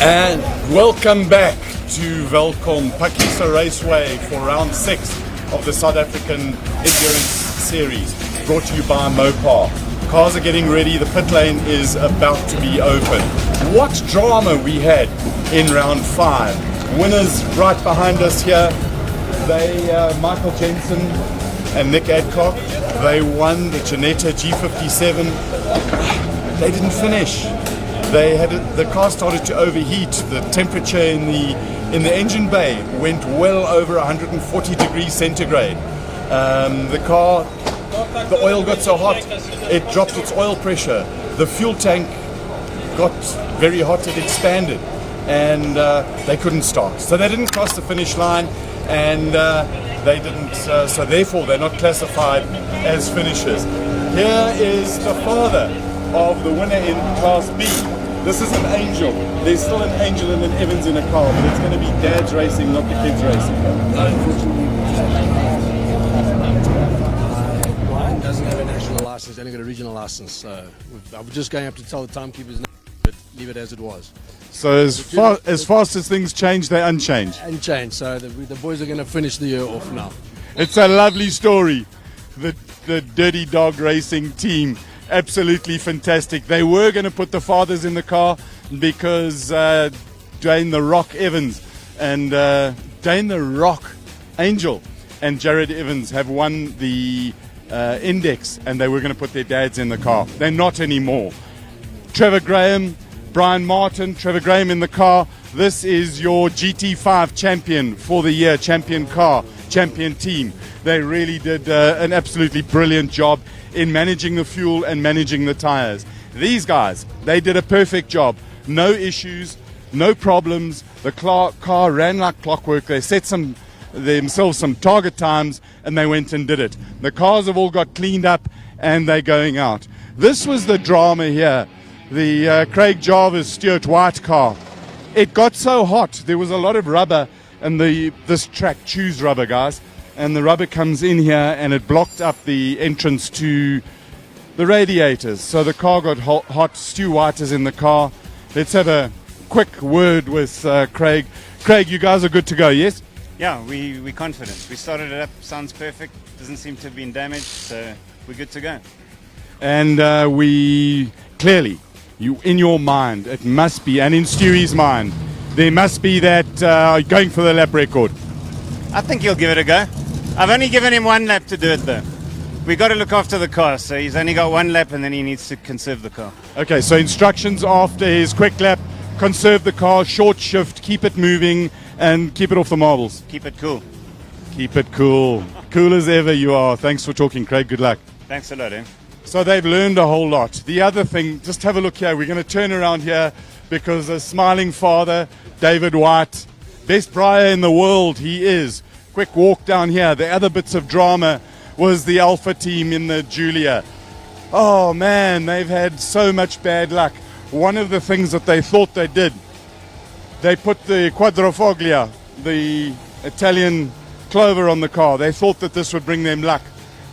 And welcome back to Welkom Phakisa Raceway for round 6 of the South African Endurance Series, brought to you by Mopar. Cars are getting ready, the pit lane is about to be open. What drama we had in round 5. Winners right behind us here. Michael Jensen and Nick Adcock, they won the Janetta G57. They didn't finish. The car started to overheat. The temperature in the engine bay went well over 140 degrees centigrade. The oil got so hot, it dropped its oil pressure. The fuel tank got very hot, it expanded, and they couldn't start. So they didn't cross the finish line, and they didn't. So therefore, they're not classified as finishers. Here is the father of the winner in Class B. This is an Angel. There's still an Angel and an Evans in a car, but it's going to be dads racing, not the kids racing. Brian doesn't have a national license, he's only got a regional license. So I'm just going to have to tell the timekeepers now, but leave it as it was. So as fast as things change, they unchanged. Unchanged. So the boys are going to finish the year off now. It's a lovely story. The Dirty Dog Racing team. Absolutely fantastic. They were going to put the fathers in the car because Dwayne the Rock Evans and Dane the Rock Angel and Jared Evans have won the index, and they were going to put their dads in the car. They're not anymore. Trevor Graham, Brian Martin, Trevor Graham in the car. This is your GT5 champion for the year, champion car, champion team. They really did an absolutely brilliant job in managing the fuel and managing the tires. These guys, they did a perfect job. No issues, no problems. The car ran like clockwork. They set themselves some target times, and they went and did it. The cars have all got cleaned up, and they're going out. This was the drama here. The Craig Jarvis Stuart White car. It got so hot. There was a lot of rubber, and this track chews rubber, guys. And the rubber comes in here, and it blocked up the entrance to the radiators. So the car got hot. Stu White is in the car. Let's have a quick word with Craig. Craig, you guys are good to go, yes? Yeah, we're confident. We started it up, sounds perfect. Doesn't seem to have been damaged, so we're good to go. And we clearly, in your mind, it must be, and in Stewie's mind, there must be that going for the lap record. I think he'll give it a go. I've only given him 1 lap to do it, though. We've got to look after the car, so he's only got 1 lap, and then he needs to conserve the car. Okay, so instructions after his quick lap: conserve the car, short shift, keep it moving, and keep it off the marbles. Keep it cool. Keep it cool. Cool as ever you are. Thanks for talking, Craig. Good luck. Thanks a lot, eh? So they've learned a whole lot. The other thing, just have a look here. We're going to turn around here because a smiling father, David White, best briar in the world he is. Quick walk down here. The other bits of drama was the Alpha team in the Giulia. Oh man, they've had so much bad luck. One of the things that they thought they did, they put the Quadrifoglia, the Italian clover, on the car. They thought that this would bring them luck.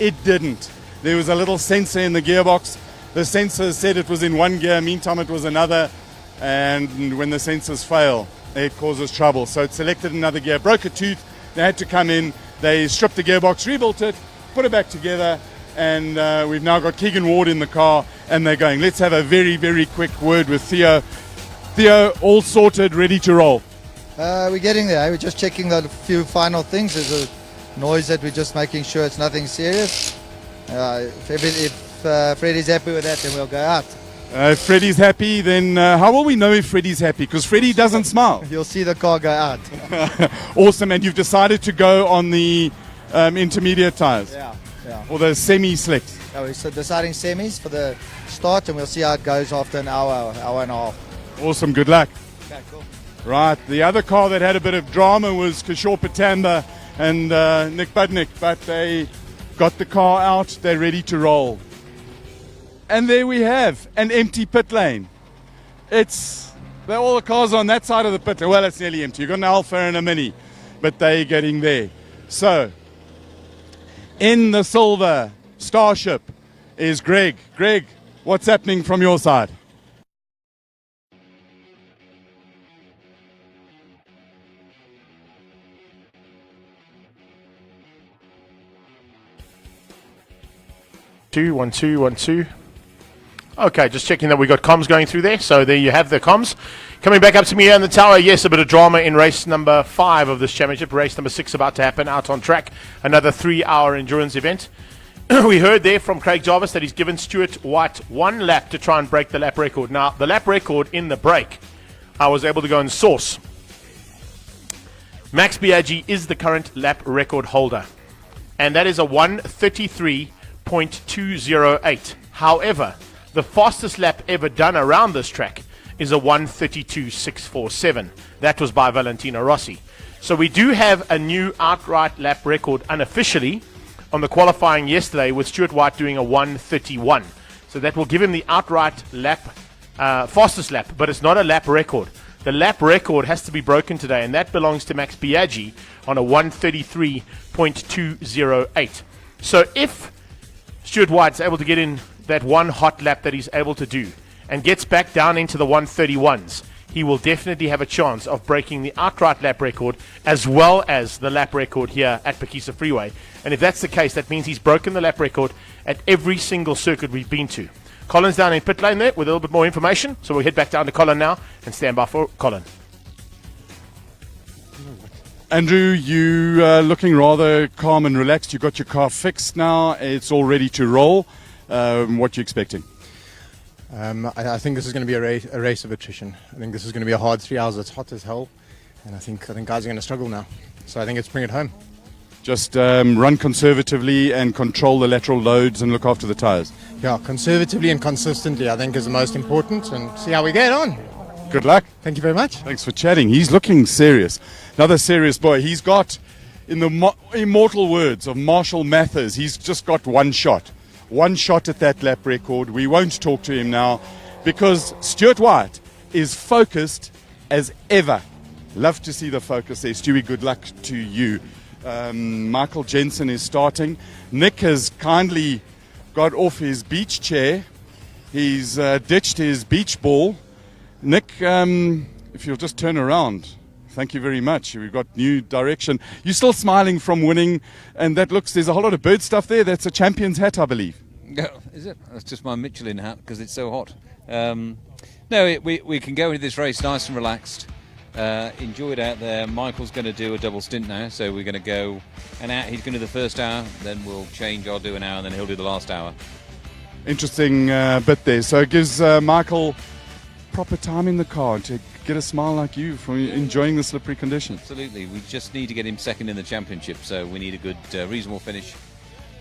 It didn't. There was a little sensor in the gearbox. The sensor said it was in one gear, meantime it was another, and when the sensors fail, it causes trouble. So it selected another gear, broke a tooth. They had to come in, they stripped the gearbox, rebuilt it, put it back together, and we've now got Keegan Ward in the car, and they're going. Let's have a very, very quick word with Theo. Theo, all sorted, ready to roll? We're getting there. We're just checking the few final things. There's a noise that we're just making sure it's nothing serious. If Freddie's happy with that, then we'll go out. If Freddie's happy, then how will we know if Freddie's happy? Because Freddie doesn't smile. You'll see the car go out. Awesome, and you've decided to go on the intermediate tires? Yeah. Or the semi-slicks? Yeah, we're deciding semis for the start, and we'll see how it goes after an hour and a half. Awesome, good luck. Okay, cool. Right, the other car that had a bit of drama was Kishore Patamba and Nick Budnick, but they got the car out, they're ready to roll. And there we have an empty pit lane. All the cars on that side of the pit lane. Well, it's nearly empty. You've got an Alpha and a Mini, but they're getting there. So, in the silver Starship is Greg. Greg, what's happening from your side? 2, 1, 2, 1, 2. Okay, just checking that we got comms going through there. So there you have the comms. Coming back up to me here in the tower. Yes, a bit of drama in race number 5 of this championship. Race number 6 about to happen out on track. Another 3-hour endurance event. We heard there from Craig Jarvis that he's given Stuart White 1 lap to try and break the lap record. Now, the lap record in the break, I was able to go and source. Max Biaggi is the current lap record holder, and that is a 1:33.208. However, the fastest lap ever done around this track is a 1:32.647. That was by Valentino Rossi. So we do have a new outright lap record unofficially on the qualifying yesterday, with Stuart White doing a 1:31. So that will give him the outright lap, fastest lap, but it's not a lap record. The lap record has to be broken today, and that belongs to Max Biaggi on a 1:33.208. So if Stuart White's able to get in that one hot lap that he's able to do and gets back down into the 1:31s, he will definitely have a chance of breaking the outright lap record as well as the lap record here at Phakisa Freeway. And if that's the case, that means he's broken the lap record at every single circuit we've been to. Colin's down in pit lane there with a little bit more information, so we'll head back down to Colin now and stand by for Colin. Andrew, you looking rather calm and relaxed. You got your car fixed now. It's all ready to roll. What are you expecting? I think this is going to be a race of attrition. I think this is going to be a hard 3 hours. It's hot as hell, and I think guys are going to struggle now. So I think it's bring it home. Just run conservatively and control the lateral loads and look after the tyres. Yeah, conservatively and consistently, I think, is the most important, and see how we get on. Good luck. Thank you very much. Thanks for chatting. He's looking serious. Another serious boy. He's got, in the immortal words of Marshall Mathers, he's just got one shot. One shot at that lap record. We won't talk to him now because Stuart White is focused as ever. Love to see the focus there. Stewie, good luck to you. Michael Jensen is starting. Nick has kindly got off his beach chair. He's ditched his beach ball. Nick, if you'll just turn around. Thank you very much. We've got new direction. You're still smiling from winning, and that looks, there's a whole lot of bird stuff there. That's a champion's hat, I believe. Yeah, is it? That's just my Michelin hat because it's so hot. No, we can go into this race nice and relaxed. Enjoy it out there. Michael's going to do a double stint now, so we're going to go an hour. He's going to do the first hour, then we'll change. I'll do an hour, and then he'll do the last hour. Interesting Bit there. So it gives Michael proper time in the car to get a smile like you from enjoying the slippery conditions. Absolutely. We just need to get him second in the championship, so we need a good, reasonable finish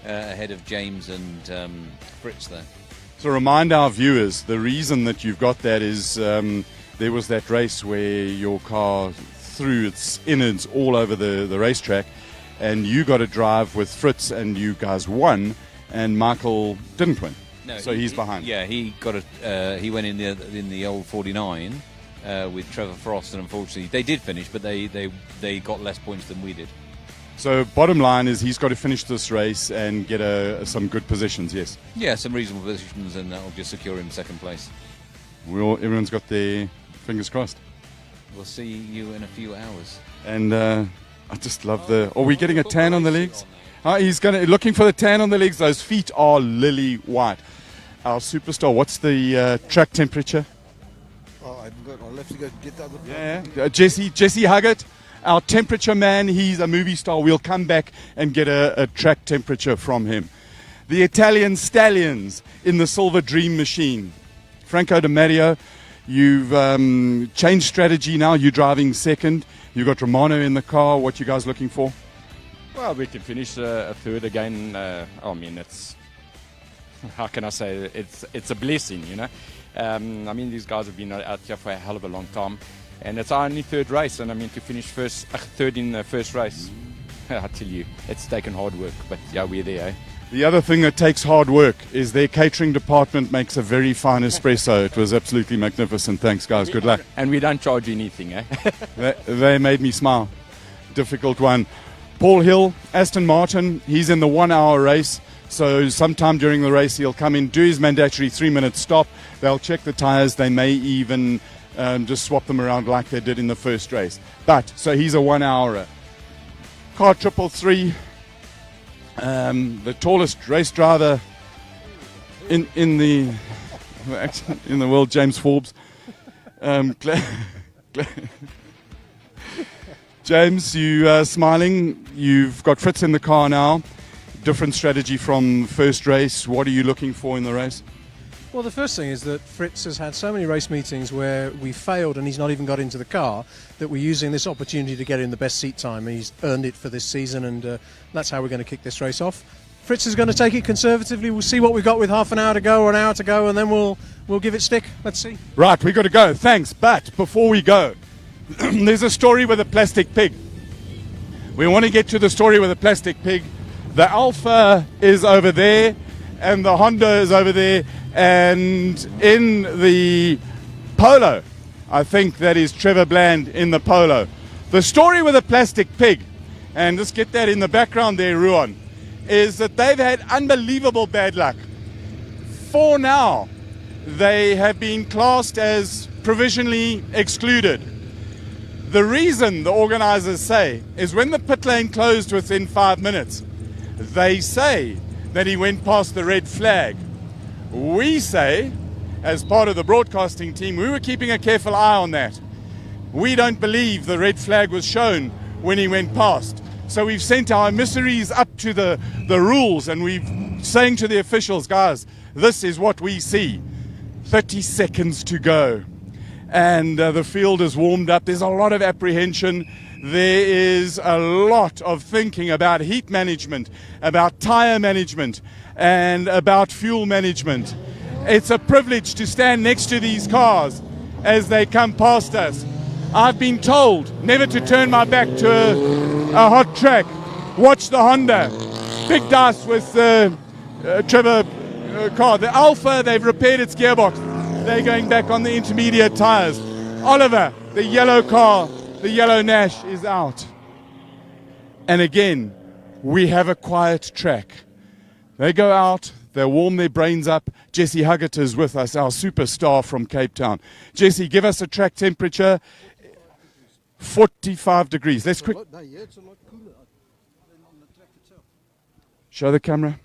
ahead of James and Fritz there. So remind our viewers, the reason that you've got that is there was that race where your car threw its innards all over the racetrack, and you got a drive with Fritz, and you guys won, and Michael didn't win. No, so he's behind. Yeah, he got he went in the old 49 with Trevor Frost, and unfortunately they did finish, but they got less points than we did. So bottom line is he's got to finish this race and get some good positions. Yes. Yeah, some reasonable positions, and that will just secure him second place. Everyone's got their fingers crossed. We'll see you in a few hours. And I just love the. Are we getting a tan on the legs? He's looking for the tan on the legs. Those feet are lily white. Our superstar. What's the track temperature? Oh, I'll have to go get the other. Yeah. Jesse Huggett, our temperature man. He's a movie star. We'll come back and get a track temperature from him. The Italian Stallions in the Silver Dream Machine. Franco Di Mario, you've changed strategy now. You're driving second. You've got Romano in the car. What you guys looking for? Well, we can finish a third again. I mean, it's, how can I say, it's a blessing, you know. I mean, these guys have been out here for a hell of a long time, and it's our only third race, and I mean, to finish third in the first race, I tell you, it's taken hard work, but yeah, we're there, eh? The other thing that takes hard work is their catering department makes a very fine espresso. It was absolutely magnificent. Thanks, guys. Good luck. And we don't charge anything, eh? They made me smile. Difficult one. Paul Hill, Aston Martin, he's in the 1 hour race. So sometime during the race, he'll come in, do his mandatory 3-minute stop. They'll check the tires. They may even just swap them around like they did in the first race. But, so he's a 1 hourer. Car 333. The tallest race driver in the world, James Forbes. James, you smiling. You've got Fritz in the car now. Different strategy from first race. What are you looking for in the race? Well, the first thing is that Fritz has had so many race meetings where we failed and he's not even got into the car, that we're using this opportunity to get in the best seat time. He's earned it for this season, and that's how we're going to kick this race off. Fritz is going to take it conservatively. We'll see what we've got with half an hour to go or an hour to go, and then we'll give it stick. Let's see. Right, we got to go. Thanks. But before we go, there's a story with a plastic pig. We want to get to the story with a plastic pig. The Alpha is over there, and the Honda is over there, and in the Polo, I think that is Trevor Bland in the Polo. The story with a plastic pig, and just get that in the background there, Ruan, is that they've had unbelievable bad luck. For now, they have been classed as provisionally excluded. The reason the organizers say is when the pit lane closed within 5 minutes, they say that he went past the red flag. We say, as part of the broadcasting team, we were keeping a careful eye on that. We don't believe the red flag was shown when he went past. So we've sent our emissaries up to the rules, and we've saying to the officials, guys, this is what we see. 30 seconds to go. And the field is warmed up. There's a lot of apprehension. There is a lot of thinking about heat management, about tire management, and about fuel management. It's a privilege to stand next to these cars as they come past us. I've been told never to turn my back to a hot track. Watch the Honda. Big dice with the Trevor car. The Alpha, they've repaired its gearbox. They're going back on the intermediate tires. Oliver, the yellow car, the yellow Nash is out. And again, we have a quiet track. They go out, they warm their brains up. Jesse Huggett is with us, our superstar from Cape Town. Jesse, give us a track temperature. 45 degrees. Let's quick. Show the camera.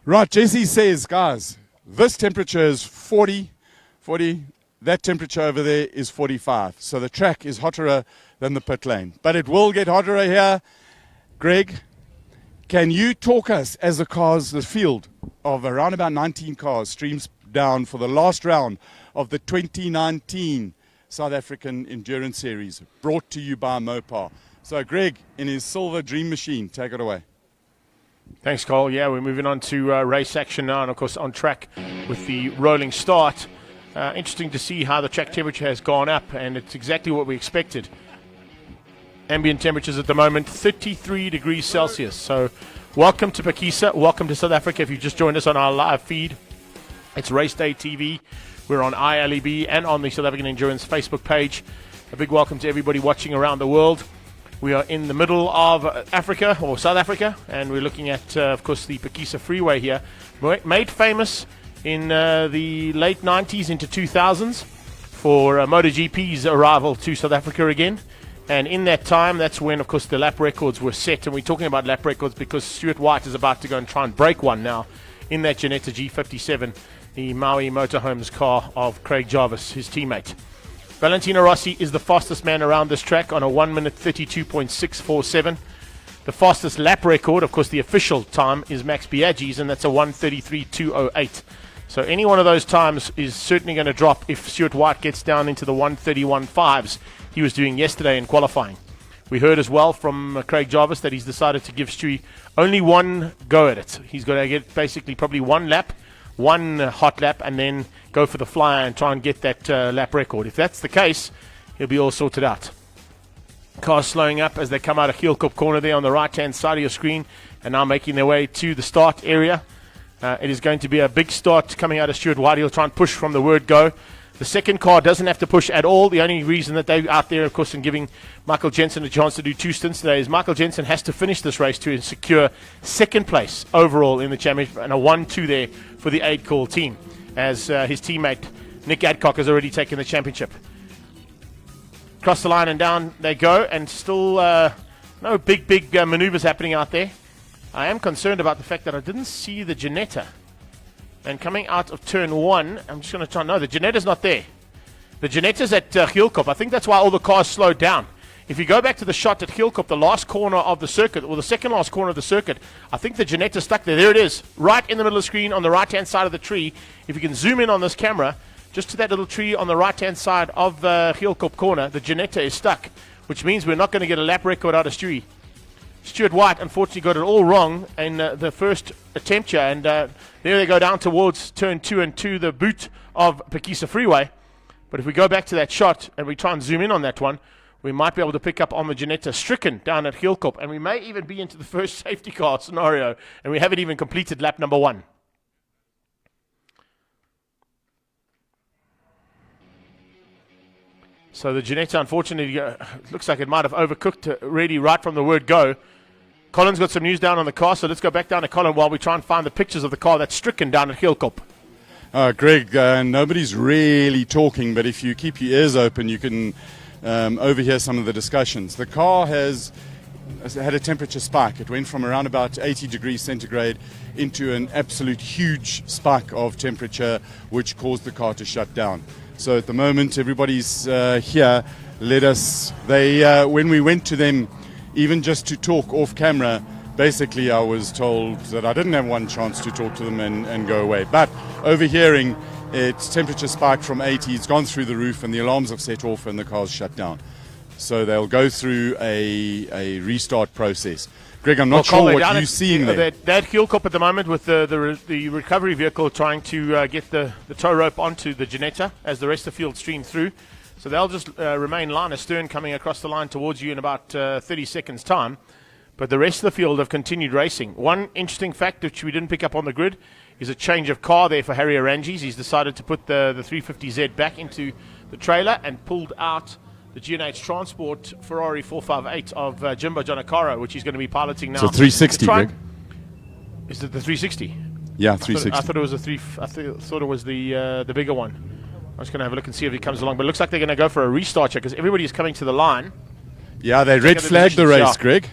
Right, Jesse says, guys, this temperature is 40. That temperature over there is 45. So the track is hotter than the pit lane. But it will get hotter here. Greg, can you talk us as the field of around about 19 cars streams down for the last round of the 2019 South African Endurance Series, brought to you by Mopar. So Greg, in his silver dream machine, take it away. Thanks, Cole. Yeah, we're moving on to race action now, and of course on track with the rolling start. Interesting to see how the track temperature has gone up, and it's exactly what we expected. Ambient temperatures at the moment, 33 degrees Celsius. So welcome to Phakisa, welcome to South Africa. If you just joined us on our live feed, it's RaceDay TV. We're on ILEB and on the South African Endurance Facebook page. A big welcome to everybody watching around the world. We are in the middle of Africa, or South Africa, and we're looking at, of course, the Phakisa Freeway here. Made famous in the late 90s into 2000s for MotoGP's arrival to South Africa again. And in that time, that's when, of course, the lap records were set. And we're talking about lap records because Stuart White is about to go and try and break one now in that Ginetta G57, the Maui Motorhomes car of Craig Jarvis, his teammate. Valentino Rossi is the fastest man around this track on a 1 minute 32.647. The fastest lap record, of course, the official time is Max Biaggi's, and that's a 1:33.208. So any one of those times is certainly going to drop if Stuart White gets down into the 1:31.5s he was doing yesterday in qualifying. We heard as well from Craig Jarvis that he's decided to give Stewie only one go at it. He's going to get basically probably one lap, one hot lap, and then go for the flyer and try and get that lap record. If that's the case, he'll be all sorted out. Cars slowing up as they come out of Heelkop corner there on the right-hand side of your screen and now making their way to the start area. It is going to be a big start coming out of Stuart White. He'll try and push from the word go. The second car doesn't have to push at all. The only reason that they're out there, of course, and giving Michael Jensen a chance to do two stints today is Michael Jensen has to finish this race to secure second place overall in the championship and a 1-2 there for the Aid Call team as his teammate Nick Adcock has already taken the championship. Cross the line and down they go, and still no big maneuvers happening out there. I am concerned about the fact that I didn't see the Ginetta. And coming out of turn 1, I'm just going to try. No, the Ginetta's not there. The Ginetta's at Geelkop. I think that's why all the cars slowed down. If you go back to the shot at Geelkop, the last corner of the circuit, or the second last corner of the circuit, I think the Ginetta's stuck there. There it is, right in the middle of the screen on the right-hand side of the tree. If you can zoom in on this camera, just to that little tree on the right-hand side of the Geelkop corner, the Ginetta is stuck, which means we're not going to get a lap record out of Stewie. Stuart White, unfortunately, got it all wrong in the first attempt here, and there they go down towards turn 2 and to the boot of Phakisa Freeway. But if we go back to that shot and we try and zoom in on that one, we might be able to pick up on the Ginetta stricken down at Geelkop, and we may even be into the first safety car scenario, and we haven't even completed lap number 1. So the Ginetta, unfortunately, looks like it might have overcooked really right from the word go. Colin's got some news down on the car, so let's go back down to Colin while we try and find the pictures of the car that's stricken down at Geelkop. Greg, nobody's really talking, but if you keep your ears open, you can overhear some of the discussions. The car has had a temperature spike. It went from around about 80 degrees centigrade into an absolute huge spike of temperature, which caused the car to shut down. So at the moment, everybody's here. When we went to them, even just to talk off camera, basically I was told that I didn't have one chance to talk to them and go away. But overhearing, its temperature spiked from 80, it's gone through the roof, and the alarms have set off and the car's shut down. So they'll go through a restart process. Greg, I'm not sure what you're seeing there. They're at Geelkop at the moment with the recovery vehicle trying to get the tow rope onto the Ginetta as the rest of the field stream through. So they'll just remain line astern coming across the line towards you in about 30 seconds' time. But the rest of the field have continued racing. One interesting fact which we didn't pick up on the grid is a change of car there for Harry Arangis. He's decided to put the 350Z back into the trailer and pulled out the G&H Transport Ferrari 458 of Jimbo Giannaccaro, which he's going to be piloting now. So 360, Greg. Is it the 360? Yeah, 360. I thought it was thought it was the bigger one. I'm just going to have a look and see if he comes along. But it looks like they're going to go for a restart here because everybody is coming to the line. Yeah, they red flagged the race, Greg.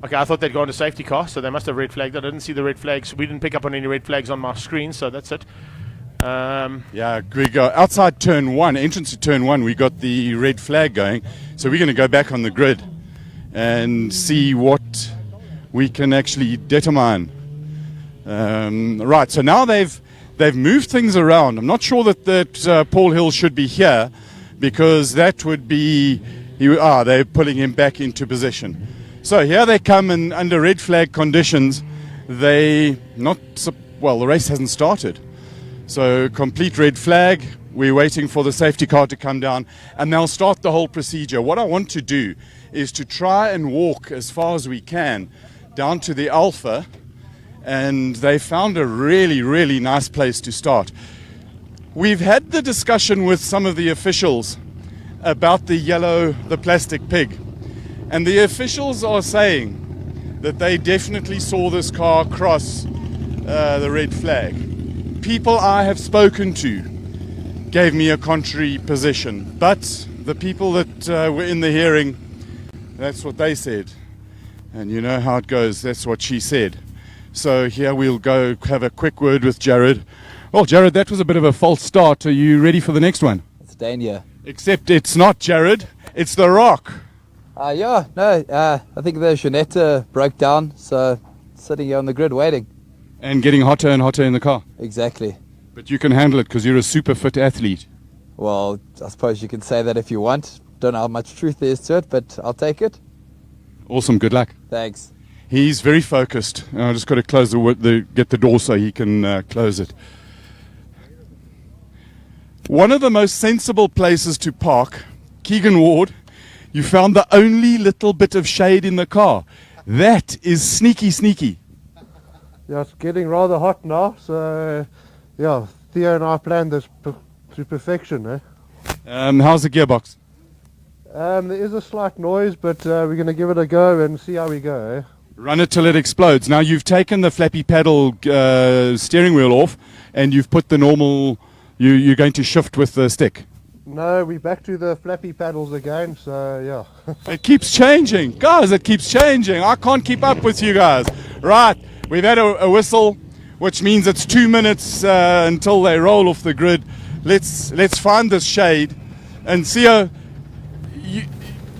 Okay, I thought they'd gone to safety car, so they must have red flagged. I didn't see the red flags. We didn't pick up on any red flags on my screen, so that's it. Yeah, Greg, outside turn 1, entrance to turn 1, we got the red flag going. So we're going to go back on the grid and see what we can actually determine. Right, so now they've moved things around. I'm not sure that Paul Hill should be here because that would be, they're pulling him back into position. So here they come, and under red flag conditions, the race hasn't started. So complete red flag, we're waiting for the safety car to come down, and they'll start the whole procedure. What I want to do is to try and walk as far as we can down to the Alpha, and they found a really, really nice place to start. We've had the discussion with some of the officials about the plastic pig, and the officials are saying that they definitely saw this car cross the red flag. People I have spoken to gave me a contrary position, but the people that were in the hearing, that's what they said. And you know how it goes, that's what she said. So here we'll go have a quick word with Jared. Well, Jared, that was a bit of a false start. Are you ready for the next one? It's Dania. Except it's not Jared, it's The Rock. I think the Ginetta broke down, so sitting here on the grid waiting. And getting hotter and hotter in the car. Exactly. But you can handle it because you're a super fit athlete. Well, I suppose you can say that if you want. Don't know how much truth there is to it, but I'll take it. Awesome, good luck. Thanks. He's very focused. I just got to close get the door so he can close it. One of the most sensible places to park, Keegan Ward, you found the only little bit of shade in the car. That is sneaky. Yeah, it's getting rather hot now, so yeah, Theo and I planned this to perfection. How's the gearbox? There is a slight noise, but we're going to give it a go and see how we go. Run it till it explodes. Now you've taken the flappy paddle steering wheel off, and you've put the normal. You're going to shift with the stick. No, we're back to the flappy paddles again, so yeah. It keeps changing. Guys, it keeps changing. I can't keep up with you guys. Right, we've had a whistle, which means it's 2 minutes until they roll off the grid. Let's find this shade. And Theo,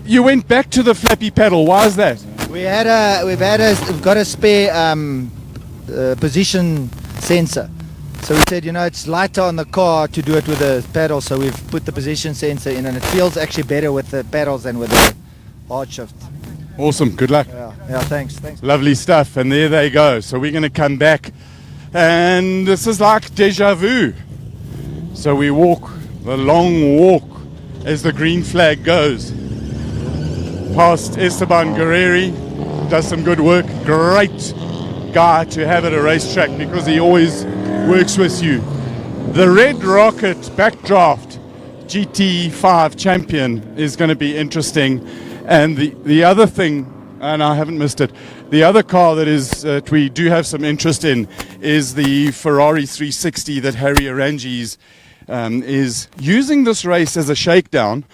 you went back to the flappy paddle. Why is that? We've got a spare position sensor. So we said, it's lighter on the car to do it with the paddle, so we've put the position sensor in, and it feels actually better with the paddles than with the hard shift. Awesome, good luck. Yeah, thanks. Lovely stuff, and there they go. So we're going to come back, and this is like deja vu. So we walk the long walk as the green flag goes. Past Esteban Guerreri, does some good work. Great guy to have at a racetrack because he always works with you. The Red Rocket Backdraft GT5 Champion is going to be interesting. And the other thing, and I haven't missed it, the other car that we do have some interest in is the Ferrari 360 that Harry Arangi's is using this race as a shakedown.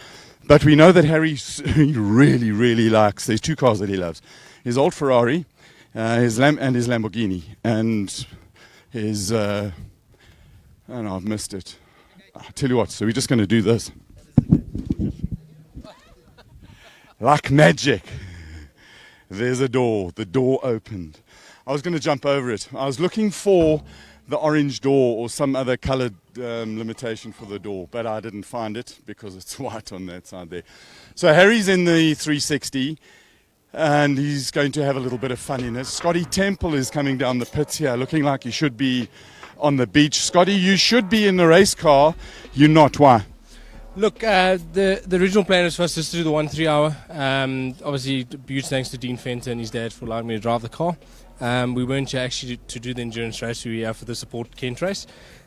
But we know that Harry really, really likes, there's two cars that he loves. His old Ferrari and his Lamborghini. And his, oh no, I've missed it. I'll tell you what, so we're just going to do this. Like magic. There's a door. The door opened. I was going to jump over it. I was looking for the orange door or some other colored limitation for the door, but I didn't find it because it's white on that side there. So Harry's in the 360 and he's going to have a little bit of fun in it. Scotty Temple is coming down the pits here looking like he should be on the beach. Scotty, you should be in the race car. You're not. Why? Look, the original plan was for us just to do the 1-3 hour. Obviously, huge thanks to Dean Fenton and his dad for allowing me to drive the car. We weren't here actually to do the endurance race. We were here for the support Kent race.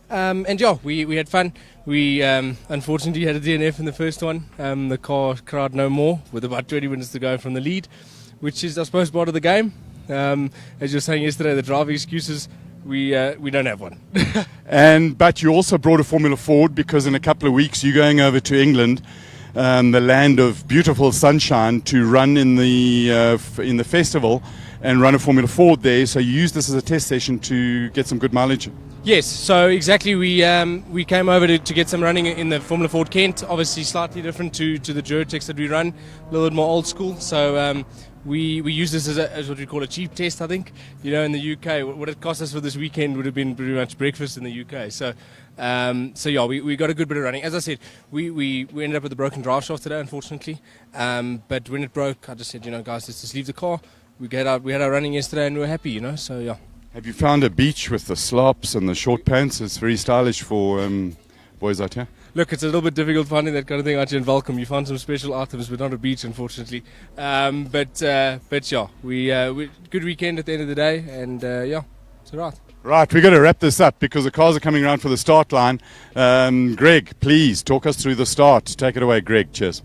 And yeah, we had fun. We unfortunately had a DNF in the first one. The car cried no more with about 20 minutes to go from the lead, which is, I suppose, part of the game. As you were saying yesterday, the driving excuses, we don't have one. But you also brought a Formula Ford because in a couple of weeks you're going over to England, the land of beautiful sunshine, to run in the festival and run a Formula Ford there. So you use this as a test session to get some good mileage. Yes, so exactly. We came over to get some running in the Formula Ford Kent. Obviously, slightly different to the Durotex that we run, a little bit more old school. So we use this as what we call a cheap test. I think in the UK, what it cost us for this weekend would have been pretty much breakfast in the UK. So yeah, we got a good bit of running. As I said, we ended up with a broken drive shaft today, unfortunately. But when it broke, I just said, guys, let's just leave the car. We had our running yesterday, and we were happy. So yeah. Have you found a beach with the slops and the short pants? It's very stylish for boys out here. Look, it's a little bit difficult finding that kind of thing out here in Welcome. You find some special items, but not a beach, unfortunately. But yeah, we good weekend at the end of the day, and yeah, it's all right. Right, we're going to wrap this up because the cars are coming around for the start line. Greg, please talk us through the start. Take it away, Greg. Cheers.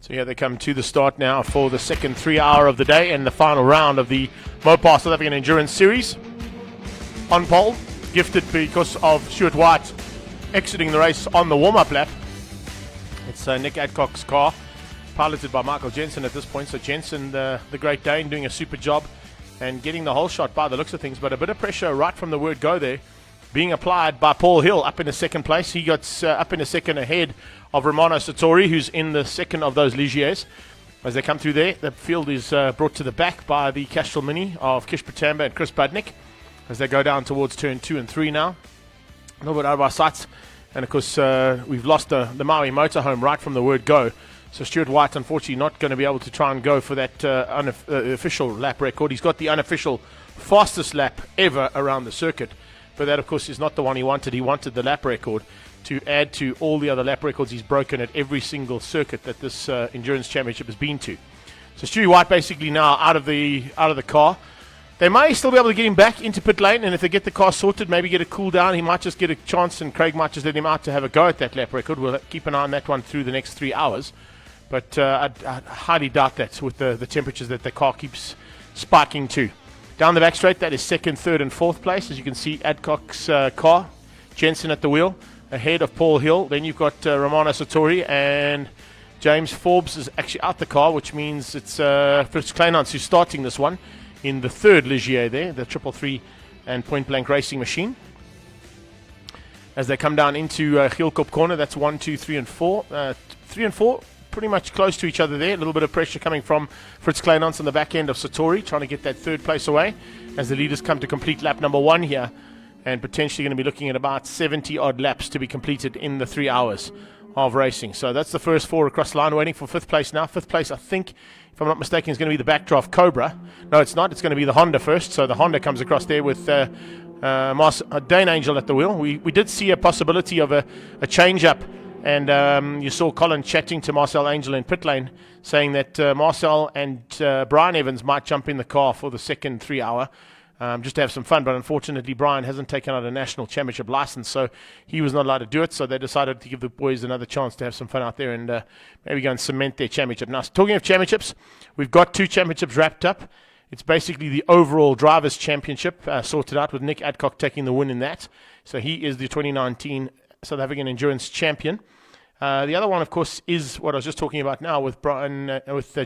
So here they come to the start now for the second 3 hour of the day and the final round of the Mopar South African Endurance Series. On pole, gifted because of Stuart White exiting the race on the warm-up lap. It's Nick Adcock's car, piloted by Michael Jensen at this point. So Jensen, the Great Dane, doing a super job and getting the whole shot by the looks of things. But a bit of pressure right from the word go there, being applied by Paul Hill up in the second place. He got up in a second ahead of Romano Sartori, who's in the second of those Ligiers. As they come through there, the field is brought to the back by the Castrol Mini of Kish Pratamba and Chris Budnick as they go down towards turn 2 and 3 now. A little bit out of our sights. And, of course, we've lost the Maui motorhome right from the word go. So Stuart White, unfortunately, not going to be able to try and go for that official lap record. He's got the unofficial fastest lap ever around the circuit. But that, of course, is not the one he wanted. He wanted the lap record to add to all the other lap records he's broken at every single circuit that this endurance championship has been to. So Stewie White basically now out of the car. They may still be able to get him back into pit lane, and if they get the car sorted, maybe get a cool down, he might just get a chance, and Craig might just let him out to have a go at that lap record. We'll keep an eye on that one through the next 3 hours. But I highly doubt that with the temperatures that the car keeps spiking to. Down the back straight, that is second, third, and fourth place. As you can see, Adcock's car, Jensen at the wheel. ahead of Paul Hill. Then you've got Romano Sartori, and James Forbes is actually out the car, which means it's Fritz Kleinhans who's starting this one in the third Ligier there, the 333 and Point Blank Racing machine. As they come down into Gielkop corner, that's 1, 2, 3, and 4. 3 and 4 pretty much close to each other there. A little bit of pressure coming from Fritz Kleinhans on the back end of Sartori, trying to get that third place away as the leaders come to complete lap number 1 here, and potentially going to be looking at about 70 odd laps to be completed in the 3 hours of racing. So that's the first 4 across the line, waiting for 5th place now. 5th place, I think, if I'm not mistaken, is going to be the Backdraft Cobra. No, it's not. It's going to be the Honda first. So the Honda comes across there with Dane Angel at the wheel. We did see a possibility of a change-up, and you saw Colin chatting to Marcel Angel in pit lane, saying that Marcel and Brian Evans might jump in the car for the second 3 hour, just to have some fun. But unfortunately, Brian hasn't taken out a national championship license, so he was not allowed to do it. So they decided to give the boys another chance to have some fun out there and maybe go and cement their championship. Now, talking of championships, we've got 2 championships wrapped up. It's basically the overall Drivers' Championship sorted out, with Nick Adcock taking the win in that. So he is the 2019 South African Endurance Champion. The other one, of course, is what I was just talking about now with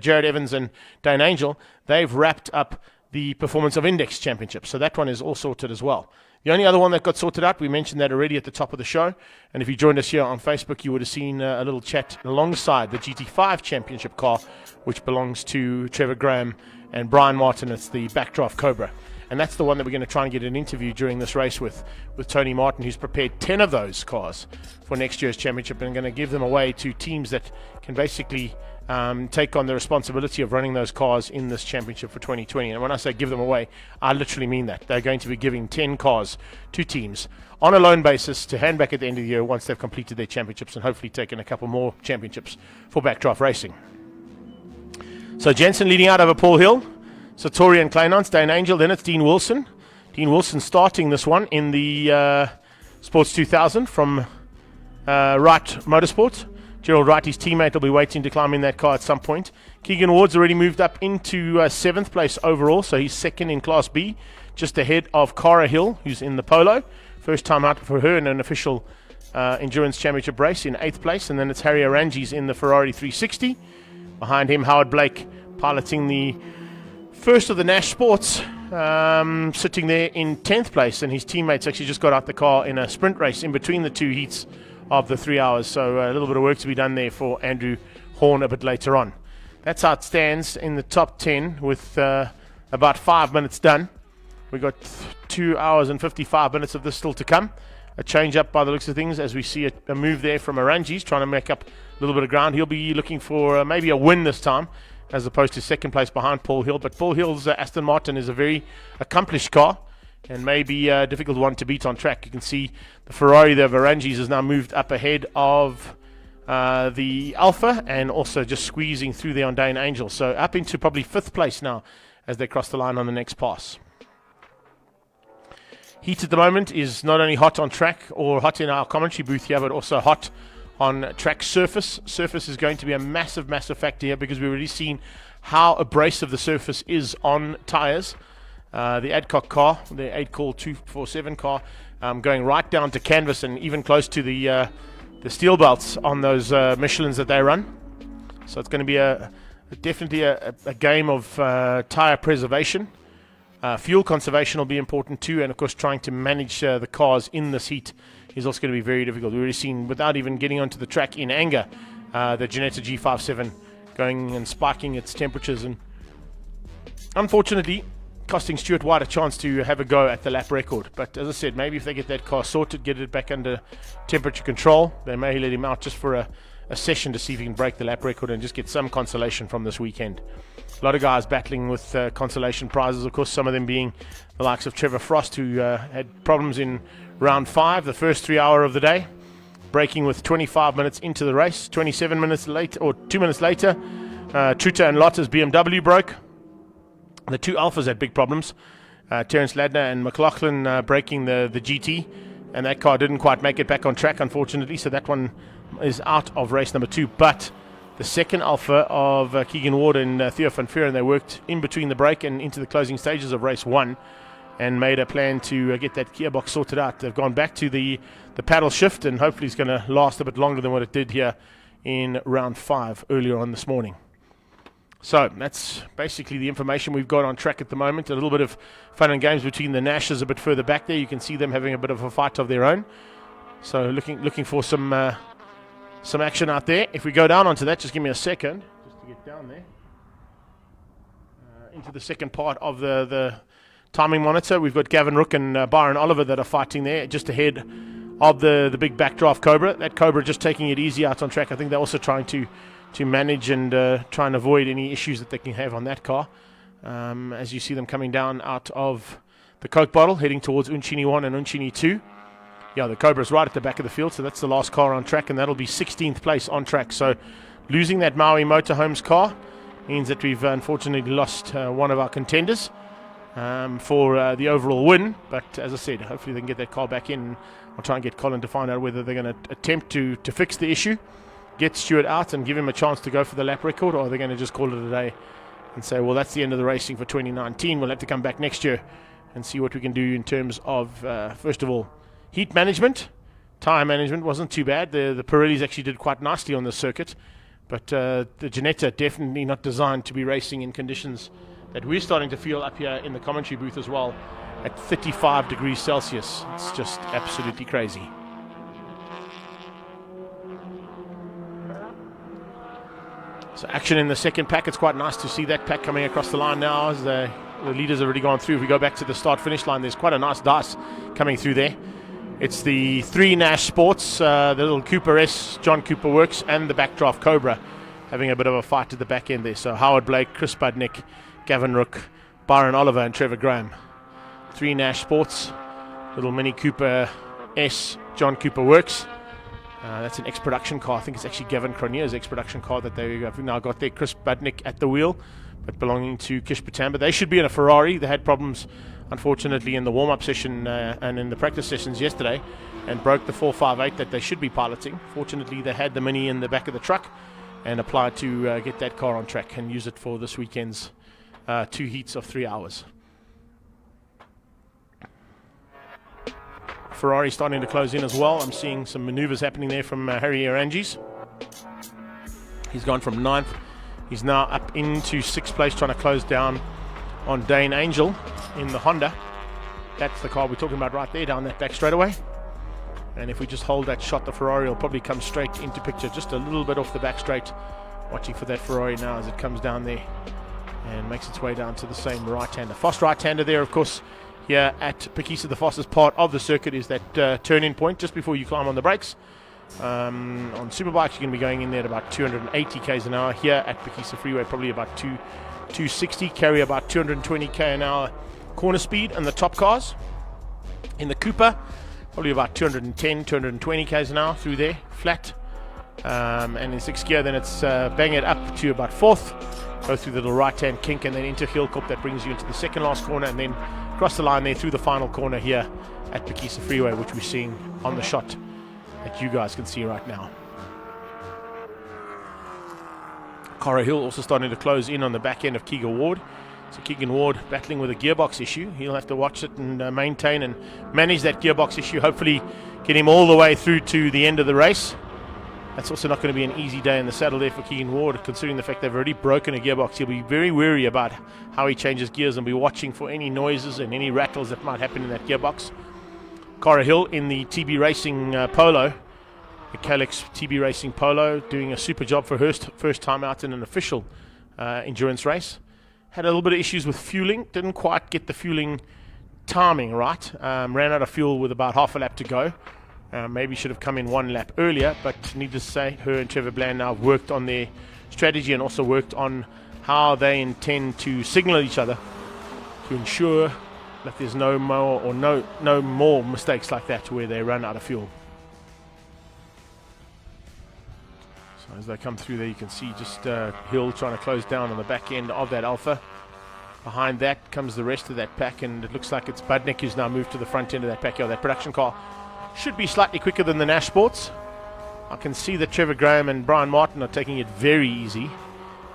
Jared Evans and Dane Angel. They've wrapped up the Performance of Index Championship. So that one is all sorted as well. The only other one that got sorted out, we mentioned that already at the top of the show. And if you joined us here on Facebook, you would have seen a little chat alongside the GT5 Championship car, which belongs to Trevor Graham and Brian Martin. It's the Backdraft Cobra. And that's the one that we're going to try and get an interview during this race with Tony Martin, who's prepared 10 of those cars for next year's championship, and going to give them away to teams that can basically take on the responsibility of running those cars in this championship for 2020. And when I say give them away, I literally mean that. They're going to be giving 10 cars to teams on a loan basis to hand back at the end of the year once they've completed their championships, and hopefully taken a couple more championships for Backdraft Racing. So Jensen leading out over Paul Hill, Sartori and Kleinhans, Dane Angel, then it's Dean Wilson. Dean Wilson starting this one in the Sports 2000 from Wright Motorsport. Gerald Wright, his teammate, will be waiting to climb in that car at some point. Keegan Ward's already moved up into 7th place overall, so he's second in Class B, just ahead of Cara Hill, who's in the Polo. First time out for her in an official Endurance Championship race, in 8th place. And then it's Harry Arangis in the Ferrari 360. Behind him, Howard Blake piloting the first of the Nash Sports, sitting there in 10th place, and his teammates actually just got out the car in a sprint race in between the 2 heats of the 3 hours. So a little bit of work to be done there for Andrew Horn a bit later on. That's how it stands in the top 10 with about 5 minutes done. We've got 2 hours and 55 minutes of this still to come. A change up by the looks of things, as we see a move there from Arangis, trying to make up a little bit of ground. He'll be looking for maybe a win this time, as opposed to second place behind Paul Hill. But Paul Hill's Aston Martin is a very accomplished car, and maybe a difficult one to beat on track. You can see the Ferrari there of Arangis has now moved up ahead of the Alpha, and also just squeezing through there on Dane Angel. So up into probably 5th place now as they cross the line on the next pass. Heat at the moment is not only hot on track or hot in our commentary booth here, but also hot on track surface. Surface is going to be a massive, massive factor here, because we've already seen how abrasive the surface is on tyres. The Adcock car, the 8 Call 247 car, going right down to canvas and even close to the steel belts on those Michelins that they run. So it's going to be definitely a game of tyre preservation. Fuel conservation will be important too, and of course trying to manage the cars in this heat is also going to be very difficult. We've already seen, without even getting onto the track in anger, the Ginetta G57 going and spiking its temperatures, and unfortunately costing Stuart White a chance to have a go at the lap record. But as I said, maybe if they get that car sorted, get it back under temperature control, they may let him out just for a session to see if he can break the lap record and just get some consolation from this weekend. A lot of guys battling with consolation prizes, of course, some of them being the likes of Trevor Frost, who had problems in round 5, the first 3 hour of the day, braking with 25 minutes into the race. 27 minutes late, or 2 minutes later, Truta and Lotta's BMW broke. The 2 Alphas had big problems. Terence Ladner and McLaughlin braking the GT, and that car didn't quite make it back on track, unfortunately, so that one is out of race number 2. But the second Alpha of Keegan Ward and Theo van Vuuren, they worked in between the break and into the closing stages of race 1, and made a plan to get that gearbox sorted out. They've gone back to the paddle shift, and hopefully it's going to last a bit longer than what it did here in round 5 earlier on this morning. So that's basically the information we've got on track at the moment. A little bit of fun and games between the Nashes a bit further back there. You can see them having a bit of a fight of their own. So looking for some action out there. If we go down onto that, just give me a second just to get down there. Into the second part of the timing monitor, we've got Gavin Rook and Byron Oliver that are fighting there just ahead of the big backdraft Cobra. That Cobra just taking it easy out on track. I think they're also trying to manage and try and avoid any issues that they can have on that car. As you see them coming down out of the Coke bottle, heading towards Unchini 1 and Unchini 2. Yeah, the Cobra's right at the back of the field, so that's the last car on track, and that'll be 16th place on track. So losing that Maui Motorhomes car means that we've unfortunately lost one of our contenders for the overall win. But as I said, hopefully they can get that car back in. I'll try and get Colin to find out whether they're going to attempt to fix the issue, get Stuart out and give him a chance to go for the lap record, or are they going to just call it a day and say, well, that's the end of the racing for 2019. We'll have to come back next year and see what we can do in terms of, first of all, heat management. Tyre management wasn't too bad. The Pirellis actually did quite nicely on the circuit, but the Ginetta definitely not designed to be racing in conditions that we're starting to feel up here in the commentary booth as well, at 35 degrees Celsius. It's just absolutely crazy. So action in the second pack. It's quite nice to see that pack coming across the line now as the leaders have already gone through. If we go back to the start-finish line, there's quite a nice dice coming through there. It's the 3 Nash Sports, the little Cooper S, John Cooper Works, and the backdraft Cobra having a bit of a fight at the back end there. So Howard Blake, Chris Budnick, Gavin Rook, Byron Oliver, and Trevor Graham. 3 Nash Sports, little Mini Cooper S, John Cooper Works. That's an ex-production car. I think it's actually Gavin Cronier's ex-production car that they have now got there. Chris Budnick at the wheel, but belonging to Kish Patamba. They should be in a Ferrari. They had problems, unfortunately, in the warm-up session and in the practice sessions yesterday, and broke the 458 that they should be piloting. Fortunately, they had the Mini in the back of the truck and applied to get that car on track and use it for this weekend's 2 heats of 3 hours. Ferrari starting to close in as well. I'm seeing some maneuvers happening there from Harry Arangis. He's gone from 9th. He's now up into 6th place, trying to close down on Dane Angel in the Honda. That's the car we're talking about right there, down that back straightaway. And if we just hold that shot, the Ferrari will probably come straight into picture, just a little bit off the back straight. Watching for that Ferrari now as it comes down there and makes its way down to the same right-hander. Fast right-hander there, of course. Here at Phakisa, the fastest part of the circuit is that turn-in point just before you climb on the brakes. On Superbikes, you're going to be going in there at about 280 k's an hour. Here at Phakisa Freeway, probably about 260, carry about 220 k an hour corner speed in the top cars. In the Cooper, probably about 210, 220 k's an hour through there, flat. And in 6th gear, then it's bang it up to about 4th. Go through the little right-hand kink and then into heel cup. That brings you into the second last corner, and then cross the line there through the final corner here at Phakisa Freeway, which we're seeing on the shot that you guys can see right now. Cara Hill also starting to close in on the back end of Keegan Ward. So Keegan Ward battling with a gearbox issue. He'll have to watch it and maintain and manage that gearbox issue. Hopefully get him all the way through to the end of the race. That's also not going to be an easy day in the saddle there for Keegan Ward, considering the fact they've already broken a gearbox. He'll be very wary about how he changes gears and be watching for any noises and any rattles that might happen in that gearbox. Cara Hill in the TB Racing Polo, the Calix TB Racing Polo, doing a super job for her first time out in an official endurance race. Had a little bit of issues with fueling, didn't quite get the fueling timing right. Ran out of fuel with about half a lap to go. Maybe should have come in 1 lap earlier, but needless to say, her and Trevor Bland now have worked on their strategy and also worked on how they intend to signal each other to ensure that there's no more mistakes like that where they run out of fuel. So as they come through there, you can see just Hill trying to close down on the back end of that Alpha. Behind that comes the rest of that pack, and it looks like it's Budnick who's now moved to the front end of that pack. Yeah, that production car should be slightly quicker than the Nash Sports. I can see that Trevor Graham and Brian Martin are taking it very easy.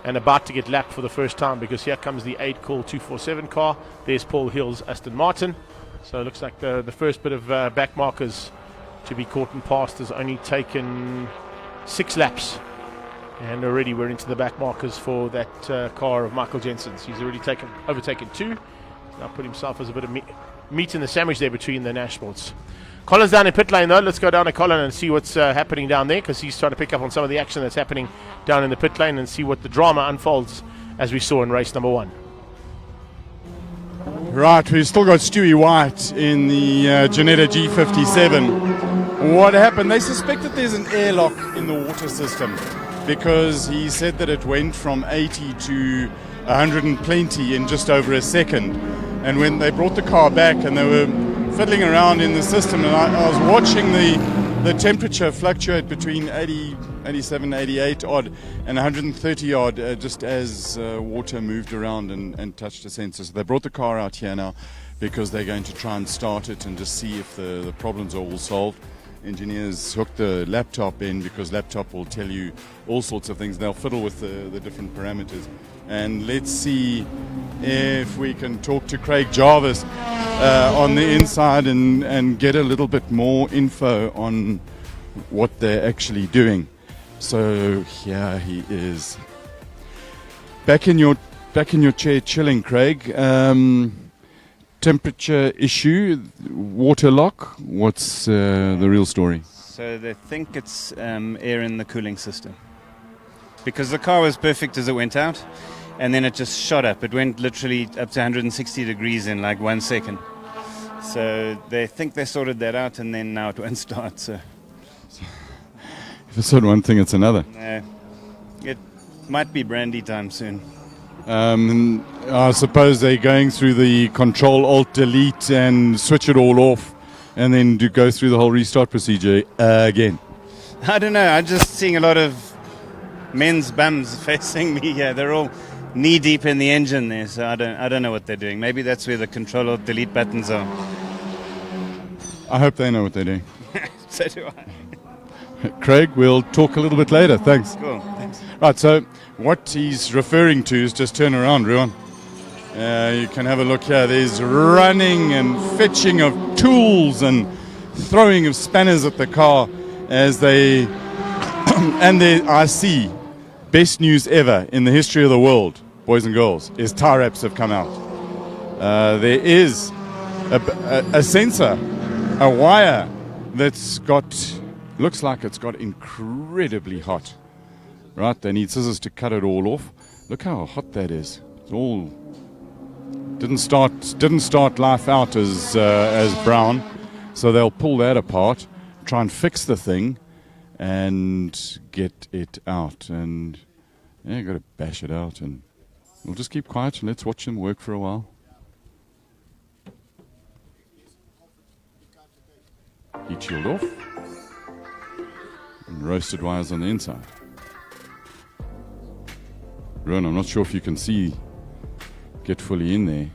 and about to get lapped for the first time, because here comes the 8 call 247 car. There's Paul Hill's Aston Martin. So it looks like the first bit of back markers to be caught and passed has only taken 6 laps. And already we're into the back markers for that car of Michael Jensen's. He's already overtaken 2. Now put himself as a bit of meat in the sandwich there between the Nashfords. Colin's down in pit lane though. Let's go down to Colin and see what's happening down there, because he's trying to pick up on some of the action that's happening down in the pit lane and see what the drama unfolds as we saw in race number 1. Right, we've still got Stewie White in the Janetta G57. What happened? They suspected there's an airlock in the water system, because he said that it went from 80 to 120 in just over a second. And when they brought the car back and they were fiddling around in the system, and I was watching the temperature fluctuate between 80, 87, 88 odd and 130 odd just as water moved around and touched the sensor. So they brought the car out here now because they're going to try and start it and just see if the problems are all solved. Engineers hooked the laptop in, because laptop will tell you all sorts of things. They'll fiddle with the different parameters. And let's see if we can talk to Craig Jarvis on the inside and get a little bit more info on what they're actually doing. So here he is. Back in your chair chilling, Craig. Temperature issue, water lock. What's the real story? So they think it's air in the cooling system, because the car was perfect as it went out, and then it just shot up. It went literally up to 160 degrees in like 1 second. So they think they sorted that out, and then now it won't start. So if it's not one thing, it's another. It might be brandy time soon. I suppose they're going through the Control-Alt-Delete and switch it all off, and then go through the whole restart procedure again. I don't know. I'm just seeing a lot of men's bums facing me here. They're all knee deep in the engine there, so I don't know what they're doing. Maybe that's where the Control-Alt-Delete buttons are. I hope they know what they're doing. So do I. Craig, we'll talk a little bit later. Thanks. Cool. Thanks. Right, so what he's referring to is, just turn around, Ruan. You can have a look here. There's running and fetching of tools and throwing of spanners at the car as they and I see best news ever in the history of the world, boys and girls, is tie wraps have come out. There is a sensor, a wire that's looks like it's got incredibly hot. Right, they need scissors to cut it all off. Look how hot that is. It's all didn't start life out as brown, so they'll pull that apart, try and fix the thing, and get it out. And yeah, got to bash it out, and we'll just keep quiet and let's watch them work for a while. Heat shield off, and roasted wires on the inside. Ron, I'm not sure if you can get fully in there.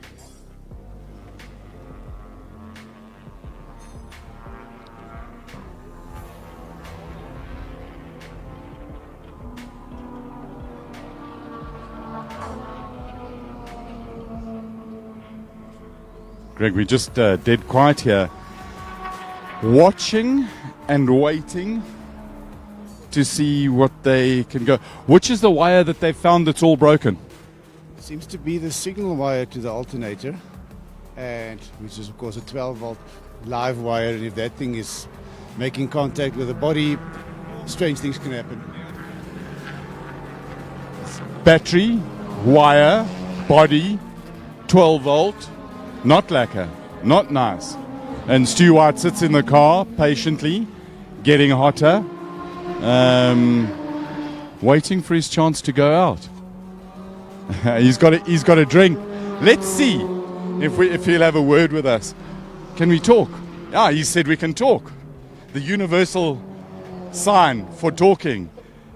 Greg, we just dead quiet here, watching and waiting to see what they can go. Which is the wire that they found that's all broken? Seems to be the signal wire to the alternator, and which is of course a 12-volt live wire, and if that thing is making contact with the body, strange things can happen. Battery, wire, body, 12 volt, not lacquer, not nice. And Stu White sits in the car patiently, getting hotter, waiting for his chance to go out. He's got a drink. Let's see if he'll have a word with us. Can we talk? Ah, he said we can talk. The universal sign for talking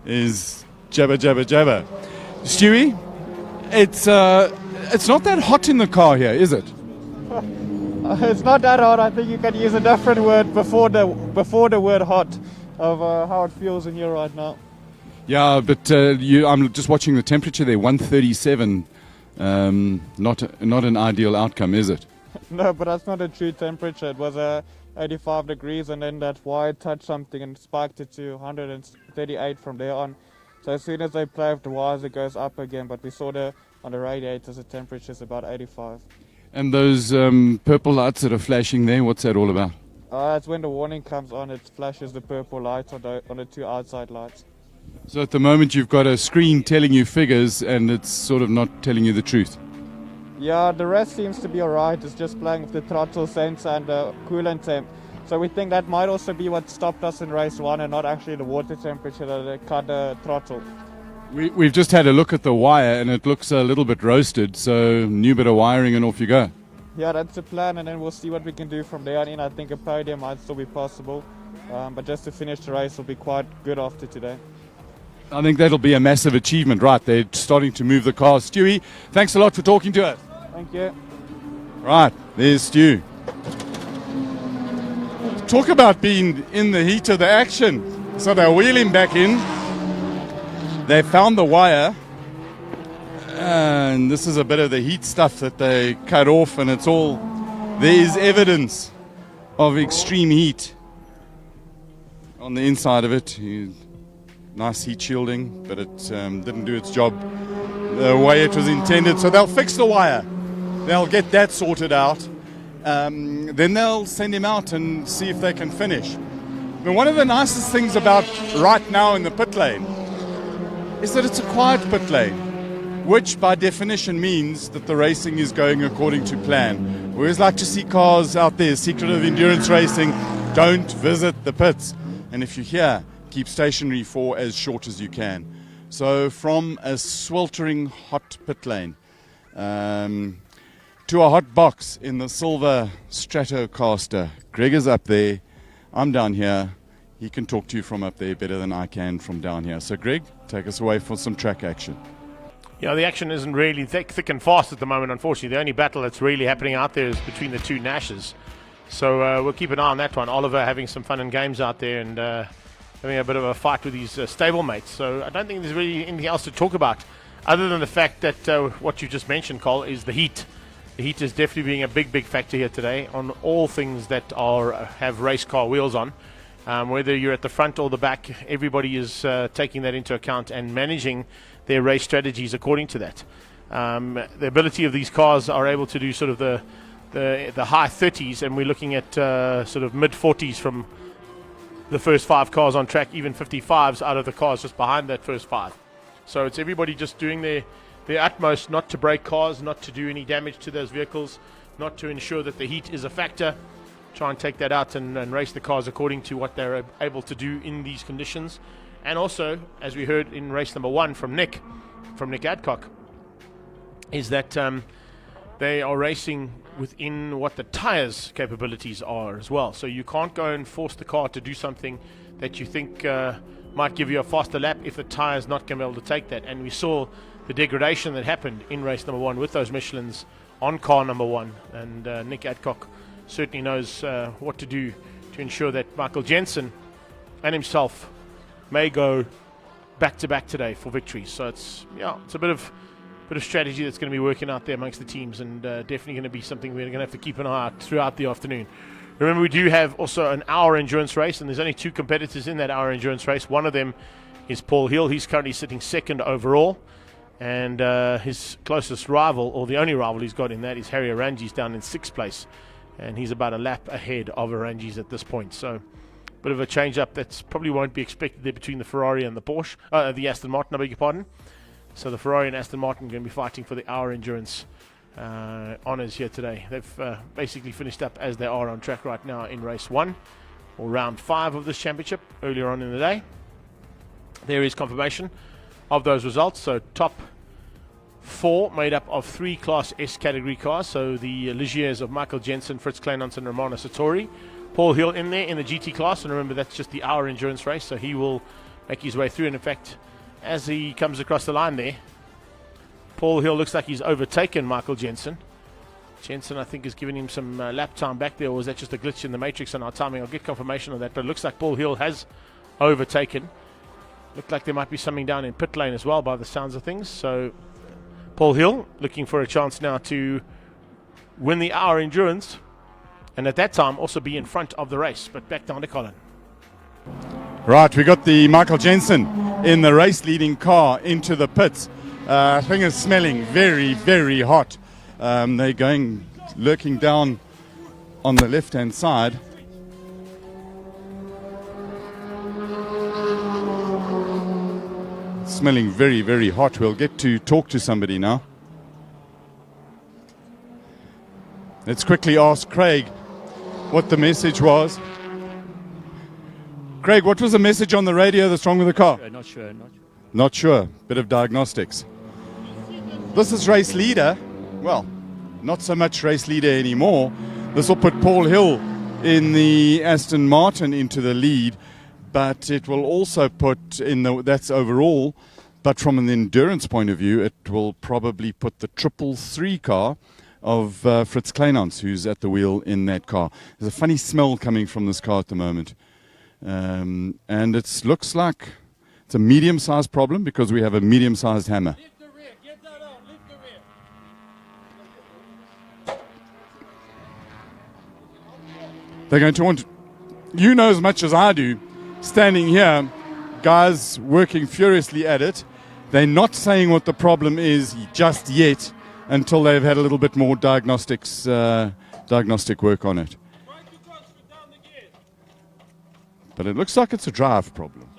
is jabba jabba jabba. Stewie, it's not that hot in the car here, is it? It's not that hot. I think you can use a different word before the word hot of how it feels in here right now. Yeah, but I'm just watching the temperature there, 137. Not an ideal outcome, is it? No, but that's not a true temperature. It was 85 degrees, and then that wire touched something and spiked it to 138 from there on. So as soon as they play with the wires, it goes up again. But we saw on the radiators, the temperature is about 85. And those purple lights that are flashing there, what's that all about? It's when the warning comes on, it flashes the purple light on the two outside lights. So at the moment you've got a screen telling you figures and it's sort of not telling you the truth. Yeah, the rest seems to be alright. It's just playing with the throttle sensor and the coolant temp. So we think that might also be what stopped us in race 1 and not actually the water temperature that cut the throttle. We've just had a look at the wire and it looks a little bit roasted, so new bit of wiring and off you go. Yeah, that's the plan, and then we'll see what we can do from there on in. I think a podium might still be possible, but just to finish the race will be quite good after today. I think that'll be a massive achievement, right? They're starting to move the cars. Stewie, thanks a lot for talking to us. Thank you. Right, there's Stu. Talk about being in the heat of the action. So they're wheeling back in. They found the wire. And this is a bit of the heat stuff that they cut off, and it's all... There is evidence of extreme heat on the inside of it. Nice heat shielding, but it didn't do its job the way it was intended. So they'll fix the wire. They'll get that sorted out. Then they'll send him out and see if they can finish. But one of the nicest things about right now in the pit lane is that it's a quiet pit lane, which by definition means that the racing is going according to plan. We always like to see cars out there. Secret of endurance racing, don't visit the pits. And if you're here, keep stationary for as short as you can. So from a sweltering hot pit lane to a hot box in the silver Stratocaster. Greg is up there. I'm down here. He can talk to you from up there better than I can from down here. So Greg, take us away for some track action. Yeah, the action isn't really thick and fast at the moment, unfortunately. The only battle that's really happening out there is between the two Nashes. So we'll keep an eye on that one. Oliver having some fun and games out there and having a bit of a fight with his stablemates. So I don't think there's really anything else to talk about other than the fact that what you just mentioned, Cole, is the heat. The heat is definitely being a big factor here today on all things that have race car wheels on. Whether you're at the front or the back, everybody is taking that into account and managing their race strategies according to that. The ability of these cars are able to do sort of the high 30s, and we're looking at sort of mid 40s from the first 5 cars on track, even 55s out of the cars just behind that first 5. So it's everybody just doing their utmost not to break cars, not to do any damage to those vehicles, not to ensure that the heat is a factor. Try and take that out and race the cars according to what they're able to do in these conditions. And also, as we heard in race number 1 from Nick Adcock, is that they are racing within what the tyres capabilities are as well. So you can't go and force the car to do something that you think might give you a faster lap if the tyre's not going to be able to take that. And we saw the degradation that happened in race number 1 with those Michelins on car number 1. And Nick Adcock certainly knows what to do to ensure that Michael Jensen and himself may go back-to-back today for victories. So it's a bit of strategy that's going to be working out there amongst the teams, and definitely going to be something we're going to have to keep an eye out throughout the afternoon. Remember, we do have also an hour endurance race, and there's only 2 competitors in that hour endurance race. One of them is Paul Hill. He's currently sitting 2nd overall, and his closest rival, or the only rival he's got in that, is Harry Aranges down in 6th place, and he's about a lap ahead of Aranges at this point. So bit of a change up that probably won't be expected there between the Ferrari and the Aston Martin, I beg your pardon. So the Ferrari and Aston Martin are going to be fighting for the hour endurance honours here today. They've basically finished up as they are on track right now in race 1, or round 5 of this championship earlier on in the day. There is confirmation of those results. So top 4 made up of 3 Class S category cars. So the Ligiers of Michael Jensen, Fritz Kleinhans and Romano Sartori. Paul Hill in there in the GT class, and remember that's just the hour endurance race, so he will make his way through. And in fact, as he comes across the line there, Paul Hill looks like he's overtaken Michael Jensen. Jensen, I think, has given him some lap time back there, or was that just a glitch in the matrix on our timing? I'll get confirmation of that, but it looks like Paul Hill has overtaken. Looked like there might be something down in pit lane as well by the sounds of things. So Paul Hill looking for a chance now to win the hour endurance, and at that time also be in front of the race. But back down to Colin. Right, we got the Michael Jensen in the race leading car into the pits. Thing is smelling very, very hot. They're going lurking down on the left hand side. Smelling very, very hot. We'll get to talk to somebody now. Let's quickly ask Craig what the message was. Craig, what was the message on the radio that's wrong with the car? Not sure. Not sure. Bit of diagnostics. This is race leader. Well, not so much race leader anymore. This will put Paul Hill in the Aston Martin into the lead, but it will also put in the, that's overall, but from an endurance point of view, it will probably put the 333 car of Fritz Kleinans, who's at the wheel in that car. There's a funny smell coming from this car at the moment. And it looks like it's a medium-sized problem because we have a medium-sized hammer. They're going to want, you know as much as I do, standing here, guys working furiously at it. They're not saying what the problem is just yet until they've had a little bit more diagnostic work on it. But it looks like it's a drive problem.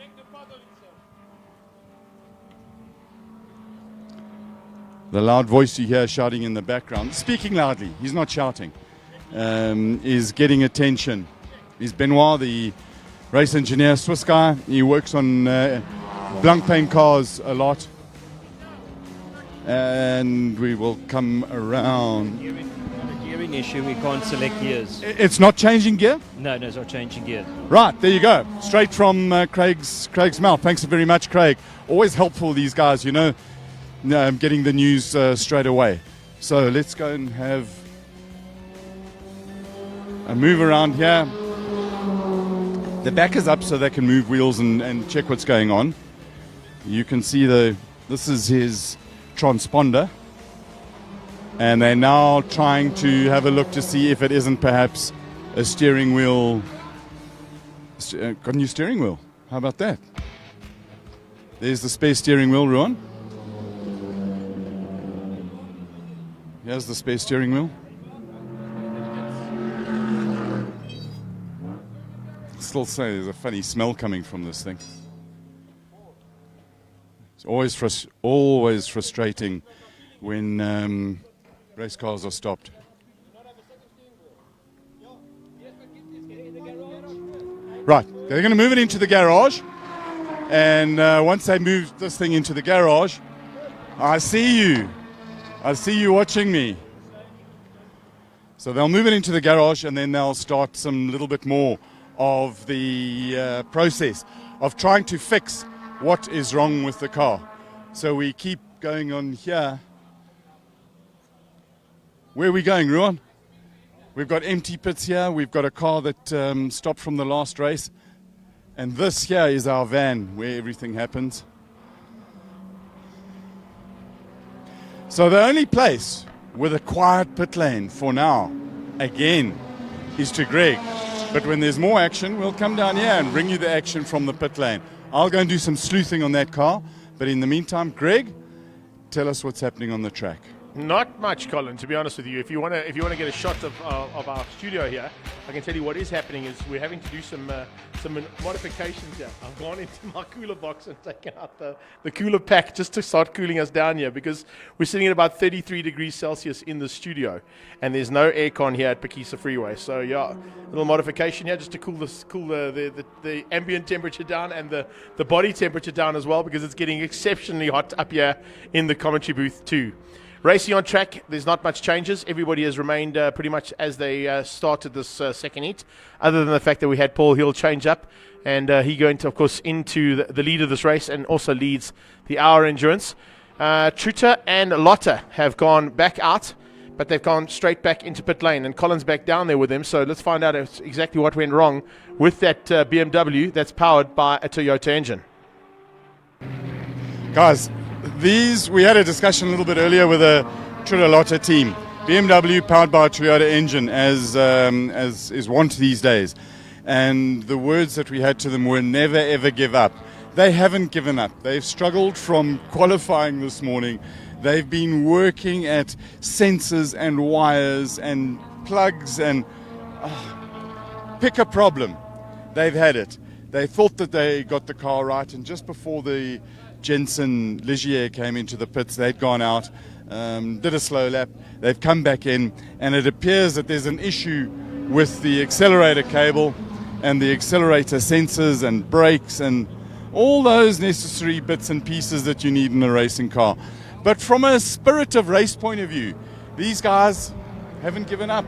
The loud voice you hear shouting in the background, speaking loudly, he's not shouting, is getting attention. Is Benoit, the race engineer, Swiss guy. He works on Blancpain cars a lot. And we will come around. Gearing issue, we can't select gears. It's not changing gear? No, it's not changing gear. Right, there you go. Straight from Craig's mouth. Thanks very much, Craig. Always helpful, these guys, you know. Getting the news straight away. So let's go and have a move around here. The back is up so they can move wheels and check what's going on. You can see this is his transponder. And they're now trying to have a look to see if it isn't perhaps a steering wheel. Got a new steering wheel. How about that? There's the spare steering wheel, Ruan. Here's the spare steering wheel. Still say there's a funny smell coming from this thing. It's always frustrating when race cars are stopped. Right, they're going to move it into the garage, and once they move this thing into the garage, I see you watching me. So they'll move it into the garage, and then they'll start some little bit more of the process of trying to fix what is wrong with the car. So we keep going on here. Where are we going, Ruan? We've got empty pits here. We've got a car that stopped from the last race. And this here is our van where everything happens. So the only place with a quiet pit lane for now, again, is to Greg. But when there's more action, we'll come down here and bring you the action from the pit lane. I'll go and do some sleuthing on that car. But in the meantime, Greg, tell us what's happening on the track. Not much, Colin, to be honest with you. If you want to get a shot of our studio here, I can tell you what is happening is we're having to do some modifications here. I've gone into my cooler box and taken out the cooler pack just to start cooling us down here because we're sitting at about 33 degrees Celsius in the studio and there's no aircon here at Phakisa Freeway. So yeah, a little modification here just to cool the ambient temperature down and the body temperature down as well because it's getting exceptionally hot up here in the commentary booth too. Racing on track, there's not much changes. Everybody has remained pretty much as they started this second heat, other than the fact that we had Paul Hill change up, and he going to, of course, into the lead of this race and also leads the hour endurance. Truter and Lotte have gone back out, but they've gone straight back into pit lane, and Colin's back down there with them. So let's find out exactly what went wrong with that BMW that's powered by a Toyota engine. Guys, we had a discussion a little bit earlier with a Trilalotta team. BMW powered by a Toyota engine, as is wont these days. And the words that we had to them were never ever give up. They haven't given up. They've struggled from qualifying this morning. They've been working at sensors and wires and plugs and pick a problem. They've had it. They thought that they got the car right, and just before the Jensen Ligier came into the pits, they'd gone out, did a slow lap. They've come back in, and it appears that there's an issue with the accelerator cable and the accelerator sensors and brakes and all those necessary bits and pieces that you need in a racing car. But from a spirit of race point of view, these guys haven't given up.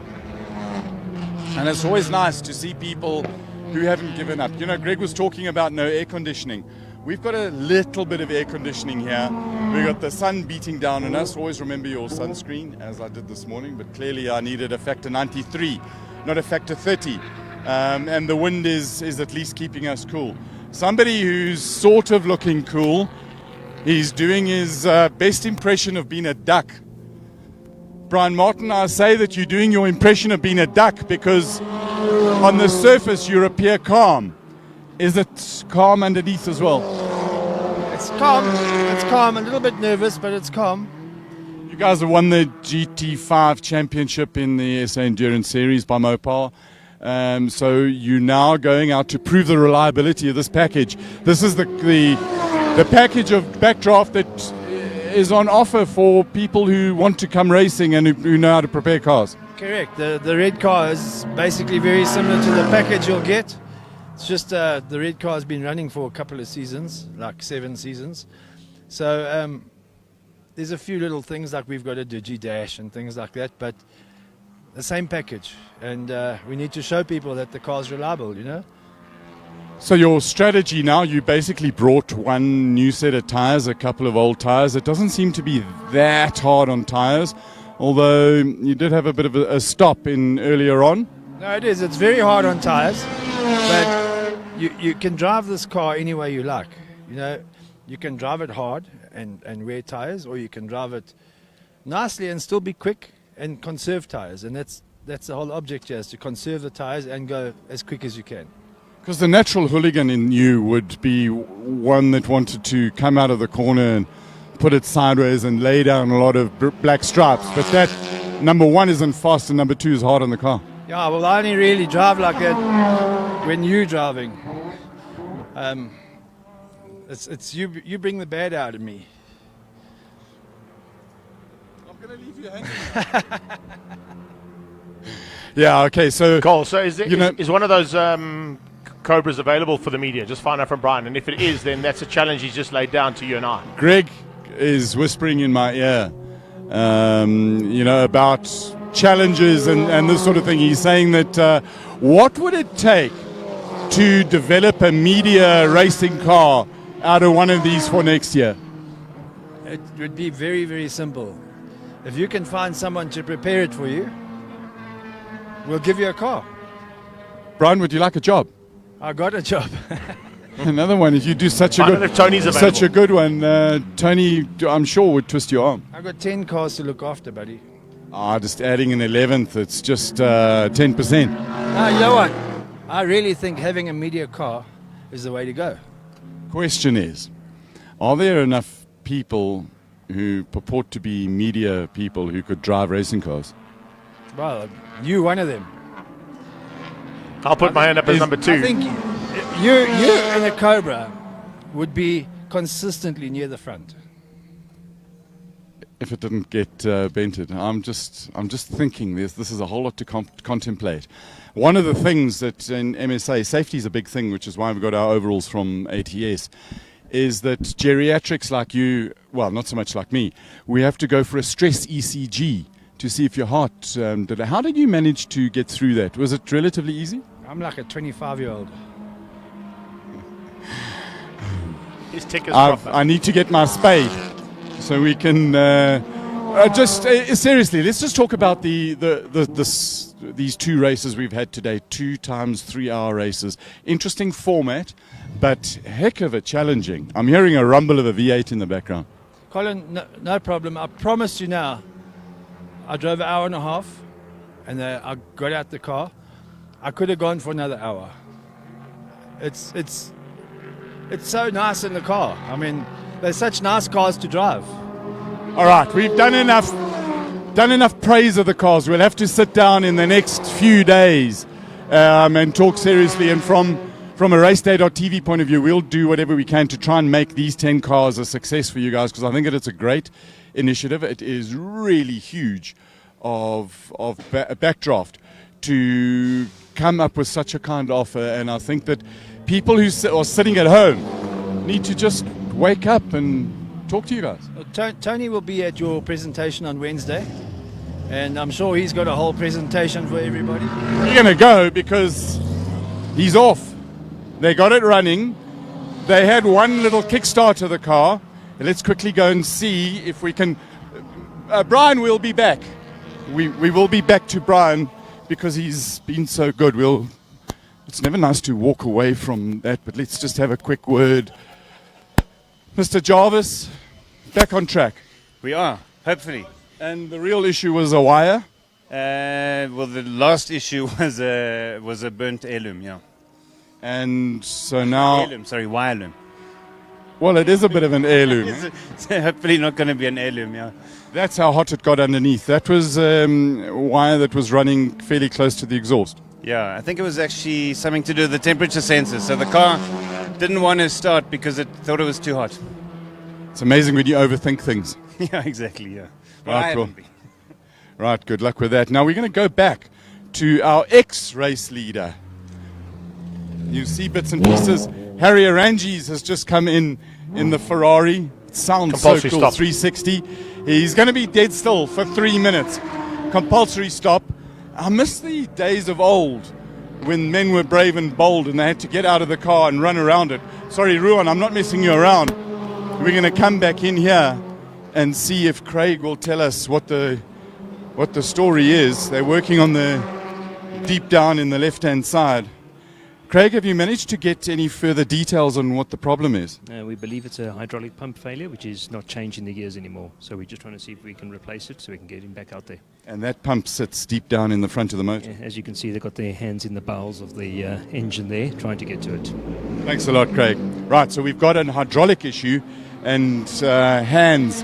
And it's always nice to see people who haven't given up. You know, Greg was talking about no air conditioning. We've got a little bit of air conditioning here. We've got the sun beating down on us. Always remember your sunscreen, as I did this morning, but clearly I needed a factor 93, not a factor 30. And the wind is at least keeping us cool. Somebody who's sort of looking cool, he's doing his best impression of being a duck. Brian Martin, I say that you're doing your impression of being a duck because on the surface you appear calm. Is it calm underneath as well? It's calm. It's calm. A little bit nervous, but it's calm. You guys have won the GT5 championship in the SA Endurance Series by Mopar. So you're now going out to prove the reliability of this package. This is the package of backdraft that is on offer for people who want to come racing and who know how to prepare cars. Correct. The red car is basically very similar to the package you'll get. It's just the red car has been running for a couple of seasons, like 7 seasons. So there's a few little things like we've got a digi-dash and things like that, but the same package. And we need to show people that the car's reliable, you know. So your strategy now, you basically brought one new set of tyres, a couple of old tyres. It doesn't seem to be that hard on tyres, although you did have a bit of a stop in earlier on. No, it is. It's very hard on tyres, but you can drive this car any way you like. You know, you can drive it hard and wear tyres, or you can drive it nicely and still be quick and conserve tyres. And that's the whole object here, is to conserve the tyres and go as quick as you can. Because the natural hooligan in you would be one that wanted to come out of the corner and put it sideways and lay down a lot of black stripes. But that, number one, isn't fast, and number two is hard on the car. Yeah, well, I only really drive like that when you're driving. It's you bring the bad out of me. I'm going to leave you hanging. Yeah, okay, so... Cole, so is one of those Cobras available for the media? Just find out from Brian, and if it is, then that's a challenge he's just laid down to you and I. Greg is whispering in my ear, about challenges and this sort of thing. He's saying that what would it take to develop a media racing car out of one of these for next year? It would be very, very simple. If you can find someone to prepare it for you, we'll give you a car. Brian, would you like a job? I got a job. Another one. If you do such a good one, Tony, I'm sure, would twist your arm. I've got 10 cars to look after, buddy. Just adding an 11th, it's just 10%. No, you know what? I really think having a media car is the way to go. Question is, are there enough people who purport to be media people who could drive racing cars? Well, you one of them. I'll put my hand up as number 2. I think you in a Cobra would be consistently near the front. If it didn't get bented, I'm just thinking this is a whole lot to contemplate. One of the things that in MSA, safety is a big thing, which is why we've got our overalls from ATS, is that geriatrics like you, well, not so much like me, we have to go for a stress ECG to see if your heart did it. How did you manage to get through that? Was it relatively easy? I'm like a 25-year-old. His tick is proper. I need to get my spade so we can Seriously, let's just talk about these two races we've had today, 2 times 3 hour races. Interesting format, but heck of a challenging. I'm hearing a rumble of a V8 in the background. Colin, no problem. I promise you now, I drove an hour and a half and I got out the car. I could have gone for another hour. It's so nice in the car. I mean, they're such nice cars to drive. All right, we've done enough praise of the cars. We'll have to sit down in the next few days and talk seriously. And from a RaceDay.tv point of view, we'll do whatever we can to try and make these 10 cars a success for you guys, because I think that it's a great initiative. It is really huge of backdraft to come up with such a kind offer, and I think that people who are sitting at home need to just wake up and talk to you guys. Tony will be at your presentation on Wednesday, and I'm sure he's got a whole presentation for everybody. You're going to go because he's off. They got it running. They had one little kickstart to the car. Let's quickly go and see if we can... Brian will be back. We will be back to Brian because he's been so good. It's never nice to walk away from that, but let's just have a quick word. Mr. Jarvis, back on track. We are, hopefully. And the real issue was a wire? Well, the last issue was a burnt heirloom, yeah. And so now... Wire loom. Well, it is a bit of an heirloom. It's hopefully not going to be an heirloom, yeah. That's how hot it got underneath. That was wire that was running fairly close to the exhaust. Yeah, I think it was actually something to do with the temperature sensor. So the car didn't want to start because it thought it was too hot. It's amazing when you overthink things. Yeah, exactly, yeah. Right, cool. Right, good luck with that. Now we're going to go back to our ex-race leader. You see bits and pieces. Harry Arangis has just come in the Ferrari. It sounds Compulsory so cool, stop. 360. He's going to be dead still for 3 minutes. Compulsory stop. I miss the days of old when men were brave and bold and they had to get out of the car and run around it. Sorry, Ruan, I'm not messing you around. We're going to come back in here and see if Craig will tell us what the story is. They're working on the deep down in the left-hand side. Craig, have you managed to get any further details on what the problem is? We believe it's a hydraulic pump failure, which is not changing the gears anymore. So we're just trying to see if we can replace it so we can get him back out there. And that pump sits deep down in the front of the motor. As you can see, they've got their hands in the bowels of the engine there, trying to get to it. Thanks a lot, Craig. Right, so we've got an hydraulic issue and hands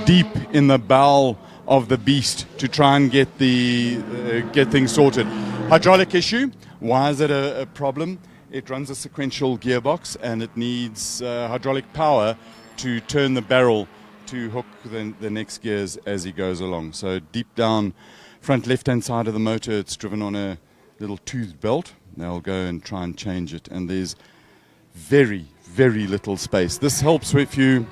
deep in the bowel of the beast to try and get things sorted. Hydraulic issue. Why is it a problem? It runs a sequential gearbox and it needs hydraulic power to turn the barrel to hook the next gears as he goes along. So deep down front left-hand side of the motor, it's driven on a little toothed belt. They'll go and try and change it. And there's very, very little space. This helps if you...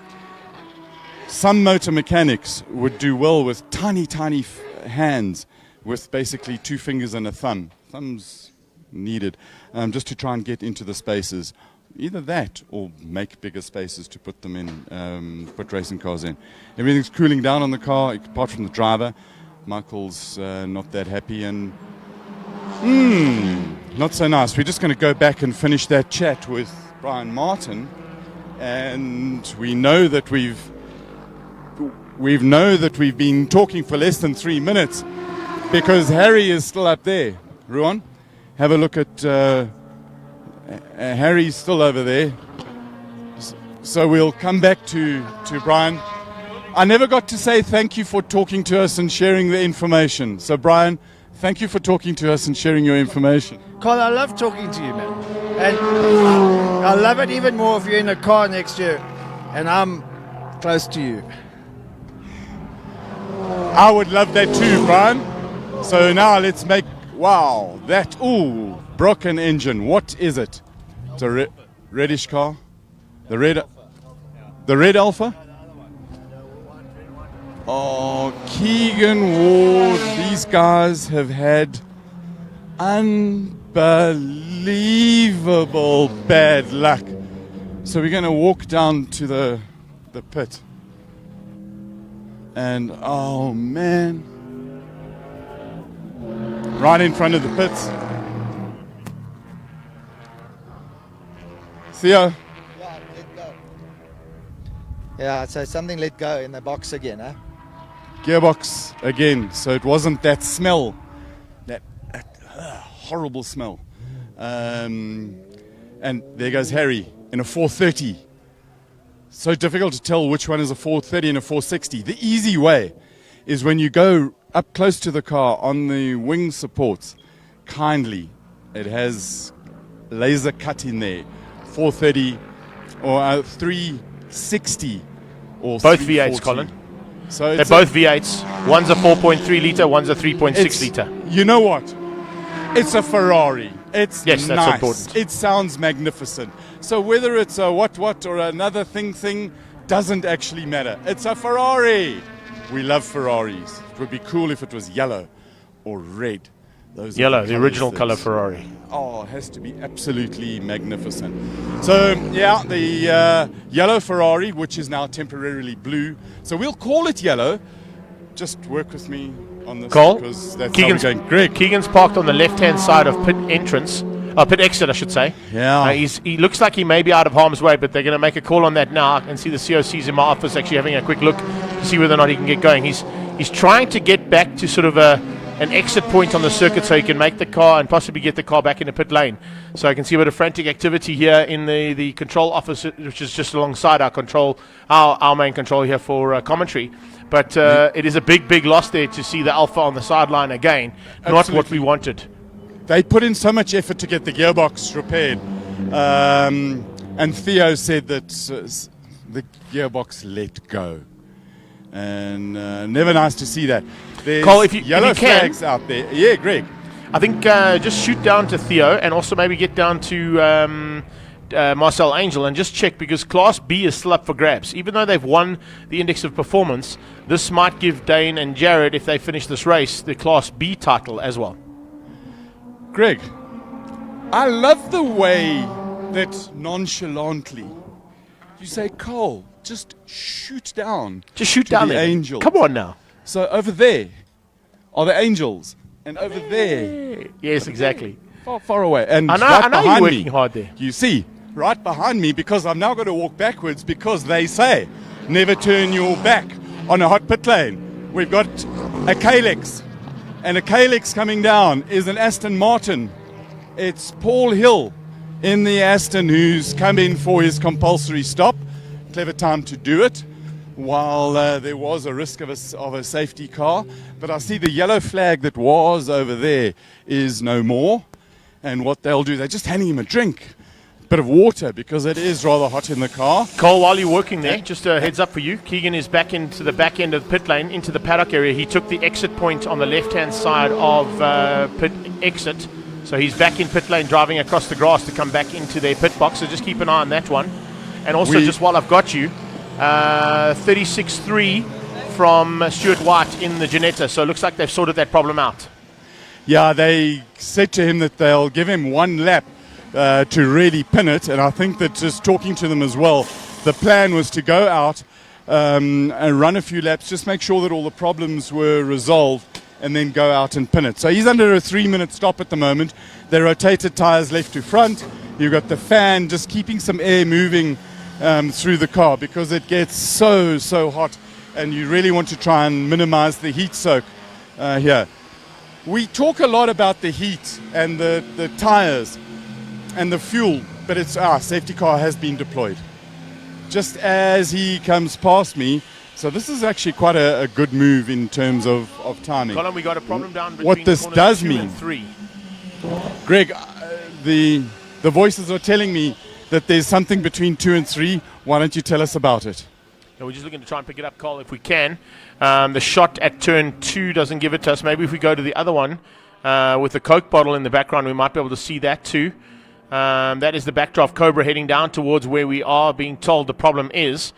Some motor mechanics would do well with tiny, tiny hands with basically 2 fingers and a thumb. Thumbs needed just to try and get into the spaces. Either that or make bigger spaces to put them in, put racing cars in. Everything's cooling down on the car apart from the driver. Michael's not that happy and not so nice. We're just going to go back and finish that chat with Brian Martin, and we know that we've been talking for less than 3 minutes because Harry is still up there. Ruan, have a look at Harry's still over there. So we'll come back to Brian. I never got to say thank you for talking to us and sharing the information. So Brian, thank you for talking to us and sharing your information. Colin, I love talking to you, man. And I love it even more if you're in a car next year and I'm close to you. I would love that too, Brian. So now let's make... Wow, that... Ooh, broken engine. What is it? It's a reddish car. The red Alpha? Oh, Keegan Ward. These guys have had unbelievable bad luck. So we're going to walk down to the pit. And oh man, right in front of the pits. Theo. Yeah, so something let go in the box again, huh? Gearbox again, so it wasn't that smell, that horrible smell. And there goes Harry in a 430. So difficult to tell which one is a 430 and a 460. The easy way is when you go up close to the car on the wing supports, kindly, it has laser cut in there, 430 or 360 or both 340. V8s, Colin. So they're both V8s. One's a 4.3 litre, one's a 3.6 litre. You know what? It's a Ferrari. It's yes, nice. that's important. It sounds magnificent. So whether it's a what or another thing doesn't actually matter. It's a Ferrari. We love Ferraris. It would be cool if it was yellow or red. Those yellow, the original colour Ferrari. Oh, it has to be absolutely magnificent. So, yeah, the yellow Ferrari, which is now temporarily blue. So we'll call it yellow. Just work with me on this, Cole, because that's Keegan's, how we're going. Greg. Keegan's parked on the left-hand side of pit entrance. Pit exit, I should say. Yeah. He looks like he may be out of harm's way, but they're going to make a call on that now. I can see the COCs in my office actually having a quick look to see whether or not he can get going. He's trying to get back to sort of an exit point on the circuit so he can make the car and possibly get the car back in the pit lane. So I can see a bit of frantic activity here in the control office, which is just alongside our main control here for commentary. But it is a big loss there to see the Alpha on the sideline again. Absolutely. Not what we wanted. They put in so much effort to get the gearbox repaired. And Theo said that the gearbox let go. And never nice to see that. There's Cole, if you flags out there. Yeah, Greg. I think just shoot down to Theo and also maybe get down to Marcel Angel and just check, because Class B is still up for grabs. Even though they've won the Index of Performance, this might give Dane and Jared, if they finish this race, the Class B title as well. Greg, I love the way that nonchalantly you say, Cole, just shoot down. Just shoot to down the there. angels. Come on now. So over there are the angels, and over there. Yes, exactly. Far away. And I know right you're behind working me, hard there. you see, right behind me, because I'm now going to walk backwards, because they say, never turn your back on a hot pit lane. We've got a Kalex, and a Kalex coming down is an Aston Martin. It's Paul Hill in the Aston who's come in for his compulsory stop. Clever time to do it while there was a risk of a safety car. But I see the yellow flag that was over there is no more. And what they'll do, they're just handing him a drink, bit of water, because it is rather hot in the car. Cole, while you're working there, just a heads up for you, Keegan is back into the back end of the pit lane, into the paddock area. He took the exit point on the left-hand side of pit exit. So he's back in pit lane, driving across the grass to come back into their pit box. So just keep an eye on that one. And also, just while I've got you, 36.3 from Stuart White in the Ginetta. So it looks like they've sorted that problem out. Yeah, they said to him that they'll give him one lap to really pin it. And I think that just talking to them as well, the plan was to go out and run a few laps, just make sure that all the problems were resolved, and then go out and pin it. So he's under a 3-minute stop at the moment. They rotated tyres left to front. You've got the fan just keeping some air moving through the car, because it gets so hot, and you really want to try and minimize the heat soak here. We talk a lot about the heat and the tyres and the fuel, but it's our safety car has been deployed just as he comes past me. So this is actually quite a good move in terms of timing. Colin, we got a problem down between what this corners does 2 mean, and 3. Greg, the voices are telling me that there's something between 2 and 3. Why don't you tell us about it? No, we're just looking to try and pick it up, Cole, if we can. The shot at turn 2 doesn't give it to us. Maybe if we go to the other one with the Coke bottle in the background, we might be able to see that too. That is the backdraft Cobra heading down towards where we are being told the problem is.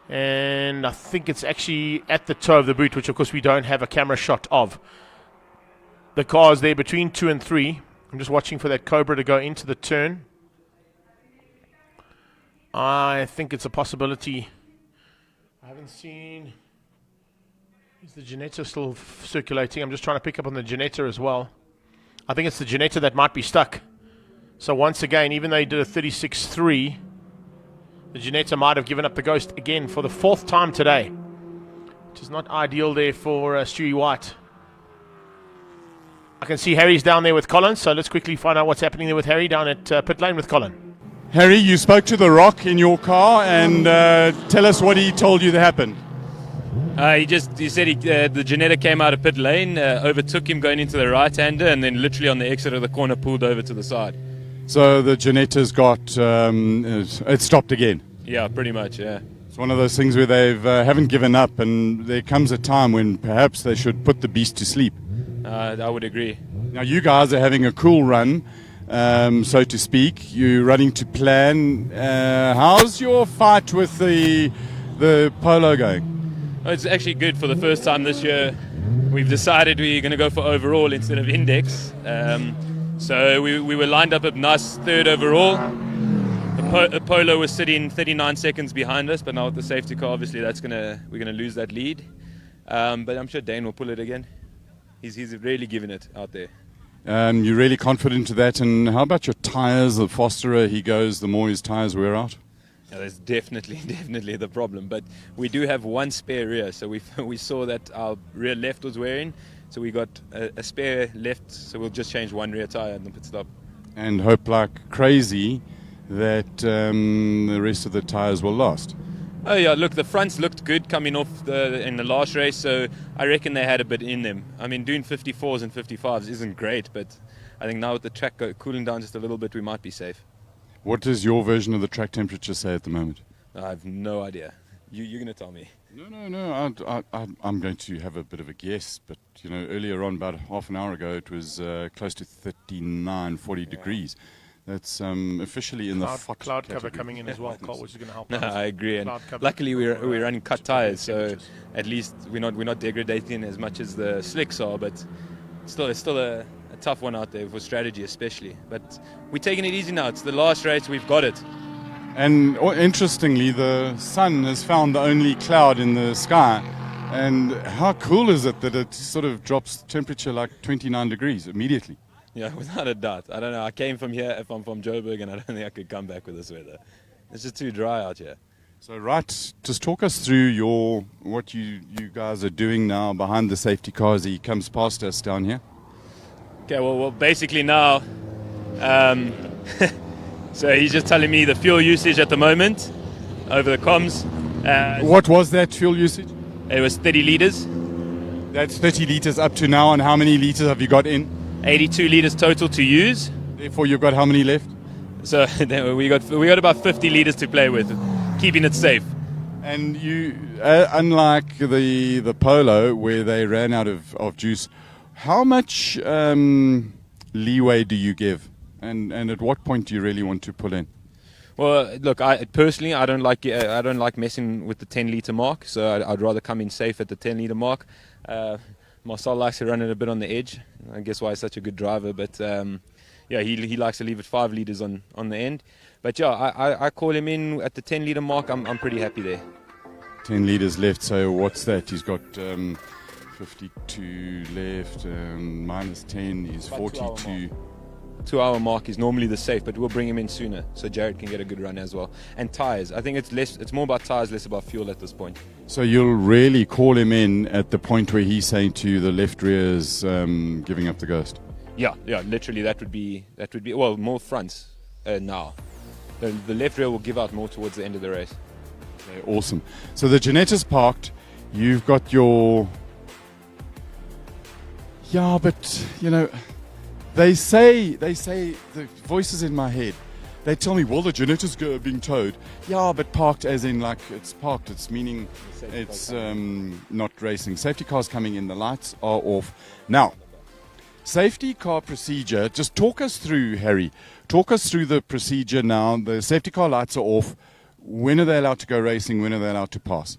And I think it's actually at the toe of the boot, which of course we don't have a camera shot of. The car is there between 2 and 3. I'm just watching for that Cobra to go into the turn. I think it's a possibility. I haven't seen Is the Ginetta still circulating? I'm just trying to pick up on the Ginetta as well. I think it's the Ginetta that might be stuck. So once again, even though he did a 36.3, the Ginetta might have given up the ghost again for the 4th time today, which is not ideal there for Stewie White. I can see Harry's down there with Colin, so let's quickly find out what's happening there with Harry down at pit lane with Colin. Harry, you spoke to The Rock in your car, and tell us what he told you that happened. He said the Ginetta came out of pit lane, overtook him going into the right-hander, and then literally on the exit of the corner pulled over to the side. So the Ginetta's got it stopped again. Yeah, pretty much. Yeah. It's one of those things where they haven't given up, and there comes a time when perhaps they should put the beast to sleep. I would agree. Now you guys are having a cool run, so to speak. You're running to plan. How's your fight with the Polo going? Well, it's actually good. For the first time this year, we've decided we're going to go for overall instead of index. So we were lined up at nice 3rd overall. The Polo was sitting 39 seconds behind us, but now with the safety car, obviously we're gonna lose that lead. But I'm sure Dane will pull it again. He's really giving it out there. You're really confident of that. And how about your tyres? The faster he goes, the more his tyres wear out. Yeah, that's definitely the problem. But we do have one spare rear, so we saw that our rear left was wearing, so we got a spare left. So we'll just change one rear tyre in the pit stop. And hope like crazy that the rest of the tyres will last. Oh yeah, look, the fronts looked good coming off in the last race, so I reckon they had a bit in them. I mean, doing 54s and 55s isn't great, but I think now with the track cooling down just a little bit, we might be safe. What does your version of the track temperature say at the moment? I have no idea. You're going to tell me. No. I'm going to have a bit of a guess, but earlier on, about half an hour ago, it was close to 39, 40 degrees. That's officially in the cloud cover coming in as well, Cole, which is going to help. No, I agree. And luckily, we're running cut tires, so at least we're not degrading as much as the slicks are. But it's still a tough one out there for strategy, especially. But we're taking it easy now. It's the last race. We've got it. And interestingly, the sun has found the only cloud in the sky. And how cool is it that it sort of drops temperature like 29 degrees immediately? Yeah, without a doubt. I don't know. I came from here, if I'm from Joburg, and I don't think I could come back with this weather. It's just too dry out here. So, right, just talk us through what you guys are doing now behind the safety car as he comes past us down here. Okay, well basically now, so he's just telling me the fuel usage at the moment over the comms. What was that fuel usage? It was 30 litres. That's 30 litres up to now, and how many litres have you got in? 82 litres total to use. Therefore, you've got how many left? So we got about 50 litres to play with, keeping it safe. And you, unlike the Polo, where they ran out of juice, how much leeway do you give? And at what point do you really want to pull in? Well, look, I personally don't like messing with the 10-litre mark, so I'd rather come in safe at the 10-litre mark. Marcel likes to run it a bit on the edge. I guess why he's such a good driver. But he likes to leave it 5 litres on the end. But yeah, I call him in at the 10-litre mark. I'm pretty happy there. 10 litres left. So what's that? He's got 52 left. Minus 10 is 42. 2-hour mark is normally the safe, but we'll bring him in sooner so Jared can get a good run as well. And tyres, I think it's more about tyres, less about fuel at this point. So you'll really call him in at the point where he's saying to you the left rear is giving up the ghost? Yeah, literally that would be well, more fronts now. The left rear will give out more towards the end of the race. Okay, awesome. So the Ginetta's parked, you've got your... Yeah, but, They say the voices in my head. They tell me, well, the Ginetta's being towed. Yeah, but parked as in like it's parked. It's meaning it's not racing. Safety car's coming in. The lights are off. Now, safety car procedure. Just talk us through, Harry. Talk us through the procedure now. The safety car lights are off. When are they allowed to go racing? When are they allowed to pass?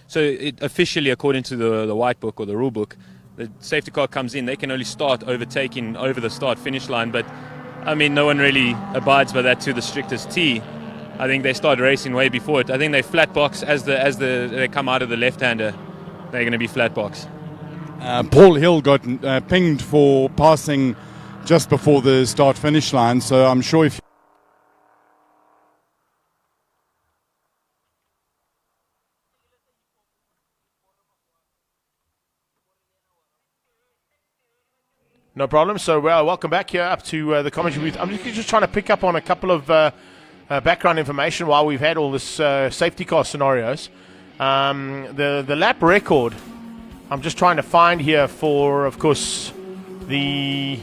So officially, according to the white book or the rule book, the safety car comes in, they can only start overtaking over the start-finish line, but I mean, no one really abides by that to the strictest T. I think they start racing way before it. I think they flat box as they come out of the left-hander. they're going to be flat box. Paul Hill got pinged for passing just before the start-finish line, so I'm sure if No problem. So, welcome back here up to the commentary booth. I'm just trying to pick up on a couple of background information while we've had all this safety car scenarios. The lap record, I'm just trying to find here for, of course, the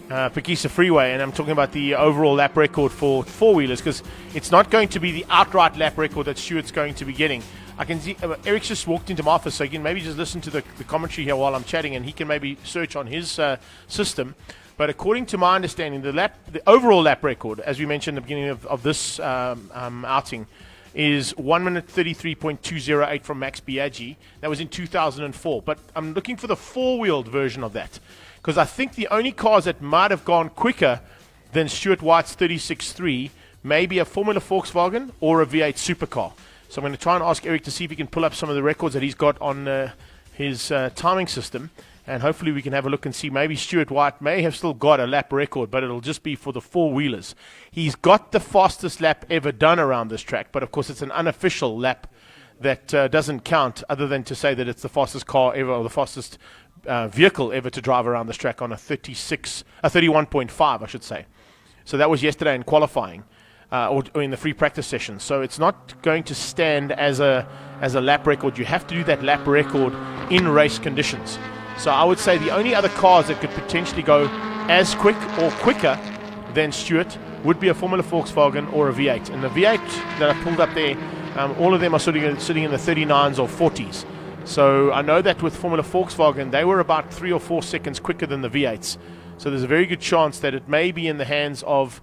Phakisa Freeway, and I'm talking about the overall lap record for four-wheelers, because it's not going to be the outright lap record that Stuart's going to be getting. I can see Eric's just walked into my office, so you can maybe just listen to the commentary here while I'm chatting, and he can maybe search on his system. But according to my understanding, the overall lap record, as we mentioned at the beginning of this outing, is 1 minute 33.208 from Max Biaggi. That was in 2004. But I'm looking for the four-wheeled version of that, because I think the only cars that might have gone quicker than Stuart White's 36.3 may be a Formula Volkswagen or a V8 supercar. So I'm going to try and ask Eric to see if he can pull up some of the records that he's got on his timing system, and hopefully we can have a look and see maybe Stuart White may have still got a lap record, but it'll just be for the four-wheelers. He's got the fastest lap ever done around this track, but of course it's an unofficial lap that doesn't count, other than to say that it's the fastest car ever, or the fastest vehicle ever to drive around this track on a 31.5, I should say. So that was yesterday in qualifying. Or in the free practice session. So it's not going to stand as a lap record. You have to do that lap record in race conditions. So I would say the only other cars that could potentially go as quick or quicker than Stuart would be a Formula Volkswagen or a V8. And the V8 that I pulled up there, all of them are sitting in the 39s or 40s. So I know that with Formula Volkswagen, they were about 3 or 4 seconds quicker than the V8s. So there's a very good chance that it may be in the hands of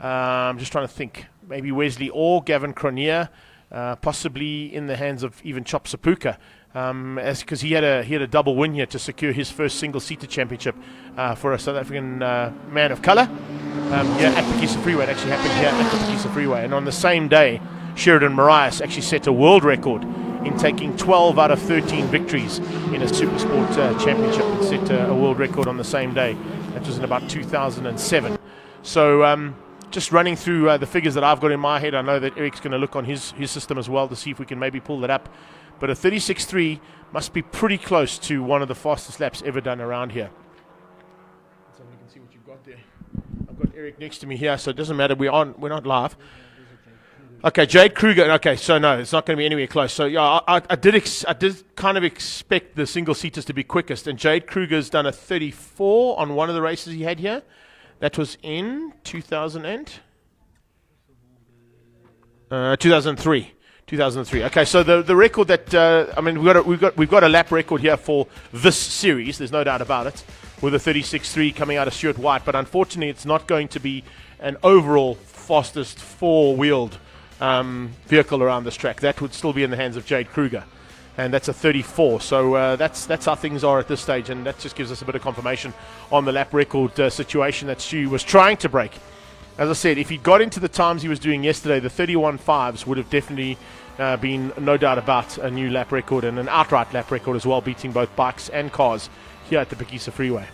I'm just trying to think. Maybe Wesley or Gavin Cronier, possibly in the hands of even Chop Sapuka, because he had a double win here to secure his first single-seater championship for a South African man of colour here at Phakisa Freeway. It actually happened here at the Phakisa Freeway. And on the same day, Sheridan Marias actually set a world record in taking 12 out of 13 victories in a Supersport championship, and set a world record on the same day. That was in about 2007. So just running through the figures that I've got in my head, I know that Eric's going to look on his system as well to see if we can maybe pull that up. But a 36.3 must be pretty close to one of the fastest laps ever done around here. So you can see what you've got there. I've got Eric next to me here, so it doesn't matter. We're not live. Okay, Jade Kruger. Okay, so no, it's not going to be anywhere close. So yeah, I did kind of expect the single seaters to be quickest, and Jade Kruger's done a 34 on one of the races he had here. That was in 2003. 2003. Okay, so the record that we've got a lap record here for this series. There's no doubt about it, with a 36.3 coming out of Stuart White. But unfortunately, it's not going to be an overall fastest four-wheeled vehicle around this track. That would still be in the hands of Jade Kruger, and that's a 34. So that's how things are at this stage, and that just gives us a bit of confirmation on the lap record situation that Stu was trying to break. As I said, if he got into the times he was doing yesterday, the 31.5s would have definitely been, no doubt about, a new lap record, and an outright lap record as well, beating both bikes and cars here at the Phakisa Freeway.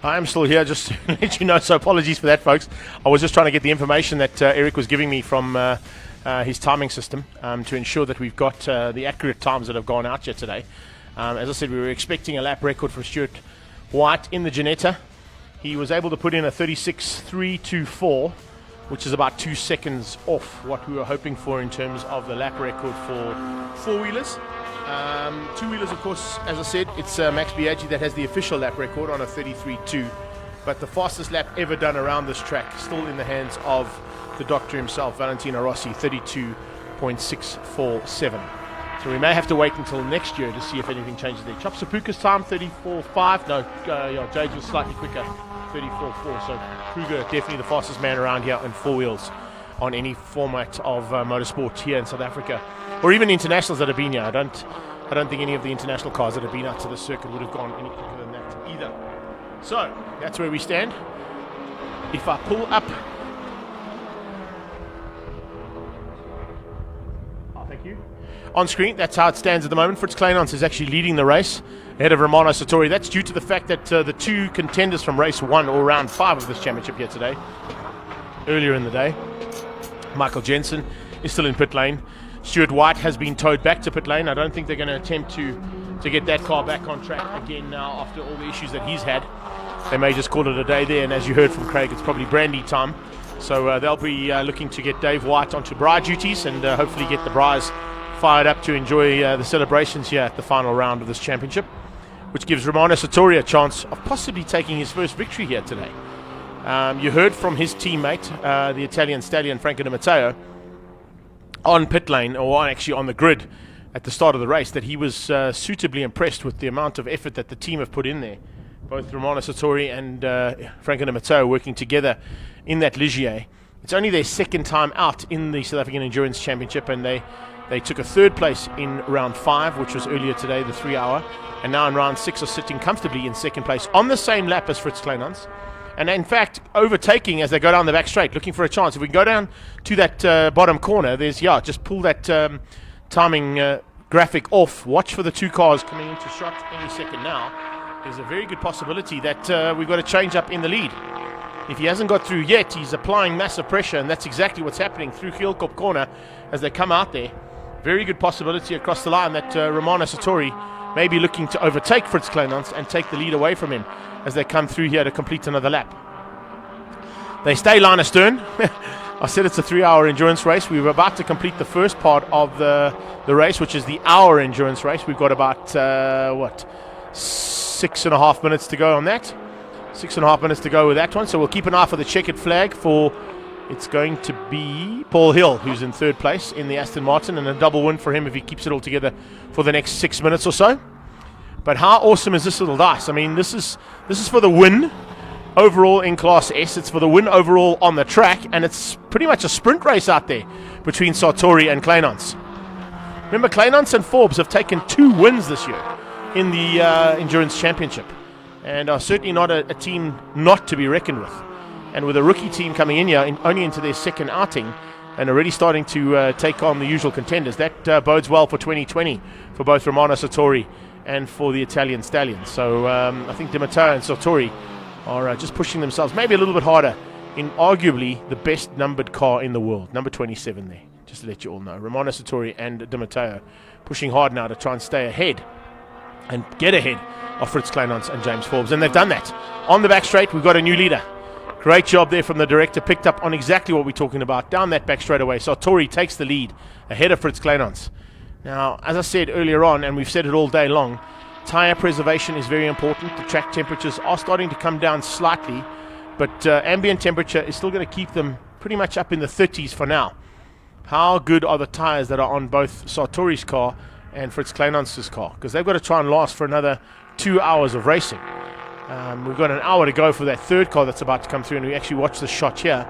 I am still here, just to let you know, so apologies for that, folks. I was just trying to get the information that Eric was giving me from his timing system to ensure that we've got the accurate times that have gone out here today. As I said, we were expecting a lap record for Stuart White in the Ginetta. He was able to put in a 36.324, which is about 2 seconds off what we were hoping for in terms of the lap record for four-wheelers. Two-wheelers, of course, as I said, it's Max Biaggi that has the official lap record on a 33.2, but the fastest lap ever done around this track still in the hands of the doctor himself, Valentino Rossi, 32.647. So we may have to wait until next year to see if anything changes there. Chop Sapuka's time, 34.5. No, Jade was slightly quicker, 34.4. So Kruger, definitely the fastest man around here on four wheels on any format of motorsport here in South Africa, or even internationals that have been here. I don't think any of the international cars that have been out to the circuit would have gone any quicker than that either. So that's where we stand. If I pull up, thank you. On screen, that's how it stands at the moment. Fritz Kleinans is actually leading the race ahead of Romano Sartori. That's due to the fact that the two contenders from race 1 or round 5 of this championship here today, earlier in the day, Michael Jensen is still in pit lane. Stuart White has been towed back to pit lane. I don't think they're going to attempt to get that car back on track again now after all the issues that he's had. They may just call it a day there, and as you heard from Craig, it's probably brandy time. So they'll be looking to get Dave White onto Bri duties and hopefully get the Bris fired up to enjoy the celebrations here at the final round of this championship, which gives Romano Sartori a chance of possibly taking his first victory here today. You heard from his teammate, the Italian stallion Franco Di Matteo, on pit lane, or actually on the grid at the start of the race, that he was suitably impressed with the amount of effort that the team have put in there. Both Romano Sartori and Franco Di Matteo working together in that Ligier. It's only their second time out in the South African Endurance Championship, and they took a third place in round 5, which was earlier today, the 3 hour, and now in round 6 are sitting comfortably in second place on the same lap as Fritz Kleinans. And in fact, overtaking as they go down the back straight, looking for a chance. If we can go down to that bottom corner, just pull that timing graphic off. Watch for the two cars coming into shot any second now. There's a very good possibility that we've got a change up in the lead. If he hasn't got through yet, he's applying massive pressure, and that's exactly what's happening through Geelkop corner as they come out there. Very good possibility across the line that Romano Sartori may be looking to overtake Fritz Kleinans and take the lead away from him as they come through here to complete another lap. They stay line astern. I said it's a 3 hour endurance race. We were about to complete the first part of the race, which is the hour endurance race. We've got about 6.5 minutes to go on that. 6.5 minutes to go with that one. So we'll keep an eye for the checkered flag for, it's going to be Paul Hill, who's in third place in the Aston Martin, and a double win for him if he keeps it all together for the next 6 minutes or so. But how awesome is this little dice? I mean, this is for the win overall in Class S. It's for the win overall on the track, and it's pretty much a sprint race out there between Sartori and Kleinans. Remember, Kleinans and Forbes have taken 2 wins this year in the Endurance Championship, and are certainly not a team not to be reckoned with. And with a rookie team coming in here only into their second outing and already starting to take on the usual contenders, that bodes well for 2020 for both Romano Sartori and for the Italian stallions. So I think Di Matteo and Sartori are just pushing themselves maybe a little bit harder in arguably the best numbered car in the world, number 27 there, just to let you all know. Romano Sartori and Di Matteo pushing hard now to try and stay ahead and get ahead of Fritz Kleinans and James Forbes, and they've done that. On the back straight, we've got a new leader. Great job there from the director, picked up on exactly what we're talking about, down that back straight away. Sartori takes the lead ahead of Fritz Kleinans. Now, as I said earlier on, and we've said it all day long, tyre preservation is very important. The track temperatures are starting to come down slightly, but ambient temperature is still going to keep them pretty much up in the 30s for now. How good are the tyres that are on both Sartori's car and Fritz Kleinans' car? Because they've got to try and last for another 2 hours of racing. We've got an hour to go for that third car that's about to come through, and we actually watch the shot here.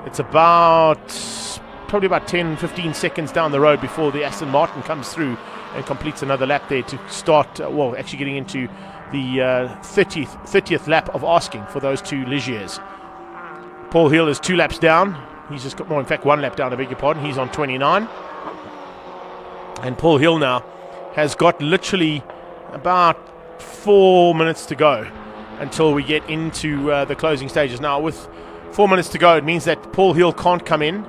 It's probably about 10-15 seconds down the road before the Aston Martin comes through and completes another lap there to start, actually getting into the 30th lap of asking for those two Ligiers. Paul Hill is 2 laps down. He's just got 1 lap down, I beg your pardon. He's on 29. And Paul Hill now has got literally about 4 minutes to go until we get into the closing stages. Now, with 4 minutes to go, it means that Paul Hill can't come in,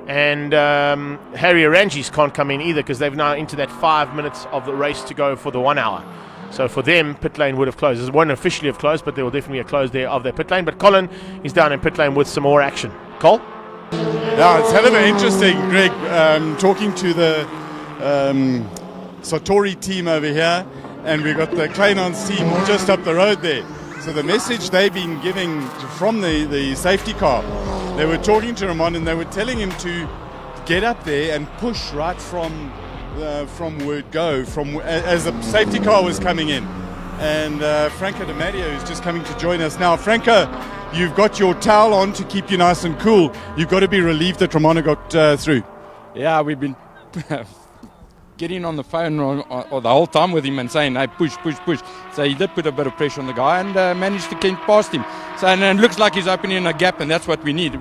and Harry Arangis can't come in either, because they've now into that 5 minutes of the race to go for the 1 hour. So for them, pit lane would have closed. It won't officially have closed, but there will definitely be a close there of their pit lane. But Colin is down in pit lane with some more action. Cole? Yeah, it's hell of interesting, Greg, talking to the Satori team over here, and we've got the Kleinons team just up the road there. So the message they've been giving from the safety car, they were talking to Ramon and they were telling him to get up there and push right from word go, as the safety car was coming in. And Franco Di Matteo is just coming to join us now. Franco, you've got your towel on to keep you nice and cool. You've got to be relieved that Ramona got through. Yeah, we've been getting on the phone or the whole time with him and saying, hey, push. So he did put a bit of pressure on the guy and managed to get past him. So and it looks like he's opening a gap, and that's what we need.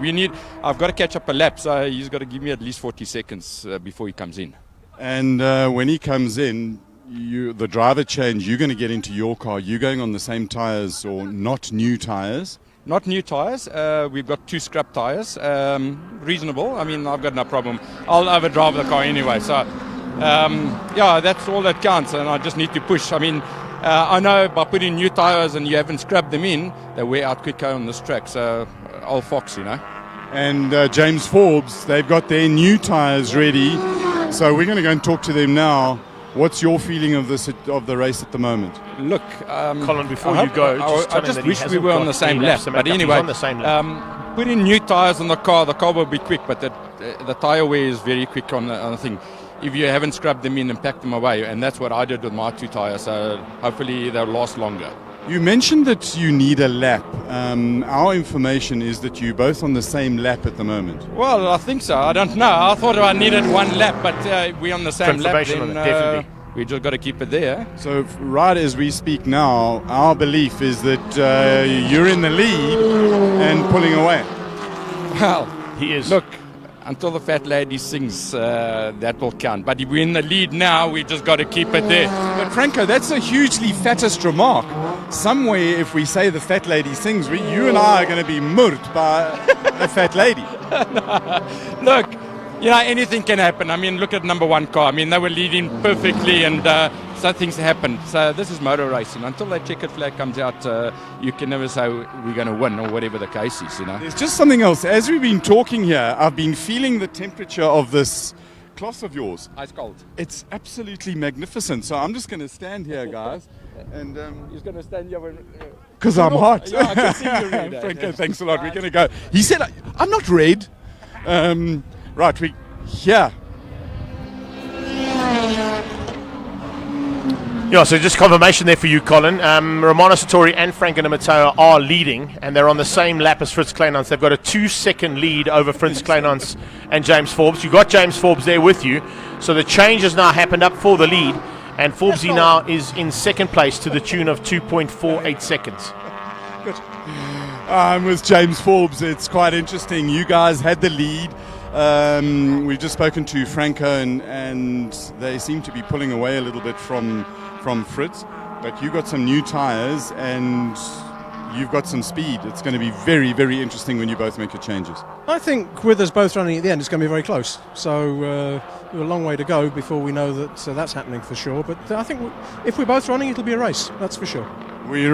I've got to catch up a lap, so he's got to give me at least 40 seconds before he comes in. And when he comes in, the driver change, you're going to get into your car. You're going on the same tyres or not new tyres? Not new tyres. We've got 2 scrap tyres. Reasonable. I mean, I've got no problem. I'll overdrive the car anyway. So, yeah, that's all that counts. And I just need to push. I mean, I know by putting new tyres and you haven't scrubbed them in, they wear out quicker on this track. So, I'll fox, you know. And James Forbes, they've got their new tyres ready. So we're going to go and talk to them now. What's your feeling of the race at the moment? Look, Colin, before you go, I just wish we were on the same lap. But anyway, putting new tyres on the car will be quick, but the tyre wear is very quick on the thing. If you haven't scrubbed them in and packed them away, and that's what I did with my 2 tyres, so hopefully they'll last longer. You mentioned that you need a lap. Our information is that you're both on the same lap at the moment. Well, I think so. I don't know. I thought I needed 1 lap, but we're on the same lap. Then, definitely. We just got to keep it there. So right as we speak now, our belief is that you're in the lead and pulling away. Well, he is. Look, until the fat lady sings, that will count. But if we're in the lead now, we just got to keep it there. But Franco, that's a hugely fattest remark. Somewhere, if we say the fat lady sings, you and I are going to be murked by a fat lady. Look, you know, anything can happen. I mean, look at number 1 car. I mean, they were leading perfectly and some things happened. So this is motor racing. Until that checkered flag comes out, you can never say we're going to win or whatever the case is, you know. There's just something else. As we've been talking here, I've been feeling the temperature of this cloth of yours. Ice cold. It's absolutely magnificent. So I'm just going to stand here, guys. And he's going to stand here because I'm hot. Yeah, I can see you red. Franco, thanks a lot. We're going to go. He said, I'm not red. Right, we here. Yeah, so just confirmation there for you, Colin. Romano Satori and Franco Di Matteo are leading, and they're on the same lap as Fritz Kleinons. They've got a 2-second lead over Fritz Kleinons and James Forbes. You've got James Forbes there with you, so the change has now happened up for the lead, and Forbesy now is in second place to the tune of 2.48 seconds. Good. I'm with James Forbes. It's quite interesting. You guys had the lead. We've just spoken to Franco, and they seem to be pulling away a little bit from Fritz, but you got some new tyres and you've got some speed. It's going to be very, very interesting when you both make your changes. I think with us both running at the end, it's going to be very close. So we've a long way to go before we know that that's happening for sure. But I think if we're both running, it'll be a race. That's for sure. We've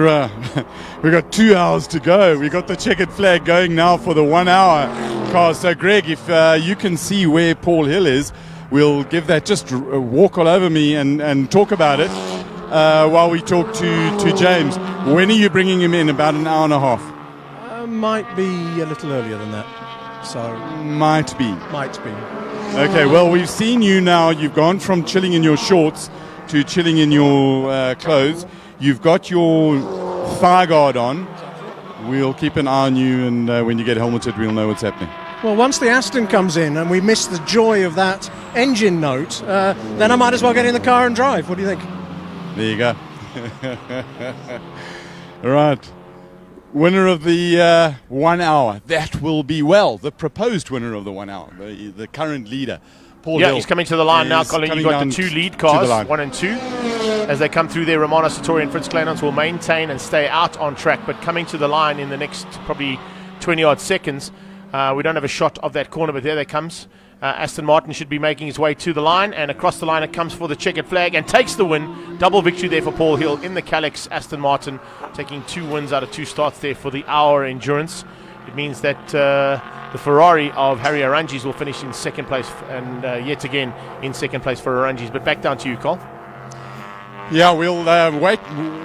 got 2 hours to go. We've got the checkered flag going now for the 1 hour car. So Greg, if you can see where Paul Hill is, we'll give that, just walk all over me and talk about it while we talk to James. When are you bringing him in? About an hour and a half? Might be a little earlier than that. So Might be. Okay, well, we've seen you now. You've gone from chilling in your shorts to chilling in your clothes. You've got your thigh guard on. We'll keep an eye on you, and when you get helmeted, we'll know what's happening. Well, once the Aston comes in and we miss the joy of that engine note, then I might as well get in the car and drive. What do you think? There you go. All right. Winner of the 1 hour. That will be, well, the proposed winner of the 1 hour, the current leader, Paul Hill. He's coming to the line now, Colin. You've got the 2 lead cars, 1 and 2. as they come through there. Romano Satori and Fritz Kleinans will maintain and stay out on track, but coming to the line in the next probably 20 odd seconds. We don't have a shot of that corner, but there they comes. Aston Martin should be making his way to the line, and across the line it comes for the checkered flag and takes the win. Double victory there for Paul Hill in the Calix. Aston Martin taking 2 wins out of 2 starts there for the hour endurance. It means that the Ferrari of Harry Arangis will finish in second place, and yet again in second place for Arangis. But back down to you, Cole. Yeah, we'll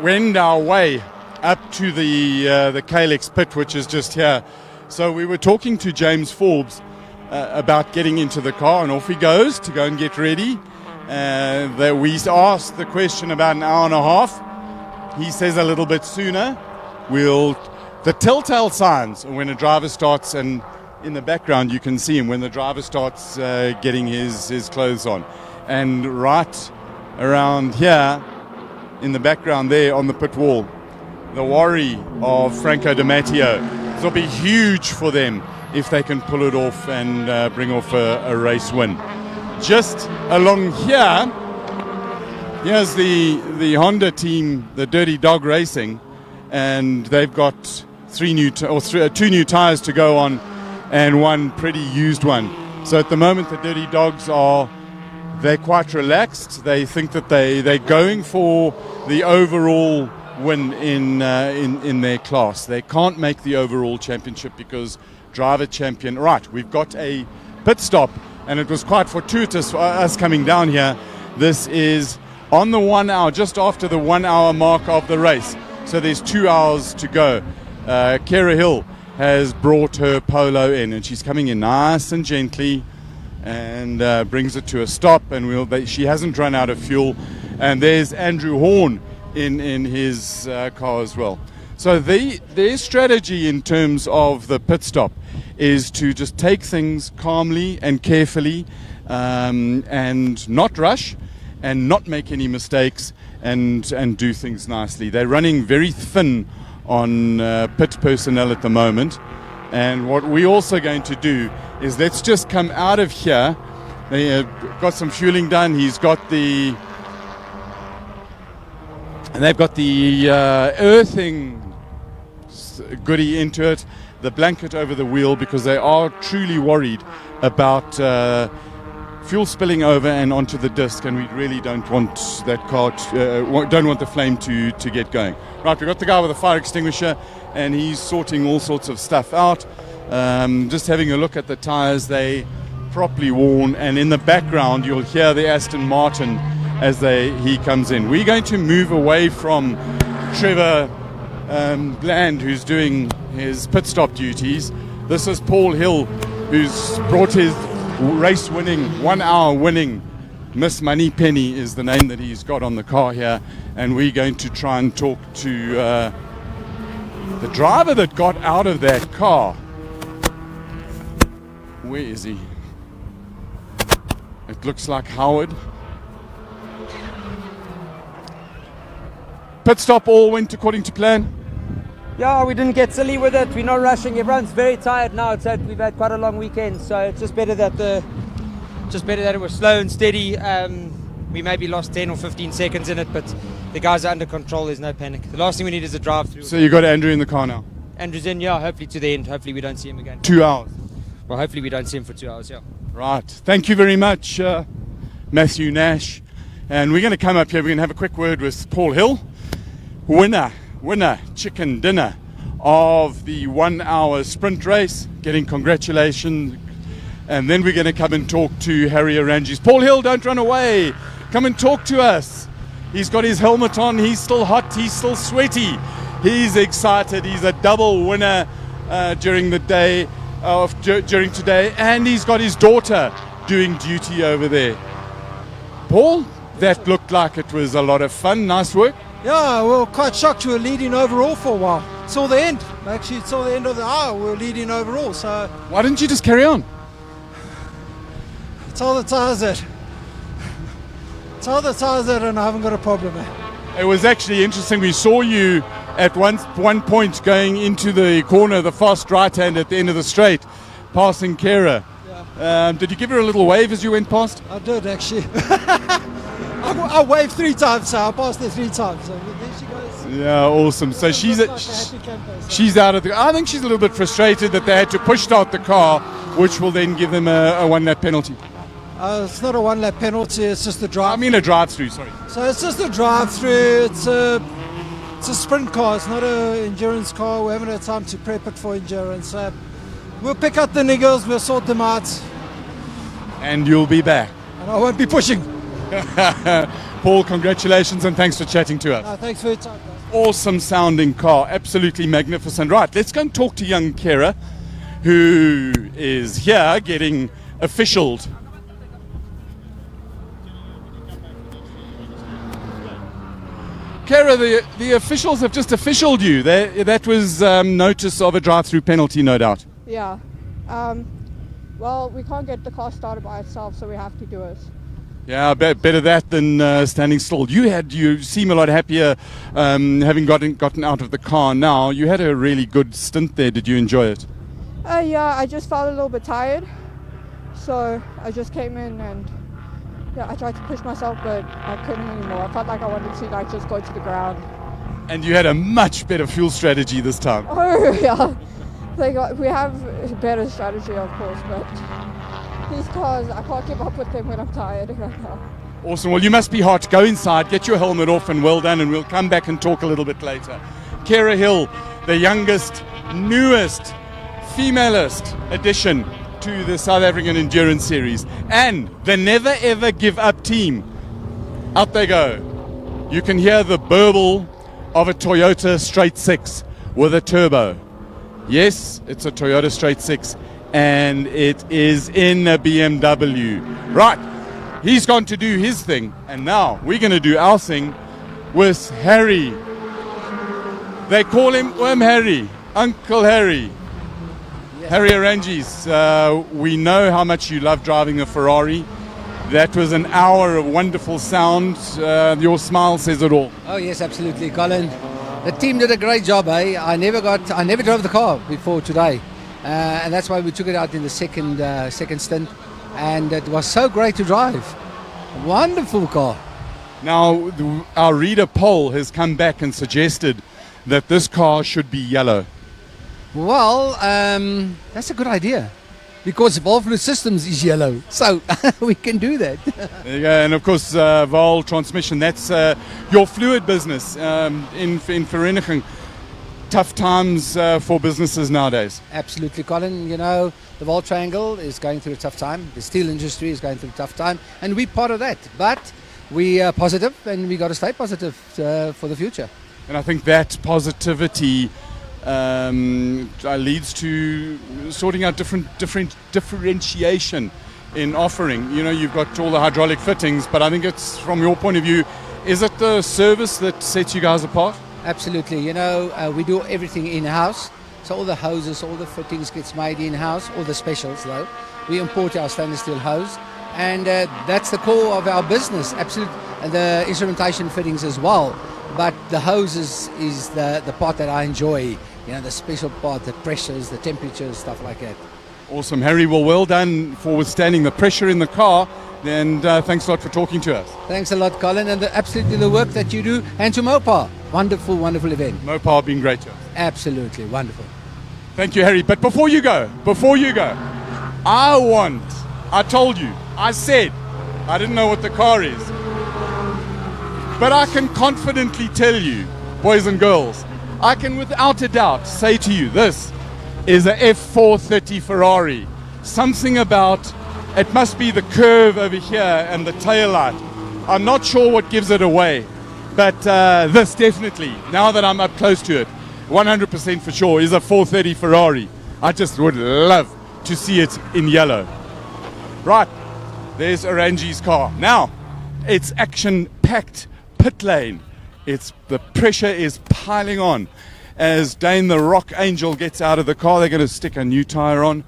wend our way up to the Calix pit, which is just here. So we were talking to James Forbes about getting into the car, and off he goes to go and get ready. We asked the question about an hour and a half. He says a little bit sooner. The telltale signs when a driver starts, and in the background you can see him when the driver starts getting his clothes on. And right around here in the background there on the pit wall, the worry of Franco Di Matteo. This will be huge for them if they can pull it off and bring off a race win. Just along here, here's the Honda team, the Dirty Dog Racing, and they've got 2 new tires to go on and 1 pretty used one. So at the moment the Dirty Dogs they're quite relaxed. They think that they're going for the overall win in their class. They can't make the overall championship because driver champion. Right, we've got a pit stop, and it was quite fortuitous for us coming down here. This is on the 1 hour, just after the 1 hour mark of the race. So there's 2 hours to go. Kara Hill has brought her Polo in, and she's coming in nice and gently and brings it to a stop, and she hasn't run out of fuel. And there's Andrew Horn in his car as well. So their strategy in terms of the pit stop is to just take things calmly and carefully, and not rush and not make any mistakes, and do things nicely. They're running very thin on pit personnel at the moment, and what we're also going to do is let's just come out of here. They got some fueling done. They've got the earthing goodie into it, the blanket over the wheel, because they are truly worried about fuel spilling over and onto the disc, and we really don't want that car don't want the flame to get going. Right, we've got the guy with the fire extinguisher, and he's sorting all sorts of stuff out. Just having a look at the tires, they properly worn, and in the background you'll hear the Aston Martin as he comes in. We're going to move away from Trevor Bland, who's doing his pit stop duties. This is Paul Hill, who's brought his race-winning, 1 hour winning Miss Moneypenny is the name that he's got on the car here, and we're going to try and talk to the driver that got out of that car. Where is he? It looks like Howard. Pit stop all went according to plan? Yeah, we didn't get silly with it. We're not rushing. Everyone's very tired now. We've had quite a long weekend, so it's just better that it was slow and steady. We maybe lost 10 or 15 seconds in it, but the guys are under control. There's no panic. The last thing we need is a drive through. So you got Andrew in the car now? Andrew's in, yeah. Hopefully to the end. Hopefully we don't see him again. 2 hours. Well, hopefully we don't see him for 2 hours. Yeah. Right. Thank you very much, Matthew Nash. And we're going to come up here. We're going to have a quick word with Paul Hill, winner chicken dinner of the 1 hour sprint race, getting congratulations. And then we're going to come and talk to Harry Arangis. Paul Hill, don't run away. Come and talk to us. He's got his helmet on. He's still hot. He's still sweaty. He's excited. He's a double winner during the day during today, and he's got his daughter doing duty over there. Paul, that looked like it was a lot of fun. Nice work. Yeah, we were quite shocked. We were leading overall for a while. Saw the end. Actually, saw the end of the hour. We were leading overall. So why didn't you just carry on? Tell the tires that. And I haven't got a problem. It was actually interesting. We saw you at one point going into the corner, the fast right hand at the end of the straight, passing Kara. Yeah. Did you give her a little wave as you went past? I did, actually. I waved 3 times, so I passed there 3 times. So there she goes. Yeah, awesome. So she's out of the. I think she's a little bit frustrated that they had to push start the car, which will then give them a 1-lap penalty. It's not a 1-lap penalty. It's just a drive. I mean a drive-through. Sorry. So it's just a drive-through. It's a sprint car. It's not an endurance car. We haven't had time to prep it for endurance. We'll pick out the niggles. We'll sort them out. And you'll be back. And I won't be pushing. Paul, congratulations and thanks for chatting to us. Thanks for your time, guys. Awesome sounding car, absolutely magnificent. Right, let's go and talk to young Kera, who is here getting officialed. Kera, the officials have just officialed you. That was notice of a drive-through penalty, no doubt. Yeah. Well, we can't get the car started by itself, so we have to do it. Yeah, better that than standing still. You seem a lot happier having gotten out of the car now. You had a really good stint there. Did you enjoy it? Yeah, I just felt a little bit tired, so I just came in and I tried to push myself, but I couldn't anymore. I felt like I wanted to just go to the ground. And you had a much better fuel strategy this time. Oh yeah, we have a better strategy, of course, but these cars, I can't keep up with them when I'm tired right now. Awesome. Well, you must be hot. Go inside, get your helmet off, and well done. And we'll come back and talk a little bit later. Kera Hill, the youngest, newest, femalest addition to the South African Endurance Series, and the never ever give up team. Out they go. You can hear the burble of a Toyota Straight 6 with a turbo. Yes, it's a Toyota Straight 6. And it is in a BMW. Right, he's gone to do his thing, and now we're going to do our thing with Harry. They call him Harry, Uncle Harry. Yes. Harry Arangis, we know how much you love driving a Ferrari. That was an hour of wonderful sound. Your smile says it all. Oh yes, absolutely, Colin. The team did a great job, eh? I never drove the car before today. And that's why we took it out in the second stint, and it was so great to drive. Wonderful car. Now, our reader poll has come back and suggested that this car should be yellow. Well, that's a good idea, because Valve Systems is yellow, so we can do that. There you go. And of course, Val Transmission, that's your fluid business in Vereniging. Tough times for businesses nowadays. Absolutely, Colin. You know, the Vol Triangle is going through a tough time. The steel industry is going through a tough time, and we're part of that. But we are positive, and we got to stay positive for the future. And I think that positivity leads to sorting out differentiation in offering. You know, you've got all the hydraulic fittings, but I think it's, from your point of view, is it the service that sets you guys apart? Absolutely. You know, we do everything in-house. So all the hoses, all the fittings gets made in-house, all the specials though. We import our stainless steel hose, and that's the core of our business, absolutely. And the instrumentation fittings as well. But the hoses is the part that I enjoy, you know, the special part, the pressures, the temperatures, stuff like that. Awesome, Harry. Well done for withstanding the pressure in the car. And thanks a lot for talking to us. Thanks a lot, Colin, and absolutely the work that you do, and to Mopar. Wonderful, wonderful event. Mopar being great to us. Absolutely, wonderful. Thank you, Harry. But before you go, I told you, I said, I didn't know what the car is. But I can confidently tell you, boys and girls, I can without a doubt say to you, this is a F430 Ferrari. Something about, it must be the curve over here and the tail light. I'm not sure what gives it away, but this definitely, now that I'm up close to it, 100% for sure, is a 430 Ferrari. I just would love to see it in yellow. Right, there's Orangi's car. Now, it's action-packed pit lane. The pressure is piling on. As Dane the Rock Angel gets out of the car, they're going to stick a new tire on,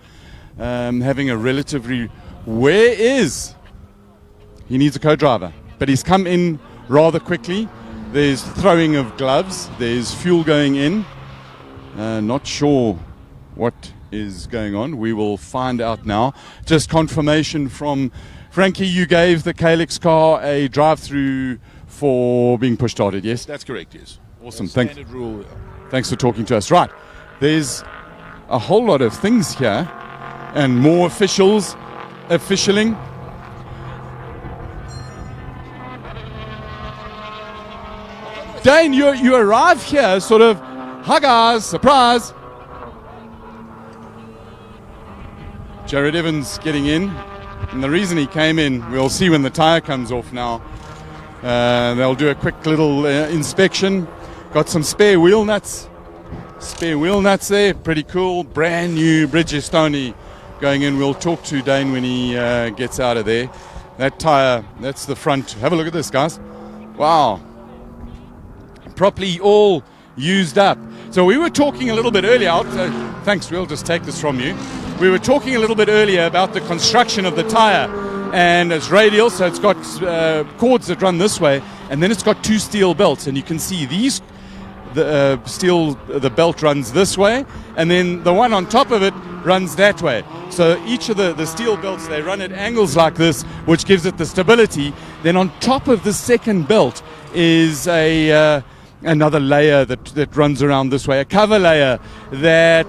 having a relatively... Where is? He needs a co-driver, but he's come in rather quickly. There's throwing of gloves. There's fuel going in. Not sure what is going on. We will find out now. Just confirmation from Frankie, you gave the Calyx car a drive-through for being push started, yes? That's correct, yes. Awesome. Standard rule. Thanks for talking to us. Right, there's a whole lot of things here and more officials officialing. Dane, you arrive here sort of, hi guys, surprise. Jared Evans getting in, and the reason he came in, we'll see when the tyre comes off now. They'll do a quick little inspection. Got some spare wheel nuts there, pretty cool. Brand new Bridgestone going in. We'll talk to Dane when he gets out of there. That tyre, that's the front. Have a look at this, guys. Wow. Properly all used up. So we were talking a little bit earlier, thanks, we'll just take this from you. We were talking a little bit earlier about the construction of the tyre, and it's radial, so it's got cords that run this way, and then it's got two steel belts, and you can see the belt runs this way, and then the one on top of it runs that way. So each of the steel belts, they run at angles like this, which gives it the stability. Then on top of the second belt is another layer that runs around this way, a cover layer that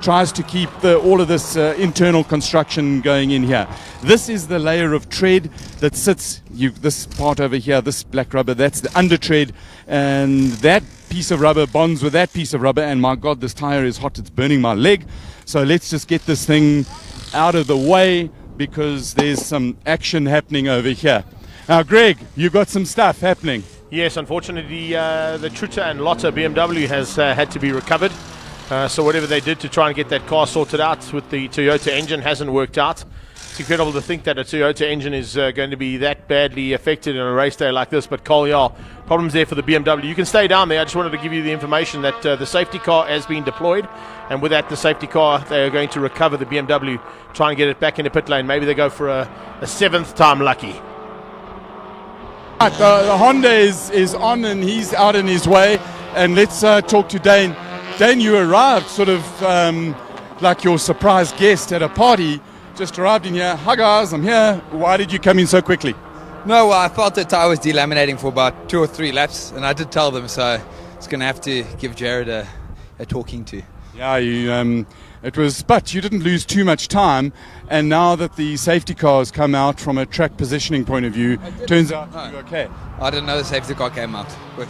tries to keep all of this internal construction going in here. This is the layer of tread that sits, this part over here, this black rubber, that's the under tread, and that piece of rubber bonds with that piece of rubber, and my God, this tire is hot, it's burning my leg. So let's just get this thing out of the way because there's some action happening over here. Now, Greg, you've got some stuff happening. Yes, unfortunately, the Trutter and Lotte BMW has had to be recovered. So whatever they did to try and get that car sorted out with the Toyota engine hasn't worked out. It's incredible to think that a Toyota engine is going to be that badly affected on a race day like this. But Cole, yeah, problems there for the BMW. You can stay down there. I just wanted to give you the information that the safety car has been deployed. And with that, the safety car, they are going to recover the BMW, try and get it back into pit lane. Maybe they go for a seventh time lucky. The Honda is on and he's out in his way, and let's talk to Dane. Dane, you arrived sort of like your surprise guest at a party, just arrived in here. Hi guys, I'm here. Why did you come in so quickly? No, well, I felt that I was delaminating for about 2 or 3 laps, and I did tell them, so it's going to have to give Jared a talking to. Yeah, but you didn't lose too much time, and now that the safety car has come out from a track positioning point of view, turns out you're okay. I didn't know the safety car came out.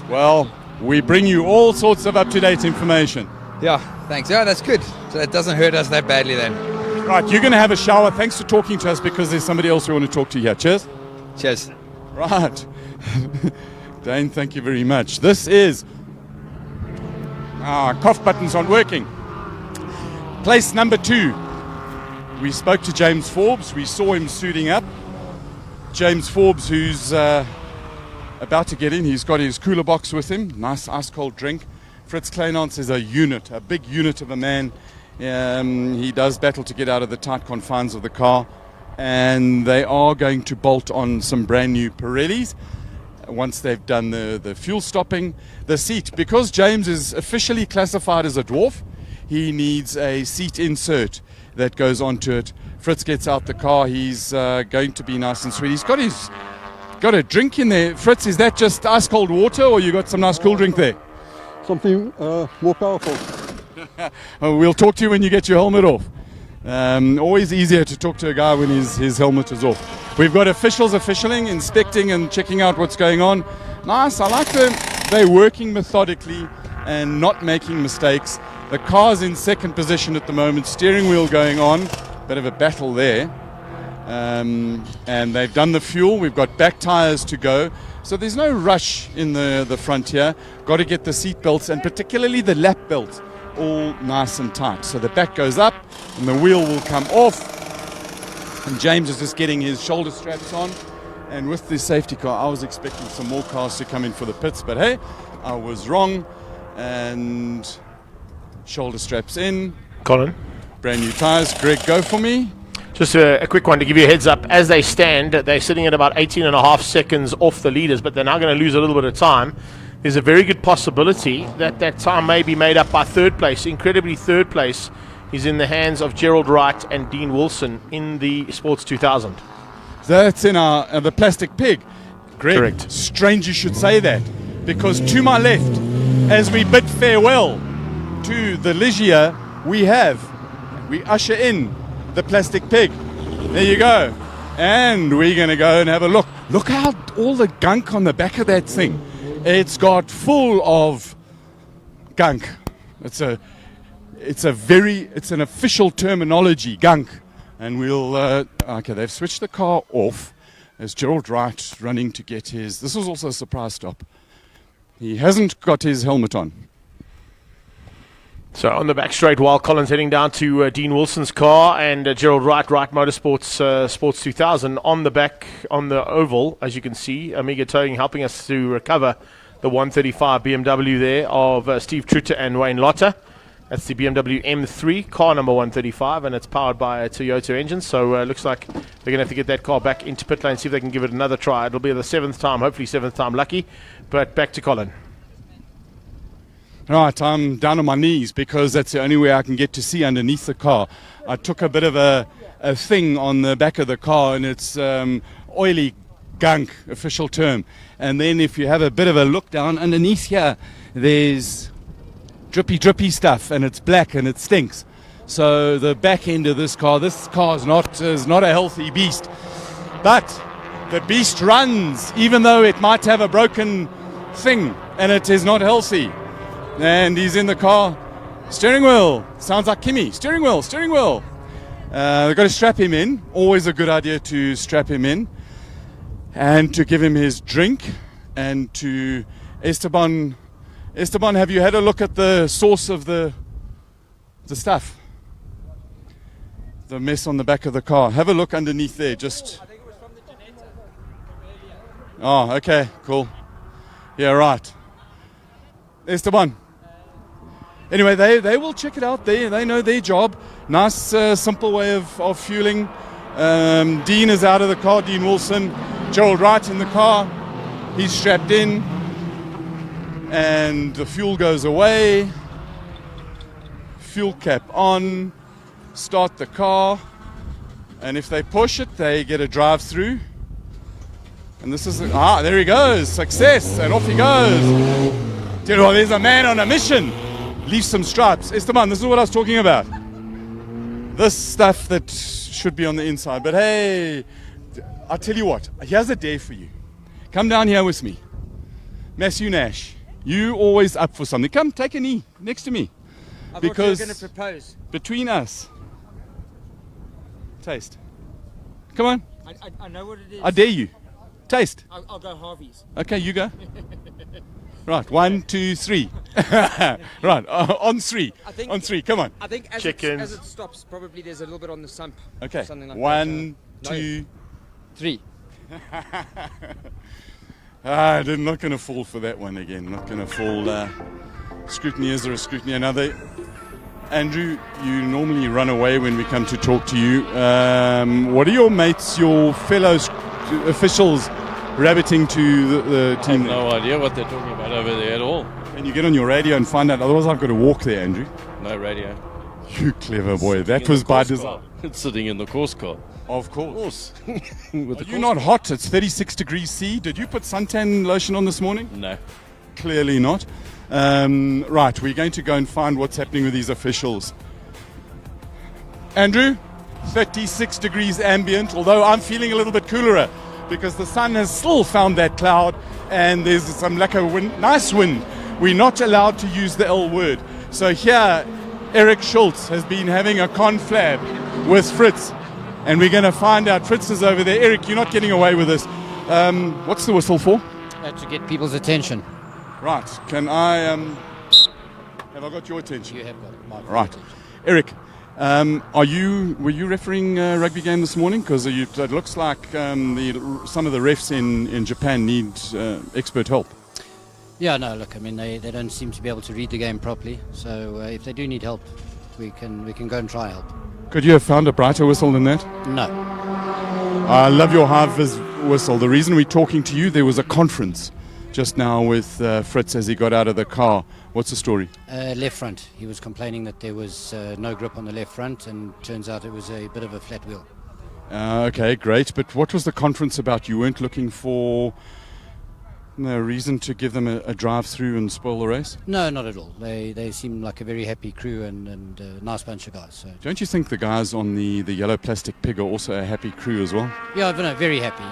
Well, we bring you all sorts of up-to-date information. Yeah, thanks. Yeah, that's good. So it doesn't hurt us that badly then. Right, you're going to have a shower. Thanks for talking to us because there's somebody else we want to talk to here. Cheers. Cheers. Right. Dane, thank you very much. This is... cough buttons aren't working. Place number 2. We spoke to James Forbes. We saw him suiting up. James Forbes, who's about to get in. He's got his cooler box with him. Nice ice-cold drink. Fritz Kleinans is a unit, a big unit of a man. He does battle to get out of the tight confines of the car. And they are going to bolt on some brand new Pirellis once they've done the fuel stopping. The seat, because James is officially classified as a dwarf, he needs a seat insert that goes onto it. Fritz gets out the car. He's going to be nice and sweet. He's got a drink in there. Fritz, is that just ice cold water, or you got some nice cool drink there? Something more powerful. We'll talk to you when you get your helmet off. Always easier to talk to a guy when his helmet is off. We've got officials officialing, inspecting and checking out what's going on. Nice, I like them. They're working methodically and not making mistakes. The car's in second position at the moment, steering wheel going on, bit of a battle there. And they've done the fuel, we've got back tyres to go. So there's no rush in the front here. Got to get the seat belts and particularly the lap belt all nice and tight. So the back goes up and the wheel will come off. And James is just getting his shoulder straps on. And with the safety car, I was expecting some more cars to come in for the pits, but hey, I was wrong. And shoulder straps in. Colin. Brand new tyres. Greg, go for me. Just a quick one to give you a heads up. As they stand, they're sitting at about 18.5 seconds off the leaders, but they're now going to lose a little bit of time. There's a very good possibility that that time may be made up by third place. Incredibly, third place is in the hands of Gerald Wright and Dean Wilson in the Sports 2000. That's in our the plastic pig. Greg, Correct. strange you should say that, because to my left, as we bid farewell to the Ligier, we usher in the plastic pig. There you go. And we're going to go and have a look. Look how all the gunk on the back of that thing. It's got full of gunk. It's an official terminology, gunk. And we'll, okay, they've switched the car off as Gerald Wright running to get his, this was also a surprise stop. He hasn't got his helmet on. So on the back straight, while Colin's heading down to Dean Wilson's car, and Gerald Wright Motorsports Sports 2000 on the back on the oval, as you can see, Amiga Towing helping us to recover the 135 BMW there of Steve Truter and Wayne Lotter. That's the BMW M3, car number 135, and it's powered by a Toyota engine. So looks like they're going to have to get that car back into pit lane, see if they can give it another try. It'll be the 7th time, hopefully 7th time lucky. But back to Colin. Right, I'm down on my knees because that's the only way I can get to see underneath the car. I took a bit of a thing on the back of the car, and it's oily gunk, official term. And then if you have a bit of a look down underneath here, there's drippy stuff, and it's black and it stinks. So the back end of this car is not a healthy beast. But the beast runs, even though it might have a broken thing, and it is not healthy. And he's in the car. Steering wheel. Sounds like Kimmy. Steering wheel. They've got to strap him in. Always a good idea to strap him in. And to give him his drink. And to Esteban. Esteban, have you had a look at the source of the stuff? The mess on the back of the car. Have a look underneath there. Just. I think it was from the generator. Oh, okay. Cool. Yeah, right. Esteban. Anyway, they will check it out. They know their job. Nice, simple way of fueling. Dean is out of the car, Dean Wilson. Gerald Wright in the car. He's strapped in. And the fuel goes away. Fuel cap on. Start the car. And if they push it, they get a drive through. And this is, there he goes. Success. And off he goes. There's a man on a mission. Leave some stripes. Esteban, this is what I was talking about. This stuff that should be on the inside. But hey, I'll tell you what. Here's a day for you. Come down here with me. Matthew Nash, you always up for something. Come, take a knee next to me. Because you're going to propose. Between us. Taste. Come on. I know what it is. I dare you. Taste. I'll go Harvey's. Okay, you go. Right, 1, 2, 3. Right, on 3. On 3, come on. I think as it stops, probably there's a little bit on the sump. Okay, something like 1, 2, 3. I'm not going to fall for that one again. Not going to fall. Scrutiny, is there a scrutiny? Another. Andrew, you normally run away when we come to talk to you. What are your mates, your fellow officials, rabbiting to the team? I have no idea what they're talking about over there at all. Can you get on your radio and find out? Otherwise, I've got to walk there, Andrew. No radio. You clever boy. That was by design. It's sitting in the course car. Of course. With Are you not hot? It's 36 degrees C. Did you put suntan lotion on this morning? No. Clearly not. Right, we're going to go and find what's happening with these officials. Andrew, 36 degrees ambient, although I'm feeling a little bit cooler because the sun has still found that cloud and there's some lekker wind, nice wind. We're not allowed to use the L word. So here, Eric Schultz has been having a conflab with Fritz, and we're going to find out. Fritz is over there. Eric, you're not getting away with this. What's the whistle for? To get people's attention. Right. Can I... have I got your attention? You have got my right. attention. Eric, were you refereeing a rugby game this morning? Because it looks like some of the refs in Japan need expert help. Yeah, no, look, I mean, they don't seem to be able to read the game properly. So if they do need help, we can go and try help. Could you have found a brighter whistle than that? No. I love your high-vis whistle. The reason we're talking to you, there was a conference just now with Fritz as he got out of the car. What's the story? Left front. He was complaining that there was no grip on the left front, and turns out it was a bit of a flat wheel. Okay, great. But what was the conference about? You weren't looking for no reason to give them a drive through and spoil the race? No, not at all. They seem like a very happy crew and a nice bunch of guys. So. Don't you think the guys on the yellow plastic pig are also a happy crew as well? Yeah, no, very happy.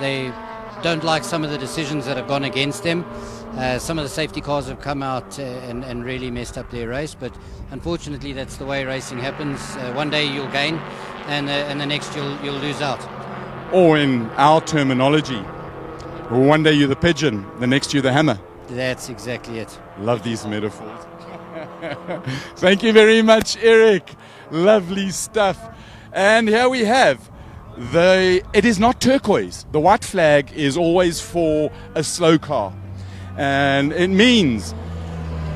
They don't like some of the decisions that have gone against them. Some of the safety cars have come out and really messed up their race, but unfortunately that's the way racing happens. One day you'll gain and the next you'll lose out. Or in our terminology, one day you're the pigeon, the next you're the hammer. That's exactly it. Love these metaphors. Thank you very much, Eric. Lovely stuff. And here we have it is not turquoise. The white flag is always for a slow car. And it means,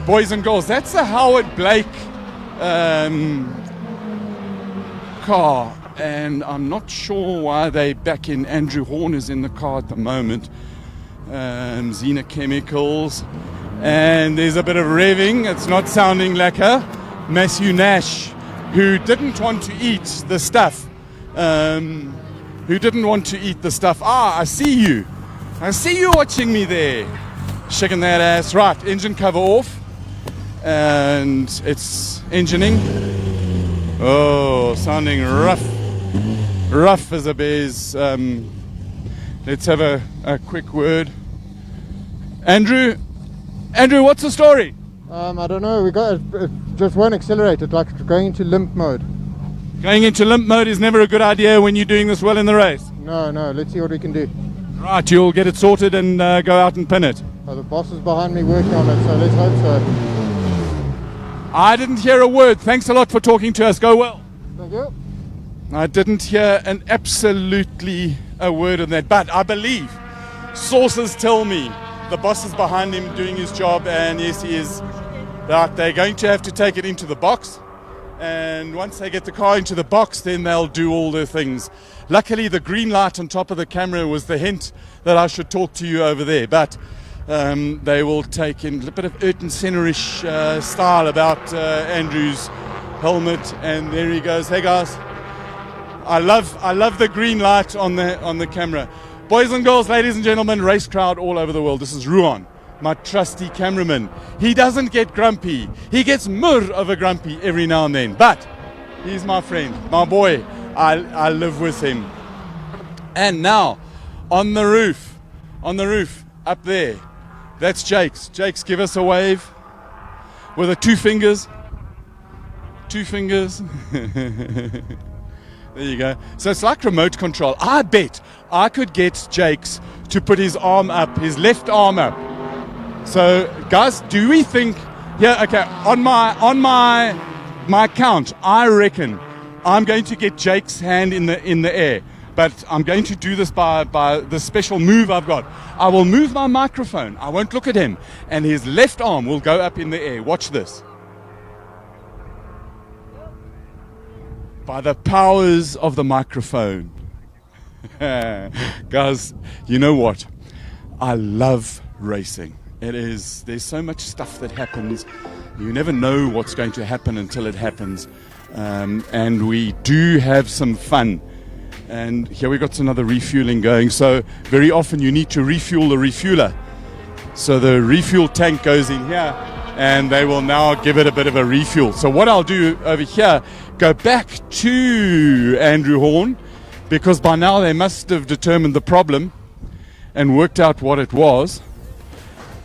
boys and girls, that's a Howard Blake car. And I'm not sure why they back in. Andrew Horn is in the car at the moment. Xena Chemicals. And there's a bit of revving. It's not sounding like Matthew Nash, who didn't want to eat the stuff. I see you. I see you watching me there. Shaking that ass. Right, engine cover off. And it's engineing. Oh, sounding rough. Rough as a bear's. Let's have a quick word. Andrew, what's the story? I don't know. It just won't accelerate. It's like going into limp mode. Going into limp mode is never a good idea when you're doing this well in the race. No. Let's see what we can do. Right, you'll get it sorted and go out and pin it. The boss is behind me working on it, so let's hope so. I didn't hear a word. Thanks a lot for talking to us. Go well. Thank you. I didn't hear absolutely a word of that, but I believe sources tell me the boss is behind him doing his job, and yes, he is. Right, they're going to have to take it into the box, and once they get the car into the box, then they'll do all their things. Luckily, the green light on top of the camera was the hint that I should talk to you over there, but they will take in a bit of Ayrton Senna-ish style about Andrew's helmet, and there he goes. Hey guys, I love the green light on the camera. Boys and girls, ladies and gentlemen, race crowd all over the world. This is Ruan, my trusty cameraman. He doesn't get grumpy. He gets mur of a grumpy every now and then, but he's my friend, my boy. I live with him. And now, on the roof, up there, that's Jake's. Jake's, give us a wave with the two fingers. There you go. So it's like remote control. I bet I could get Jake's to put his arm up, his left arm up. So, guys, do we think? Yeah, okay. On my count, I reckon I'm going to get Jake's hand in the air. But I'm going to do this by the special move I've got. I will move my microphone. I won't look at him, and his left arm will go up in the air. Watch this. By the powers of the microphone. Guys, you know what? I love racing. There's so much stuff that happens. You never know what's going to happen until it happens. And we do have some fun. And here we got another refueling going. So very often you need to refuel the refueler. So the refuel tank goes in here, and they will now give it a bit of a refuel. So what I'll do over here, go back to Andrew Horn, because by now they must have determined the problem and worked out what it was.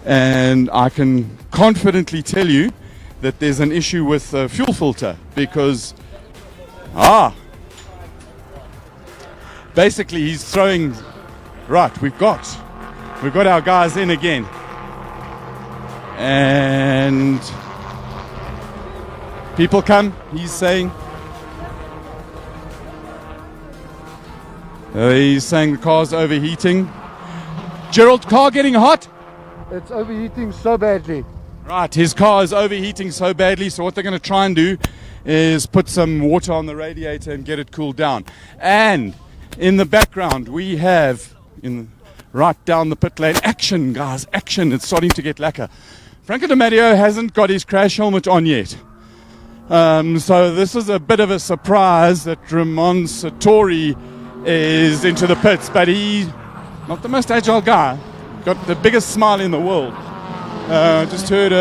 And I can confidently tell you that there's an issue with the fuel filter, because basically he's throwing. Right, we've got our guys in again, and people come, he's saying the car's overheating. Gerald, car getting hot? It's overheating so badly. Right, his car is overheating so badly, so what they're going to try and do is put some water on the radiator and get it cooled down. And in the background we have, right down the pit lane, action, guys, action. It's starting to get lacquer. Franco Di Matteo hasn't got his crash helmet on yet. So this is a bit of a surprise that Ramon Sartori is into the pits, but he's not the most agile guy. Got the biggest smile in the world. Just heard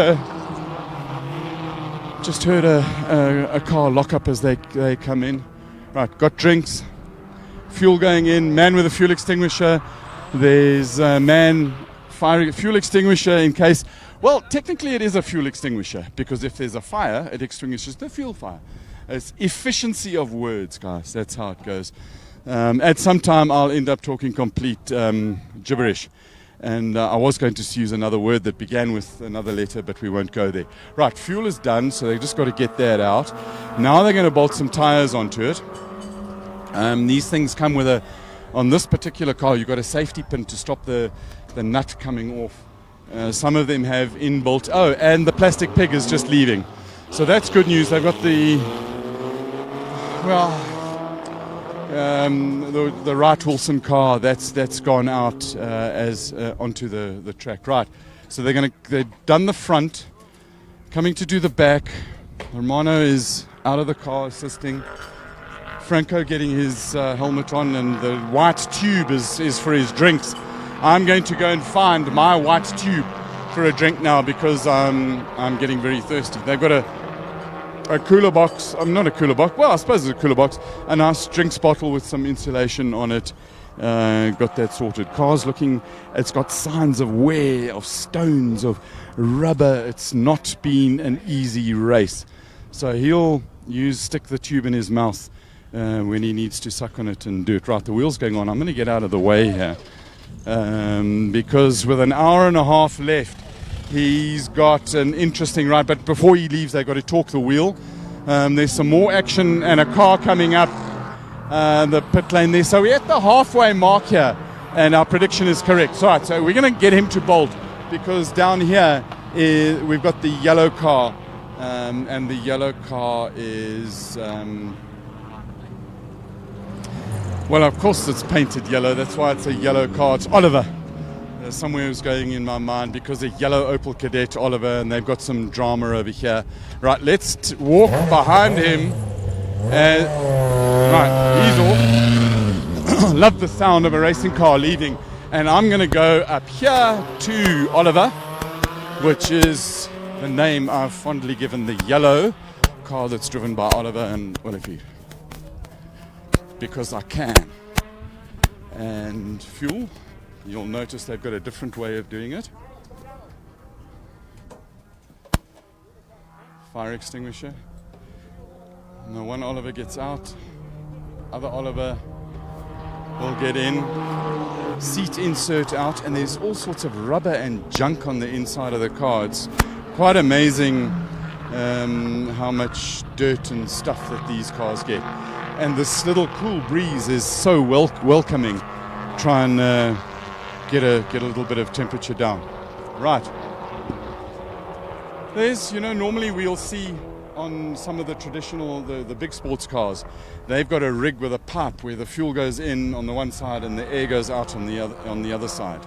a car lock up as they come in. Right, got drinks, fuel going in, man with a fuel extinguisher. There's a man firing a fuel extinguisher in case. Well, technically it is a fuel extinguisher, because if there's a fire, it extinguishes the fuel fire. It's efficiency of words, guys. That's how it goes. At some time, I'll end up talking complete gibberish. And I was going to use another word that began with another letter, but we won't go there. Right, fuel is done, so they've just got to get that out. Now they're going to bolt some tires onto it. These things come with on this particular car, you've got a safety pin to stop the nut coming off. Some of them have inbuilt. Oh, and the plastic peg is just leaving. So that's good news. They've got the Wright Wilson car that's gone out as onto the track. Right. So they've done the front, coming to do the back. Romano is out of the car assisting. Franco getting his helmet on, and the white tube is for his drinks. I'm going to go and find my white tube for a drink now, because I'm getting very thirsty. They've got a cooler box. Not a cooler box. Well, I suppose it's a cooler box. A nice drinks bottle with some insulation on it. Got that sorted. Car's looking. It's got signs of wear, of stones, of rubber. It's not been an easy race. So he'll stick the tube in his mouth when he needs to suck on it and do it. Right, the wheel's going on. I'm going to get out of the way here. Because with an hour and a half left, he's got an interesting ride. But before he leaves, they've got to torque the wheel. There's some more action and a car coming up the pit lane there. So we're at the halfway mark here, and our prediction is correct. So, right, so we're going to get him to bolt, because down here we've got the yellow car, and the yellow car is... well, of course it's painted yellow. That's why it's a yellow car. It's Oliver. Somewhere was going in my mind, because a yellow Opel Kadett Oliver, and they've got some drama over here. Right, let's walk behind him. Right, he's off. Love the sound of a racing car leaving. And I'm going to go up here to Oliver, which is the name I've fondly given the yellow car that's driven by Oliver and Olivier. Because I can. And fuel, you'll notice they've got a different way of doing it. Fire extinguisher. Now one Oliver gets out, other Oliver will get in, seat insert out, and there's all sorts of rubber and junk on the inside of the car. It's quite amazing how much dirt and stuff that these cars get. And this little cool breeze is so welcoming. Try and get a little bit of temperature down. Right. There's, normally we'll see on some of the traditional, the big sports cars, they've got a rig with a pipe where the fuel goes in on the one side and the air goes out on the other side.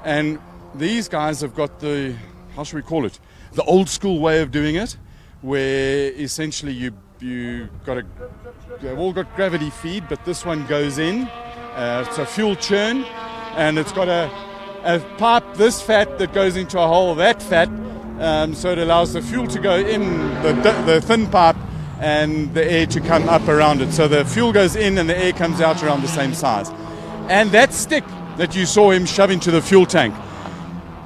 And these guys have got the, how should we call it, the old school way of doing it, where essentially they've all got gravity feed, but this one goes in. It's a fuel churn, and it's got a pipe, this fat, that goes into a hole, that fat, so it allows the fuel to go in the thin pipe and the air to come up around it. So the fuel goes in and the air comes out around the same size. And that stick that you saw him shove into the fuel tank,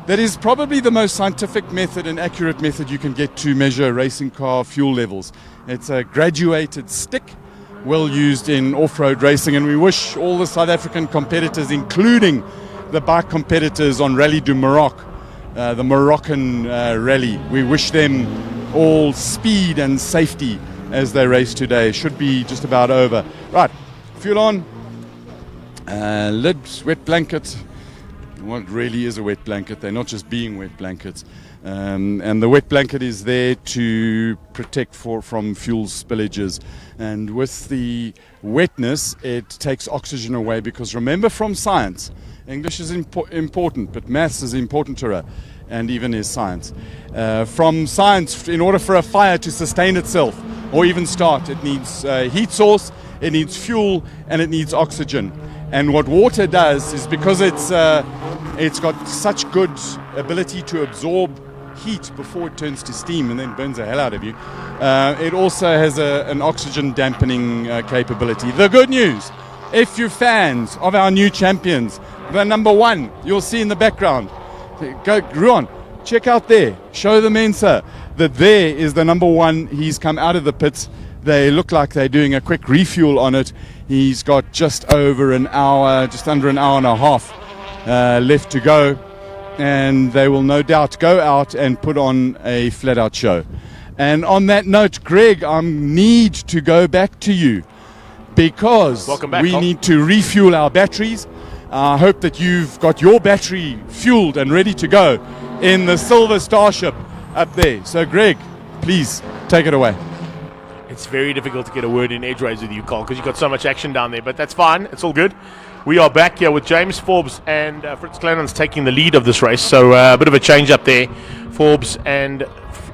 that is probably the most scientific method and accurate method you can get to measure racing car fuel levels. It's a graduated stick, well used in off-road racing, and we wish all the South African competitors, including the bike competitors on Rally du Maroc, the Moroccan rally, we wish them all speed and safety as they race today. Should be just about over. Right, fuel on, lids, wet blanket. What really is a wet blanket? They're not just being wet blankets. And the wet blanket is there to protect from fuel spillages. And with the wetness, it takes oxygen away, because remember from science, English is important, but maths is important to her. and even his science. From science, in order for a fire to sustain itself or even start, it needs heat source, it needs fuel, and it needs oxygen. And what water does is, because it's got such good ability to absorb heat before it turns to steam and then burns the hell out of you, it also has an oxygen dampening capability. The good news, if you're fans of our new champions, the number one, you'll see in the background. Go, Ruan, check out there. Show the Mensa that there is the number one. He's come out of the pits. They look like they're doing a quick refuel on it. He's got just over an hour, just under an hour and a half left to go. And they will no doubt go out and put on a flat-out show. And on that note, Greg, I need to go back to you because we need to refuel our batteries. I hope that you've got your battery fueled and ready to go in the Silver Starship up there. So, Greg, please take it away. It's very difficult to get a word in edgeways with you, Carl, because you've got so much action down there, but that's fine. It's all good. We are back here with James Forbes and Fritz Kleinans taking the lead of this race. So a bit of a change up there. Forbes and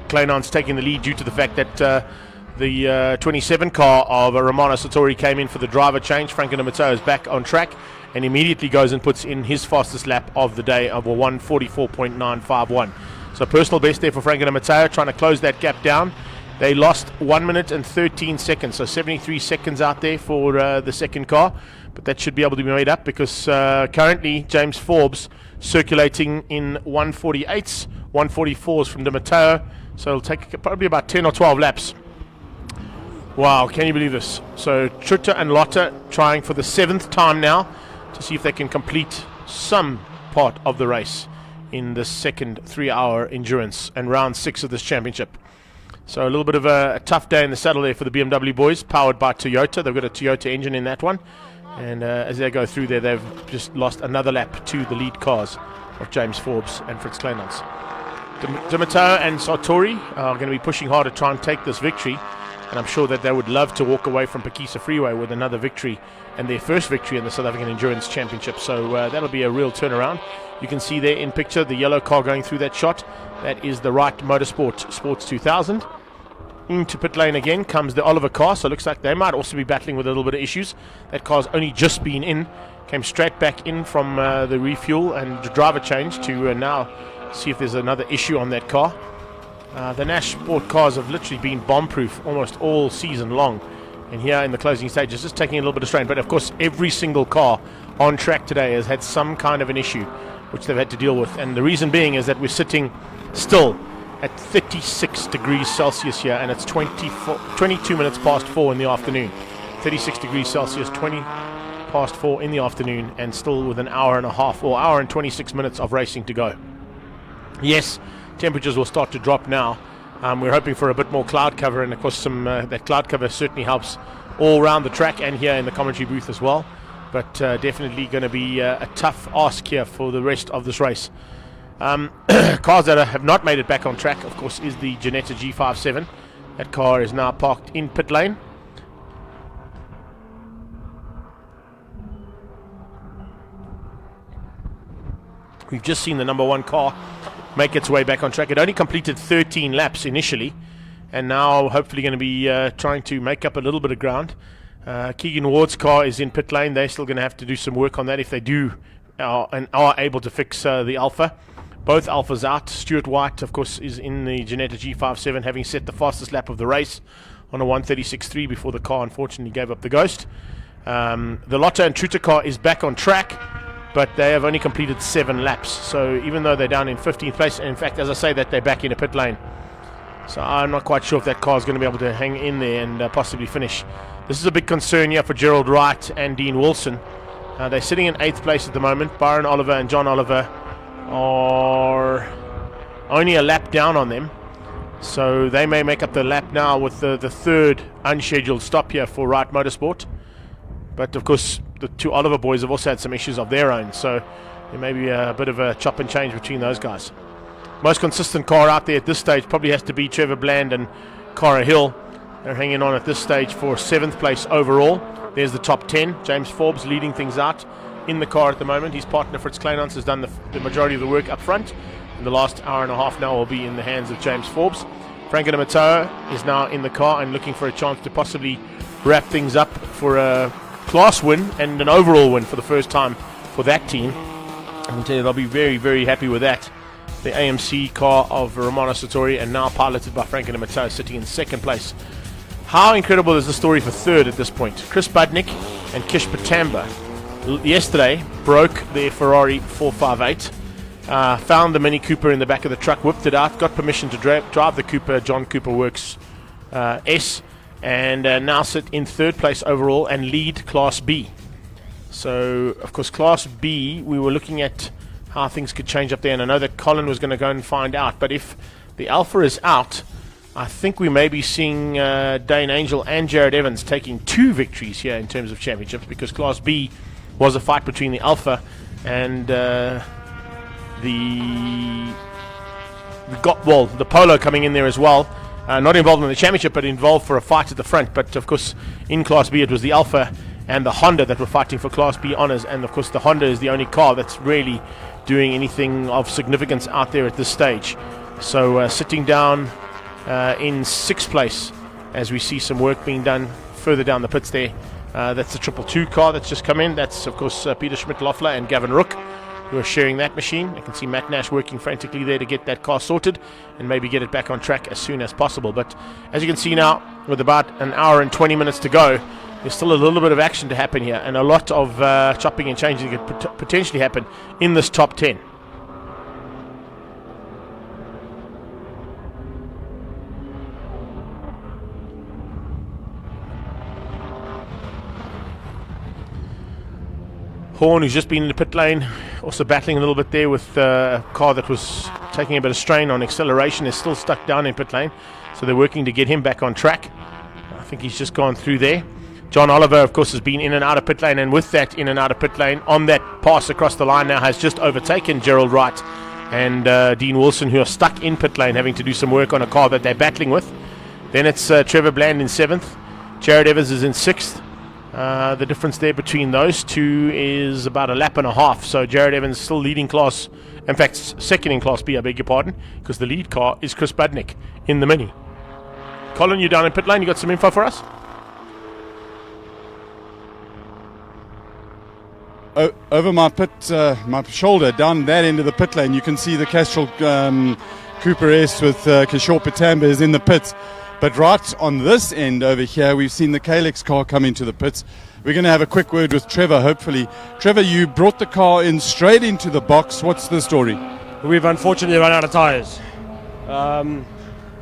Kleinans taking the lead due to the fact that the 27 car of Romano Sartori came in for the driver change. Franco Di Matteo is back on track and immediately goes and puts in his fastest lap of the day of a 1:44.951. So personal best there for Franco Di Matteo, trying to close that gap down. They lost 1 minute and 13 seconds, so 73 seconds out there for the second car. But that should be able to be made up because currently James Forbes circulating in 148s, 144s from Di Matteo. So it'll take probably about 10 or 12 laps. Wow, can you believe this? So Trutte and Lotte trying for the 7th time now to see if they can complete some part of the race in the second 3-hour endurance and round 6 of this championship. So a little bit of a tough day in the saddle there for the BMW boys, powered by Toyota. They've got a Toyota engine in that one. And as they go through there, they've just lost another lap to the lead cars of James Forbes and Fritz Kleinans. Di Matteo and Sartori are going to be pushing hard to try and take this victory. And I'm sure that they would love to walk away from Phakisa Freeway with another victory and their first victory in the South African Endurance Championship. So that'll be a real turnaround. You can see there in picture the yellow car going through that shot. That is the Wright Motorsport Sports 2000. Into pit lane again comes the Oliver car, so it looks like they might also be battling with a little bit of issues. That car's only just been in, came straight back in from the refuel and the driver change to now see if there's another issue on that car. The Nash Sport cars have literally been bomb-proof almost all season long, and here in the closing stages just taking a little bit of strain. But of course every single car on track today has had some kind of an issue which they've had to deal with, and the reason being is that we're sitting still at 36 degrees Celsius here, and it's 22 minutes past 4 in the afternoon. 36 degrees Celsius, 20 past 4 in the afternoon, and still with an hour and a half or hour and 26 minutes of racing to go. Yes, temperatures will start to drop now. We're hoping for a bit more cloud cover, and of course that cloud cover certainly helps all around the track and here in the commentary booth as well. But definitely going to be a tough ask here for the rest of this race. Cars that have not made it back on track, of course, is the Ginetta G57. That car is now parked in pit lane. We've just seen the number one car make its way back on track. It only completed 13 laps initially, and now hopefully going to be trying to make up a little bit of ground. Keegan Ward's car is in pit lane. They're still going to have to do some work on that if they do and are able to fix the Alpha. Both Alphas out. Stuart White, of course, is in the Ginetta G57, having set the fastest lap of the race on a 1:36.3 before the car unfortunately gave up the ghost. The Lotte and Trutte car is back on track, but they have only completed 7 laps. So even though they're down in 15th place, and in fact, as I say that, they're back in a pit lane. So I'm not quite sure if that car is going to be able to hang in there and possibly finish. This is a big concern here for Gerald Wright and Dean Wilson. They're sitting in 8th place at the moment. Byron Oliver and John Oliver are only a lap down on them, so they may make up the lap now with the third unscheduled stop here for Wright Motorsport. But of course the two Oliver boys have also had some issues of their own, so there may be a bit of a chop and change between those guys. Most consistent car out there at this stage probably has to be Trevor Bland and Cara Hill. They're hanging on at this stage for 7th place overall. There's the top 10. James Forbes leading things out in the car at the moment. His partner Fritz Kleinans has done the majority of the work up front, in the last hour and a half now will be in the hands of James Forbes. Franco de Matteo is now in the car and looking for a chance to possibly wrap things up for a class win and an overall win for the first time for that team. I can tell you they'll be very, very happy with that. The AMC car of Romano Sartori, and now piloted by Franco de Matteo, sitting in second place. How incredible is the story for third at this point? Chris Budnick and Kish Patamba yesterday broke their Ferrari 458, found the Mini Cooper in the back of the truck, whipped it out, got permission to drive the Cooper, John Cooper Works S, and now sit in third place overall and lead Class B. So, of course, Class B, we were looking at how things could change up there, and I know that Colin was going to go and find out, but if the Alpha is out, I think we may be seeing Dane Angel and Jared Evans taking 2 victories here in terms of championships, because Class B was a fight between the Alpha and the Polo coming in there as well. Not involved in the championship, but involved for a fight at the front. But of course, in Class B, it was the Alpha and the Honda that were fighting for Class B honours, and of course the Honda is the only car that's really doing anything of significance out there at this stage. So sitting down in 6th place as we see some work being done further down the pits there. That's the 222 car that's just come in. That's of course Peter Schmidt-Loeffler and Gavin Rook, who are sharing that machine. I can see Matt Nash working frantically there to get that car sorted and maybe get it back on track as soon as possible. But as you can see now, with about an hour and 20 minutes to go, there's still a little bit of action to happen here, and a lot of chopping and changing that could potentially happen in this top 10. Horn, who's just been in the pit lane, also battling a little bit there with a car that was taking a bit of strain on acceleration, is still stuck down in pit lane, so they're working to get him back on track. I think he's just gone through there. John Oliver, of course, has been in and out of pit lane, and with that in and out of pit lane, on that pass across the line now, has just overtaken Gerald Wright and Dean Wilson, who are stuck in pit lane having to do some work on a car that they're battling with. Then it's Trevor Bland in 7th. Jared Evans is in 6th. The difference there between those two is about a lap and a half. So Jared Evans still leading class, in fact second in Class B, I beg your pardon, because the lead car is Chris Budnick in the Mini. Colin, you down in pit lane, you got some info for us? Over my my shoulder, down that end of the pit lane, you can see the Castrol Cooper S with Kishore Patamba is in the pits. But right on this end over here, we've seen the Kalex car come into the pits. We're going to have a quick word with Trevor, hopefully. Trevor, you brought the car in straight into the box. What's the story? We've unfortunately run out of tyres. We're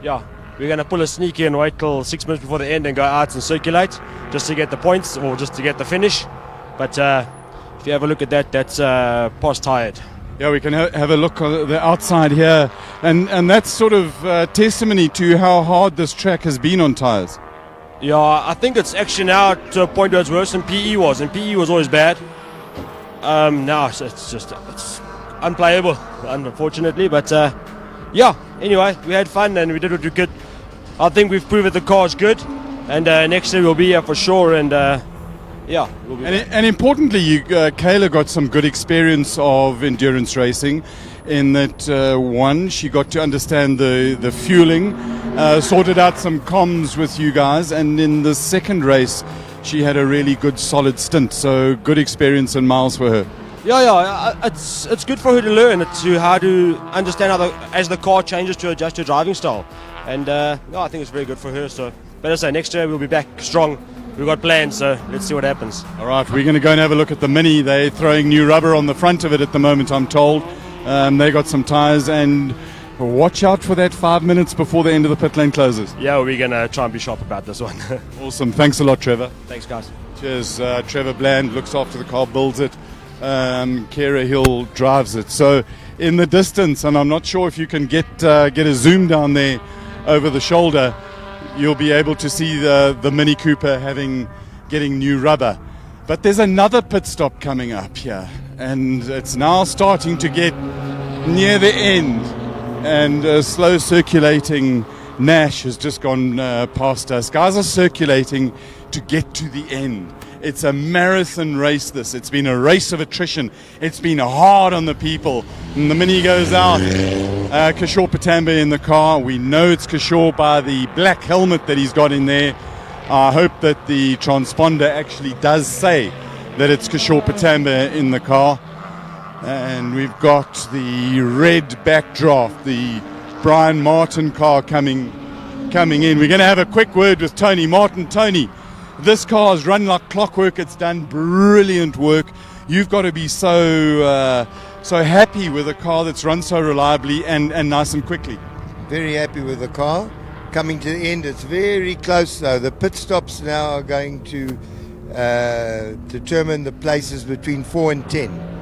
going to pull a sneaky and wait till 6 minutes before the end and go out and circulate just to get the points or just to get the finish. But if you have a look at that, that's past tired. Yeah, we can have a look on the outside here, and that's sort of testimony to how hard this track has been on tyres. Yeah, I think it's actually now to a point where it's worse than PE was, and PE was always bad. Now it's unplayable, unfortunately, but anyway, we had fun and we did what we could. I think we've proved that the car's good, and next year we'll be here for sure, and we'll be and importantly, Kayla got some good experience of endurance racing in that one, she got to understand the fueling, sorted out some comms with you guys, and in the second race she had a really good solid stint, so good experience and miles for her. It's good for her to learn how to understand as the car changes to adjust to driving style, and I think it's very good for her. So, but as I say, next year we'll be back strong. We've got plans, so let's see what happens. All right, we're going to go and have a look at the Mini. They're throwing new rubber on the front of it at the moment, I'm told. They got some tyres, and watch out for that 5 minutes before the end of the pit lane closes. Yeah, we're going to try and be sharp about this one. Awesome. Thanks a lot, Trevor. Thanks, guys. Cheers. Trevor Bland looks after the car, builds it. Kira Hill drives it. So in the distance, and I'm not sure if you can get a zoom down there over the shoulder, you'll be able to see the Mini Cooper getting new rubber. But there's another pit stop coming up here, and it's now starting to get near the end, and a slow circulating Nash has just gone past us. Guys are circulating to get to the end. It's a marathon race, this. It's been a race of attrition. It's been hard on the people. And the minute he goes out, Kishore Patamba in the car. We know it's Kishore by the black helmet that he's got in there. I hope that the transponder actually does say that it's Kishore Patamba in the car. And we've got the red backdraft, the Brian Martin car coming in. We're going to have a quick word with Tony Martin. Tony, this car has run like clockwork. It's done brilliant work. You've got to be so happy with a car that's run so reliably and nice and quickly. Very happy with the car. Coming to the end, it's very close though. The pit stops now are going to determine the places between 4 and 10.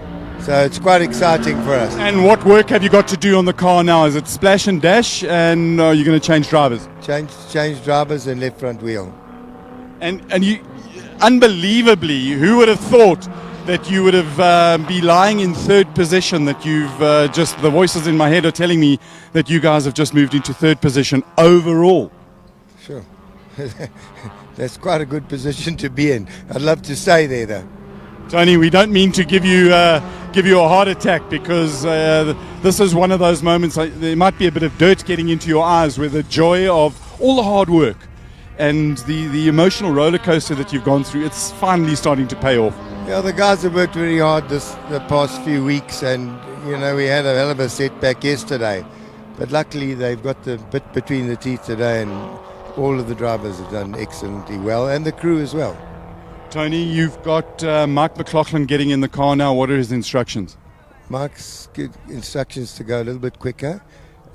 So it's quite exciting for us. And what work have you got to do on the car now? Is it splash and dash, and are you going to change drivers? Change drivers and left front wheel. And you, unbelievably, who would have thought that you would have be lying in third position, that you've just, the voices in my head are telling me that you guys have just moved into third position overall. Sure. That's quite a good position to be in. I'd love to stay there though. Tony, we don't mean to give you a heart attack, because this is one of those moments, there might be a bit of dirt getting into your eyes with the joy of all the hard work and the emotional roller coaster that you've gone through. It's finally starting to pay off. Yeah, the guys have worked very hard the past few weeks, and you know, we had a hell of a setback yesterday, but luckily they've got the bit between the teeth today, and all of the drivers have done excellently well, and the crew as well. Tony, you've got Mike McLaughlin getting in the car now. What are his instructions? Mike's good instructions to go a little bit quicker,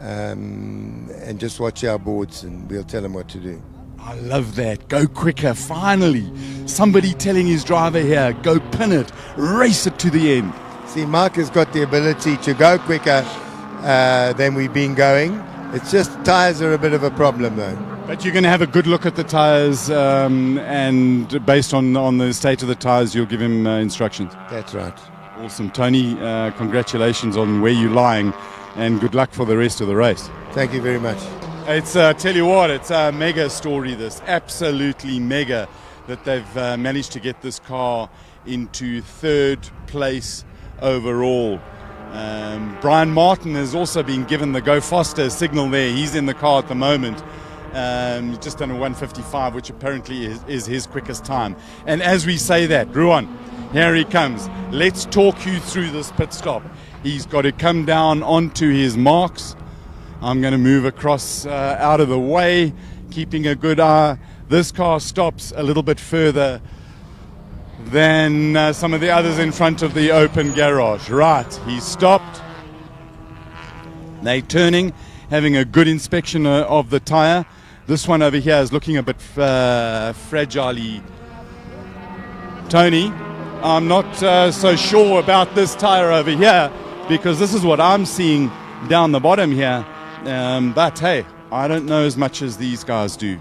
and just watch our boards, and we'll tell him what to do. I love that. Go quicker, finally. Somebody telling his driver here, go pin it, race it to the end. See, Mark has got the ability to go quicker than we've been going. It's just tyres are a bit of a problem though. But you're going to have a good look at the tyres, and based on the state of the tyres, you'll give him instructions. That's right. Awesome. Tony, congratulations on where you're lying, and good luck for the rest of the race. Thank you very much. It's tell you what, it's a mega story, this. Absolutely mega, that they've managed to get this car into third place overall. Brian Martin has also been given the Go Foster signal there. He's in the car at the moment. Just done a 1:55, which apparently is his quickest time. And as we say that, Ruan, here he comes. Let's talk you through this pit stop. He's got to come down onto his marks. I'm going to move across out of the way, keeping a good eye. This car stops a little bit further than some of the others in front of the open garage. Right, he's stopped. They're turning, having a good inspection of the tyre. This one over here is looking a bit fragile-y. Tony, I'm not so sure about this tyre over here, because this is what I'm seeing down the bottom here. But hey, I don't know as much as these guys do.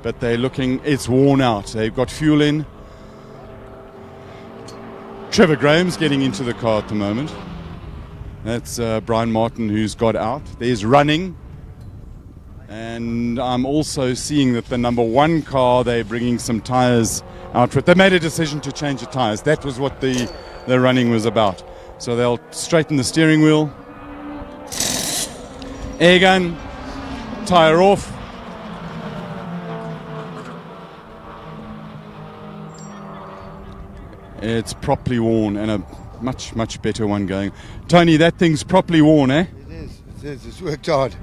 But they're looking, it's worn out. They've got fuel in. Trevor Graham's getting into the car at the moment. That's Brian Martin, who's got out. There's running. And I'm also seeing that the number one car, they're bringing some tyres out for it. They made a decision to change the tyres. That was what the running was about. So they'll straighten the steering wheel. Air gun, tyre off. It's properly worn, and a much, much better one going. Tony, that thing's properly worn, eh? It is. It's worked hard.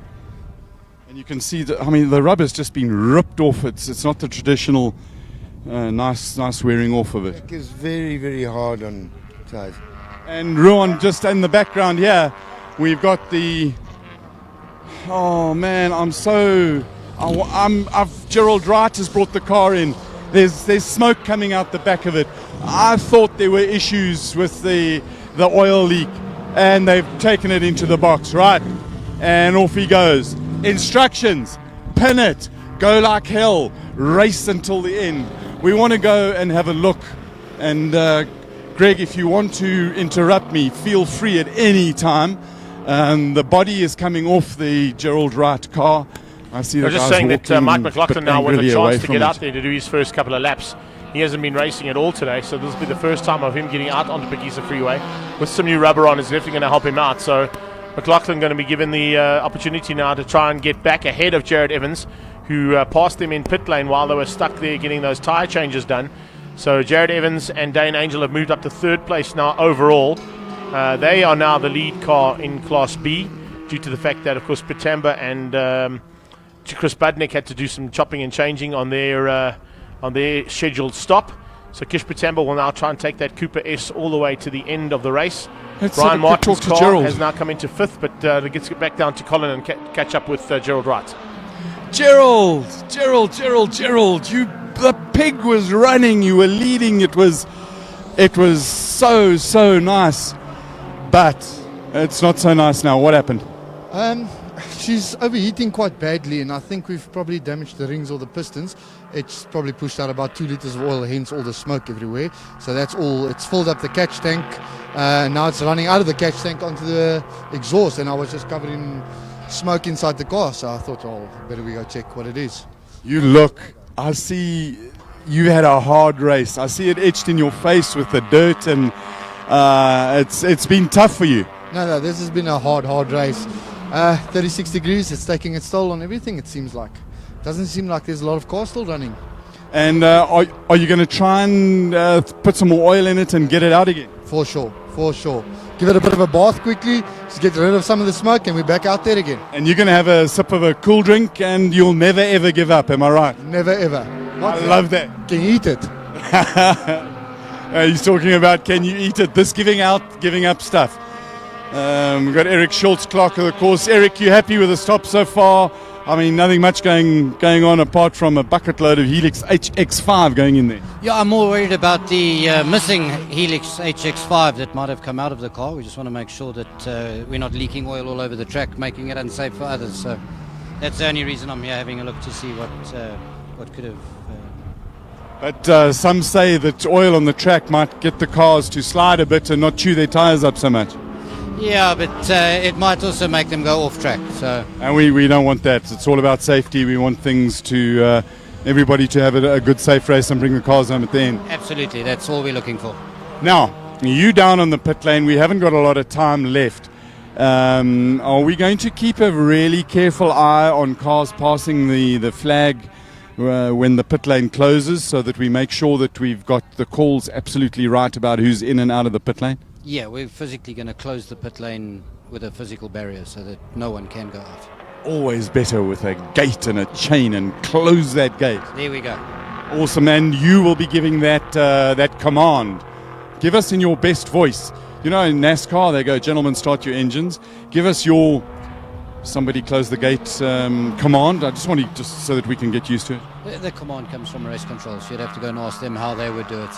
And you can see that, I mean, the rubber's just been ripped off. It's not the traditional nice wearing off of it. It is very, very hard on tyres. And Ruan, just in the background here, we've got the... Oh man, Gerald Wright has brought the car in. There's smoke coming out the back of it. I thought there were issues with the oil leak, and they've taken it into the box, right? And off he goes. Instructions: pin it, go like hell, race until the end. We want to go and have a look. And Greg, if you want to interrupt me, feel free at any time. The body is coming off the Gerald Wright car. I see the just guys saying that walking, Mike McLaughlin but now with a angrily chance away to from get it. out there to do his first couple of laps. He hasn't been racing at all today, so this will be the first time of him getting out onto Phakisa Freeway. With some new rubber on, is definitely going to help him out. So McLaughlin going to be given the opportunity now to try and get back ahead of Jared Evans, who passed them in pit lane while they were stuck there getting those tyre changes done. So Jared Evans and Dane Angel have moved up to third place now overall. They are now the lead car in Class B, due to the fact that, of course, Pitamba and Chris Budnick had to do some chopping and changing on their scheduled stop. So Kish Pitamba will now try and take that Cooper S all the way to the end of the race. Brian Martin's car has now come into fifth, but it gets back down to Colin and catch up with Gerald Wright. Gerald, the pig was running, you were leading, it was so nice, but it's not so nice now. What happened? She's overheating quite badly, and I think we've probably damaged the rings or the pistons. It's probably pushed out about 2 liters of oil, hence all the smoke everywhere. So that's all. It's filled up the catch tank. Now it's running out of the catch tank onto the exhaust, and I was just covered in smoke inside the car. So I thought, better we go check what it is. I see you had a hard race. I see it etched in your face with the dirt, and it's been tough for you. No, this has been a hard race. 36 degrees, it's taking its toll on everything, it seems like. Doesn't seem like there's a lot of cars still running. And are you going to try and put some more oil in it and get it out again? For sure. Give it a bit of a bath quickly, just get rid of some of the smoke, and we're back out there again. And you're going to have a sip of a cool drink, and you'll never ever give up, am I right? Never ever. I love that. Can you eat it? He's talking about, can you eat it? This giving up stuff. We've got Eric Schultz, clerk of the course. Eric, you happy with the stop so far? I mean, nothing much going on apart from a bucket load of Helix HX5 going in there. Yeah, I'm more worried about the missing Helix HX5 that might have come out of the car. We just want to make sure that we're not leaking oil all over the track, making it unsafe for others. So that's the only reason I'm here, having a look to see what could have. But some say that oil on the track might get the cars to slide a bit and not chew their tyres up so much. Yeah, but it might also make them go off track. So. And we don't want that. It's all about safety. We want things to everybody to have a good, safe race and bring the cars home at the end. Absolutely, that's all we're looking for. Now, you down on the pit lane. We haven't got a lot of time left. Are we going to keep a really careful eye on cars passing the flag when the pit lane closes, so that we make sure that we've got the calls absolutely right about who's in and out of the pit lane? Yeah, we're physically going to close the pit lane with a physical barrier so that no one can go out. Always better with a gate and a chain, and close that gate. There we go. Awesome, and you will be giving that command. Give us in your best voice. You know, in NASCAR they go, gentlemen, start your engines. Give us your somebody close the gate command. I just want you, just so that we can get used to it. The command comes from race control, so you'd have to go and ask them how they would do it.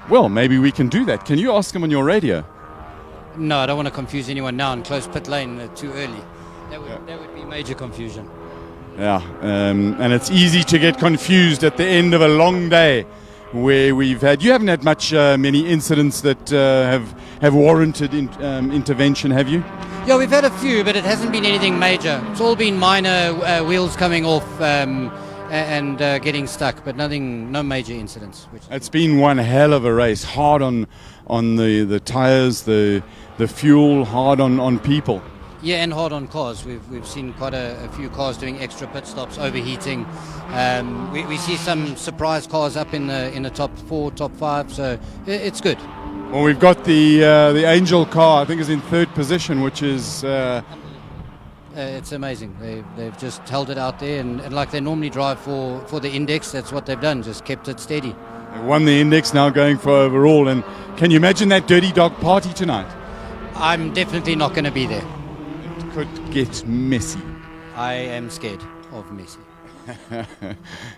Well, maybe we can do that. Can you ask them on your radio? No, I don't want to confuse anyone now and close pit lane too early. That would be major confusion. Yeah, and it's easy to get confused at the end of a long day where you haven't had many incidents that have warranted intervention, have you? Yeah, we've had a few, but it hasn't been anything major. It's all been minor wheels coming off and getting stuck, but no major incidents. It's been one hell of a race, hard on the tires, the fuel, hard on people. Yeah, and hard on cars. We've seen quite a few cars doing extra pit stops, overheating. We see some surprise cars up in the top 4, top 5, so it's good. Well, we've got the Angel car, I think, is in third position, which is... it's amazing. They've just held it out there, and like they normally drive for the index, that's what they've done, just kept it steady. They won the index, now going for overall. And can you imagine that dirty dog party tonight? I'm definitely not going to be there. It could get messy. I am scared of messy.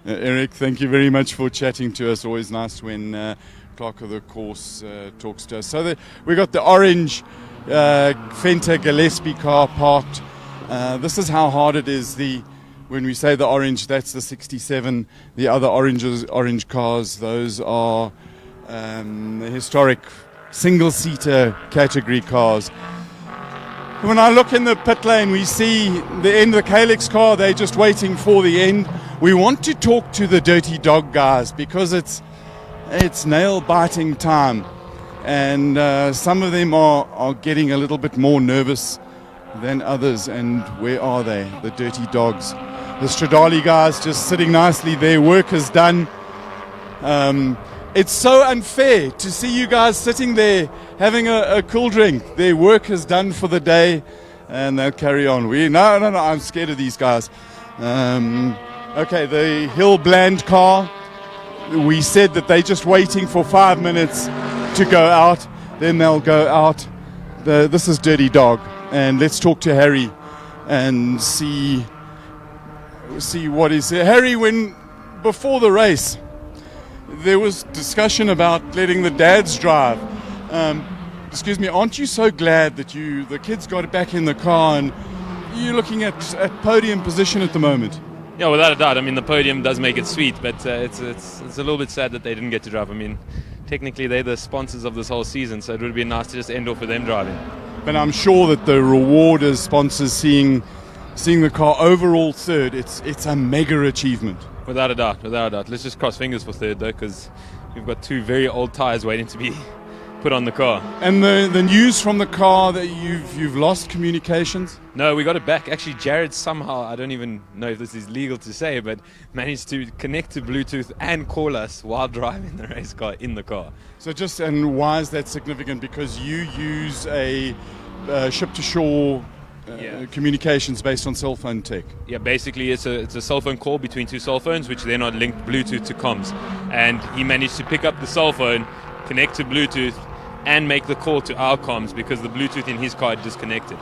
Eric, thank you very much for chatting to us. Always nice when clerk of the course talks to us. So we got the orange Fenta Gillespie car parked. This is how hard it is. When we say the orange, that's the 67. The other orange cars, those are the historic single-seater category cars. When I look in the pit lane, we see the end of the Calyx car. They're just waiting for the end. We want to talk to the Dirty Dog guys because it's nail-biting time. And some of them are getting a little bit more nervous than others. And where are they, the Dirty Dogs? The Stradali guys just sitting nicely. Their work is done. It's so unfair to see you guys sitting there having a cool drink. Their work is done for the day, and they'll carry on. No, I'm scared of these guys. Okay, the Hill Bland car. We said that they're just waiting for 5 minutes to go out. Then they'll go out. This is Dirty Dog, and let's talk to Harry and see what is there. Harry, before the race, there was discussion about letting the dads drive. Excuse me, aren't you so glad that the kids got back in the car and you're looking at podium position at the moment? Yeah, without a doubt. I mean, the podium does make it sweet, but it's a little bit sad that they didn't get to drive. I mean, technically they're the sponsors of this whole season, so it would be nice to just end off with them driving. But I'm sure that the reward as sponsors seeing the car overall third, it's a mega achievement. Without a doubt. Let's just cross fingers for third, though, because we've got 2 very old tyres waiting to be put on the car. And the news from the car that you've lost communications? No, we got it back. Actually, Jared somehow, I don't even know if this is legal to say, but managed to connect to Bluetooth and call us while driving the race car in the car. And why is that significant? Because you use a ship-to-shore communications based on cell phone tech. Yeah, basically it's a cell phone call between 2 cell phones, which then are linked Bluetooth to comms. And he managed to pick up the cell phone, connect to Bluetooth, and make the call to our comms because the Bluetooth in his car had disconnected.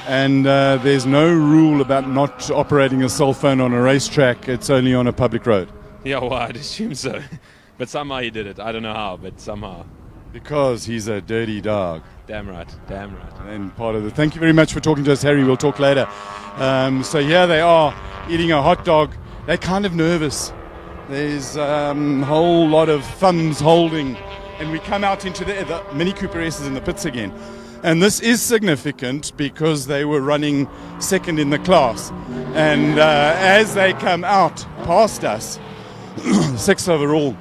And there's no rule about not operating a cell phone on a racetrack. It's only on a public road. Yeah, well, I'd assume so. But somehow he did it. I don't know how, but somehow. Because he's a dirty dog. Damn right. And part of thank you very much for talking to us, Harry. We'll talk later. So here they are eating a hot dog. They're kind of nervous. There's a whole lot of thumbs holding. And we come out into the Mini Cooper S's in the pits again. And this is significant because they were running second in the class. And as they come out past us, 6th overall,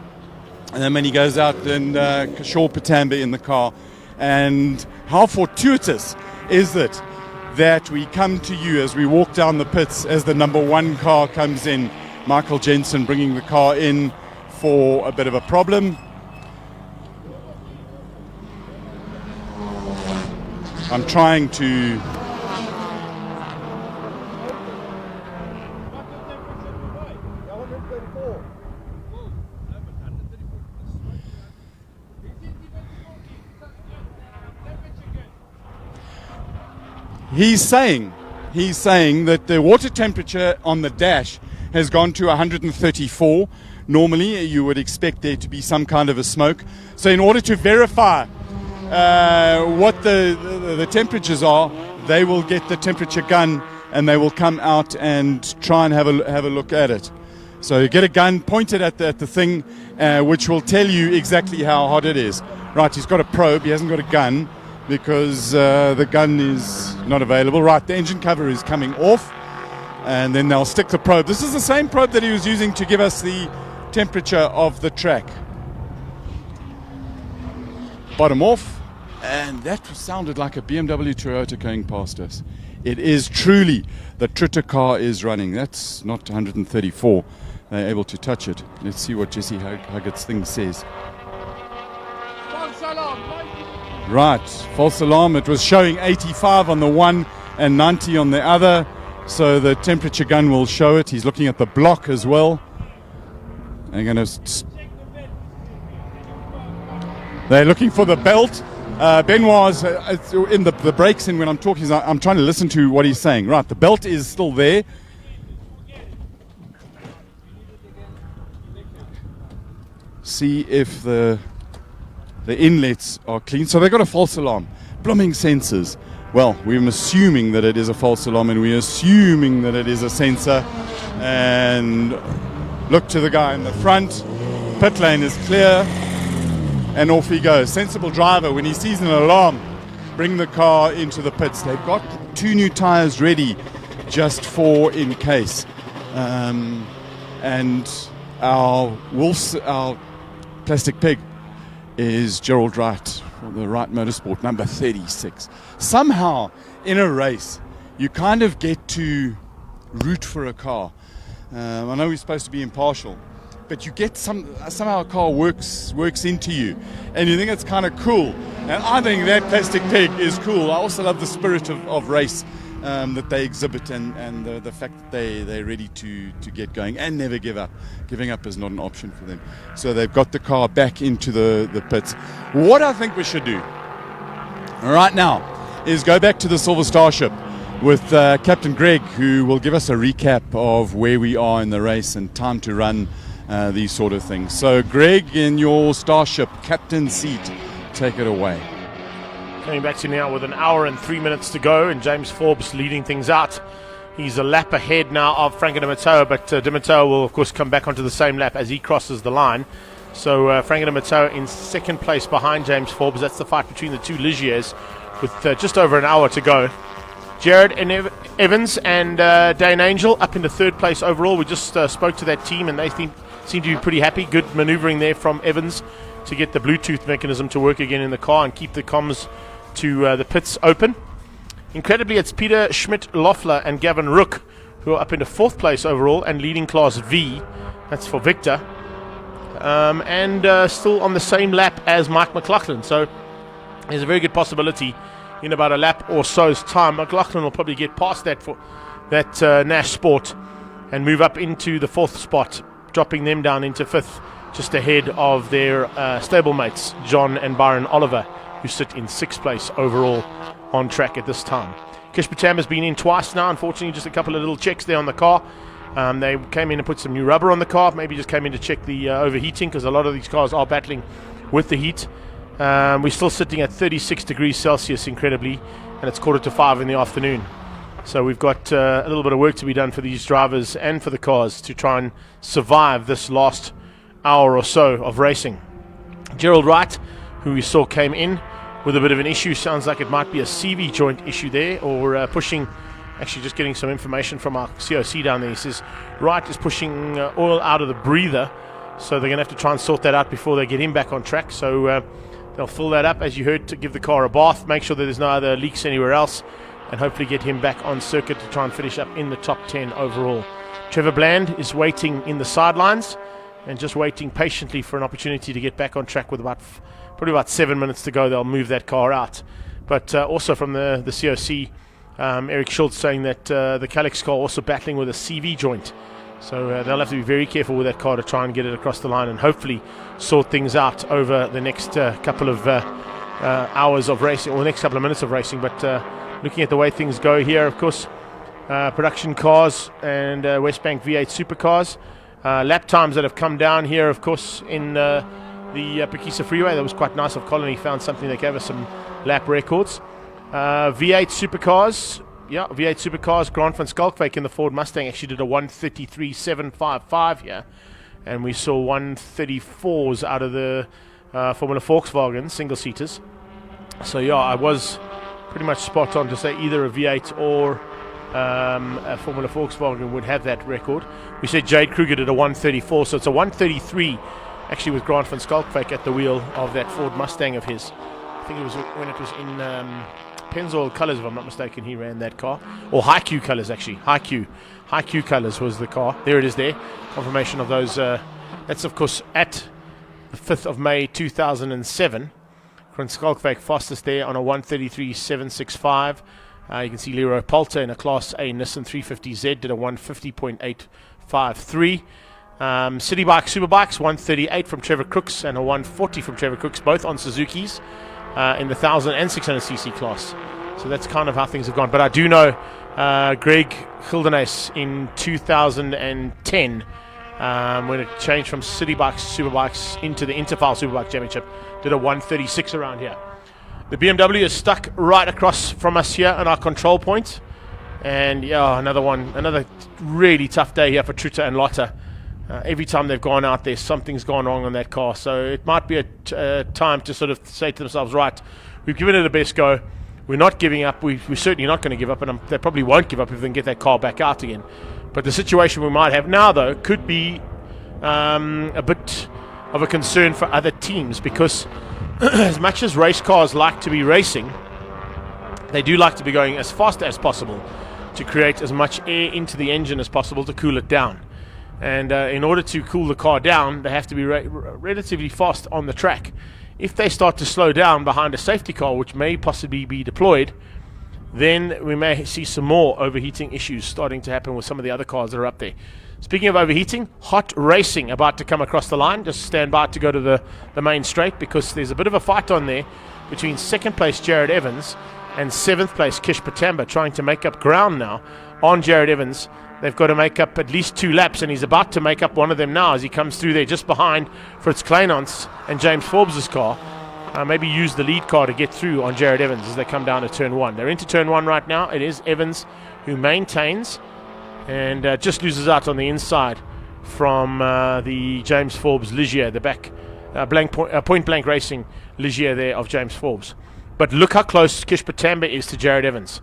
and then Mini goes out and Kishore Patamba in the car. And how fortuitous is it that we come to you as we walk down the pits as the number 1 car comes in, Michael Jensen bringing the car in for a bit of a problem. I'm trying to He's saying that the water temperature on the dash has gone to 134. Normally you would expect there to be some kind of a smoke. So in order to verify what the temperatures are, they will get the temperature gun and they will come out and try and have a look at it. So you get a gun pointed at the thing, which will tell you exactly how hot it is. Right, he's got a probe, he hasn't got a gun because the gun is not available. Right, the engine cover is coming off and then they'll stick the probe. This is the same probe that he was using to give us the temperature of the track. Bottom off. And that sounded like a BMW Toyota going past us. It is truly, the Tritter car is running. That's not 134. They're able to touch it. Let's see what Jesse Huggett's thing says. Right, false alarm. It was showing 85 on the one and 90 on the other. So the temperature gun will show it. He's looking at the block as well. They're looking for the belt. Benoit's in the breaks in when I'm talking. I'm trying to listen to what he's saying. Right, the belt is still there. See if the inlets are clean. So they've got a false alarm. Blooming sensors. Well, we're assuming that it is a false alarm and we're assuming that it is a sensor. And look to the guy in the front. Pit lane is clear. And off he goes. Sensible driver, when he sees an alarm, bring the car into the pits. They've got 2 new tyres ready just for in case. And our plastic pig is Gerald Wright, the Wright Motorsport, number 36. Somehow, in a race, you kind of get to root for a car. I know we're supposed to be impartial, but you get somehow a car works into you, and you think it's kind of cool. And I think that plastic pig is cool. I also love the spirit of race that they exhibit, and the fact that they're ready to get going and never give up. Giving up is not an option for them. So they've got the car back into the pits. What I think we should do right now is go back to the Silver Starship with Captain Greg, who will give us a recap of where we are in the race and time to run these sort of things. So Greg, in your Starship captain seat, take it away. Coming back to you now with an hour and 3 minutes to go, and James Forbes leading things out. He's a lap ahead now of Franco Di Matteo, but Di Matteo will of course come back onto the same lap as he crosses the line. So Franco Di Matteo in second place behind James Forbes. That's the fight between the two Ligiers with just over an hour to go. Jared and Evans and Dane Angel up into third place overall. We just spoke to that team, and they seem to be pretty happy. Good manoeuvring there from Evans to get the Bluetooth mechanism to work again in the car and keep the comms to the pits open. Incredibly, it's Peter Schmidt-Loeffler and Gavin Rook who are up into fourth place overall and leading Class V. That's for Victor. And still on the same lap as Mike McLaughlin. So there's a very good possibility in about a lap or so's time, McLaughlin will probably get past that Nash Sport and move up into the fourth spot, dropping them down into fifth, just ahead of their stablemates, John and Byron Oliver, who sit in sixth place overall on track at this time. Kish Batam has been in twice now, unfortunately, just a couple of little checks there on the car. They came in and put some new rubber on the car, maybe just came in to check the overheating, because a lot of these cars are battling with the heat. We're still sitting at 36 degrees Celsius, incredibly, and it's 4:45 in the afternoon. So we've got a little bit of work to be done for these drivers and for the cars to try and survive this last hour or so of racing. Gerald Wright, who we saw came in with a bit of an issue, sounds like it might be a CV joint issue there, or pushing, actually just getting some information from our COC down there. He says Wright is pushing oil out of the breather, so they're going to have to try and sort that out before they get him back on track. So they'll fill that up, as you heard, to give the car a bath, make sure that there's no other leaks anywhere else, and hopefully get him back on circuit to try and finish up in the top 10 overall. Trevor Bland is waiting in the sidelines and just waiting patiently for an opportunity to get back on track with probably about 7 minutes to go. They'll move that car out. But also from the COC, Eric Schultz saying that the Calix car also battling with a CV joint. So they'll have to be very careful with that car to try and get it across the line and hopefully sort things out over the next couple of hours of racing, or the next couple of minutes of racing. But looking at the way things go here, of course, production cars and West Bank V8 supercars. Lap times that have come down here, of course, in the Phakisa Freeway. That was quite nice of Colony. Found something that gave us some lap records. V8 supercars. Yeah, V8 supercars. Grant van Schalkwyk in the Ford Mustang actually did a 1:33.755 here. And we saw 1:34s out of the Formula Volkswagen single-seaters. So, yeah, I was pretty much spot on to say either a V8 or a Formula Volkswagen would have that record. We said Jade Kruger did a 1:34, so it's a 1:33 actually with Grant van Schalkwyk at the wheel of that Ford Mustang of his. I think it was when it was in Pennzoil colours, if I'm not mistaken, he ran that car. Or Haiku colours, actually. Haiku colours was the car. There it is there. Confirmation of those. That's, of course, at the 5th of May 2007. Van Schalkwyk fastest there on a 1:33.765. You can see Leroy Polter in a Class A Nissan 350Z did a 1:50.853. City Bike Superbikes 1:38 from Trevor Crooks and a 1:40 from Trevor Crooks, both on Suzuki's in the 1000 and 600cc class. So that's kind of how things have gone. But I do know Greg Gildenaes in 2010, when it changed from City Bikes Superbikes into the Interfile Superbike Championship, did a 1:36 around here. The BMW is stuck right across from us here on our control point. And yeah, another really tough day here for Truta and Lotta. Every time they've gone out there, something's gone wrong on that car. So it might be a time to sort of say to themselves, right, we've given it a best go. We're not giving up. We're certainly not going to give up, and they probably won't give up if they can get that car back out again. But the situation we might have now, though, could be a bit of a concern for other teams, because as much as race cars like to be racing, they do like to be going as fast as possible to create as much air into the engine as possible to cool it down. And in order to cool the car down, they have to be relatively fast on the track. If they start to slow down behind a safety car, which may possibly be deployed, then we may see some more overheating issues starting to happen with some of the other cars that are up there. Speaking of overheating, hot racing about to come across the line. Just stand by to go to the main straight, because there's a bit of a fight on there between second place Jared Evans and seventh place Kish Patamba, trying to make up ground now on Jared Evans. They've got to make up at least 2 laps, and he's about to make up one of them now as he comes through there just behind Fritz Kleinans and James Forbes' car. Maybe use the lead car to get through on Jared Evans as they come down to turn 1. They're into turn 1 right now. It is Evans who maintains and just loses out on the inside from the James Forbes Ligier, the back point blank racing Ligier there of James Forbes. But look how close Kish Patamba is to Jared Evans.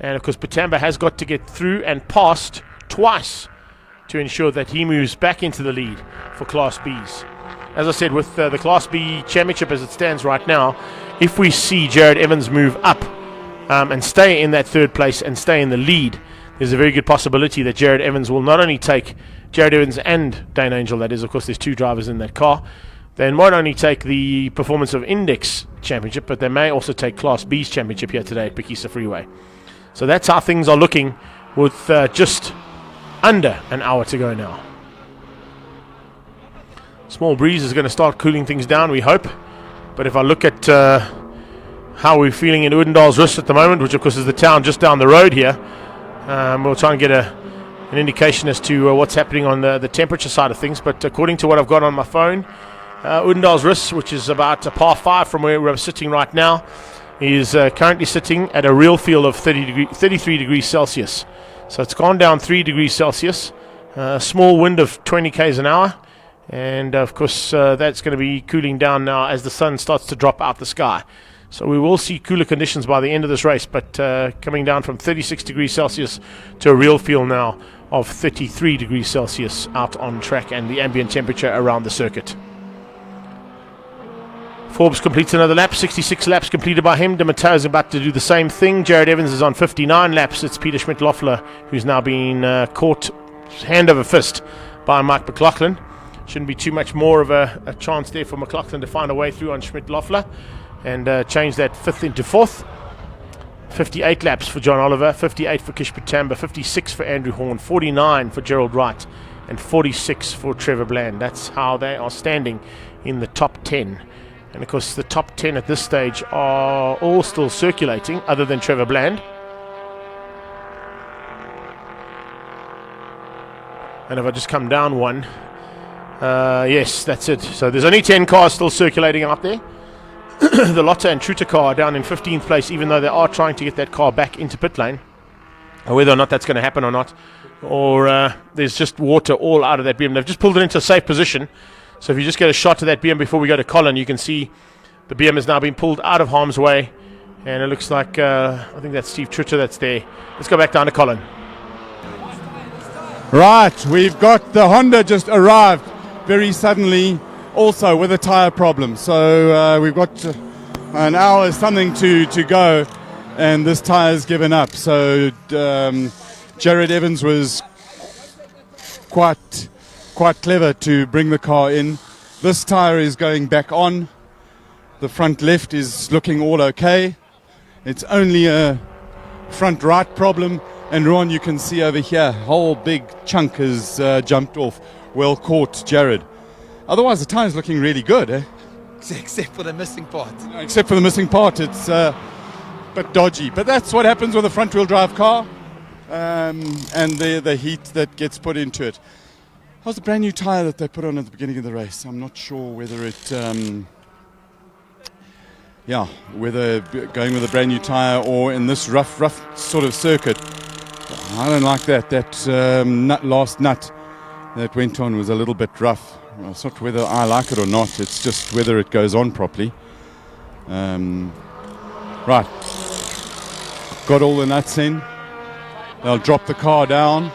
And of course Patamba has got to get through and past twice to ensure that he moves back into the lead for Class Bs. As I said, with the Class B Championship as it stands right now, if we see Jared Evans move up and stay in that third place and stay in the lead, there's a very good possibility that Jared Evans will not only take Jared Evans and Dane Angel, that is, of course, there's 2 drivers in that car, they might only take the Performance of Index Championship, but they may also take Class B's Championship here today at Phakisa Freeway. So that's how things are looking with just under an hour to go now. Small breeze is going to start cooling things down, we hope. But if I look at how we're feeling in Oudendaalsrus at the moment, which of course is the town just down the road here, we'll try and get an indication as to what's happening on the temperature side of things. But according to what I've got on my phone, Oudendaalsrus, which is about a par 5 from where we're sitting right now, is currently sitting at a real feel of 33 degrees Celsius. So it's gone down 3 degrees Celsius, a small wind of 20 k's an hour. And of course that's going to be cooling down now as the sun starts to drop out the sky. So we will see cooler conditions by the end of this race, but coming down from 36 degrees Celsius to a real feel now of 33 degrees Celsius out on track, and the ambient temperature around the circuit. Forbes completes another lap, 66 laps completed by him. De Matteo is about to do the same thing. Jared Evans is on 59 laps. It's Peter Schmidt-Loeffler who's now been caught hand over fist by Mike McLaughlin. Shouldn't be too much more of a chance there for McLaughlin to find a way through on Schmidt-Loeffler and change that 5th into 4th. 58 laps for John Oliver, 58 for Kish Patamba, 56 for Andrew Horn, 49 for Gerald Wright, and 46 for Trevor Bland. That's how they are standing in the top 10. And of course the top 10 at this stage are all still circulating, other than Trevor Bland. And if I just come down one, yes, that's it. So there's only 10 cars still circulating out there. The Lotte and Truter car are down in 15th place, even though they are trying to get that car back into pit lane. Whether or not that's going to happen or not, or there's just water all out of that BM. They've just pulled it into a safe position. So if you just get a shot of that BM before we go to Colin, you can see the BM has now been pulled out of harm's way. And it looks like, I think that's Steve Truter that's there. Let's go back down to Colin. Right, we've got the Honda just arrived very suddenly, also with a tire problem. So we've got an hour something to go, and this tire's given up. So Jared Evans was quite clever to bring the car in. This tire is going back on. The front left is looking all okay. It's only a front right problem. And Ron, you can see over here, a whole big chunk has jumped off. Well caught, Jared. Otherwise, the tire's looking really good, eh? Except for the missing part. Except for the missing part, it's a bit dodgy. But that's what happens with a front-wheel drive car, and the heat that gets put into it. How's the brand new tire that they put on at the beginning of the race? I'm not sure whether it, whether going with a brand new tire or in this rough sort of circuit. I don't like that. That last nut that went on was a little bit rough. It's not whether I like it or not, it's just whether it goes on properly. Right. Got all the nuts in. They'll drop the car down.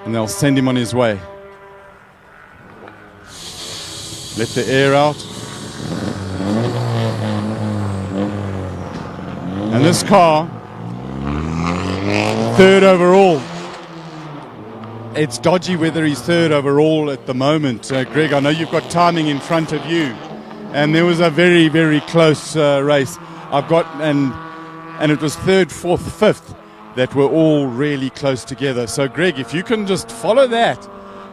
and they'll send him on his way. Let the air out. And this car, third overall. It's dodgy whether he's third overall at the moment. Greg, I know you've got timing in front of you, and there was a very, very close race. And it was third, fourth, fifth that were all really close together. So, Greg, if you can just follow that,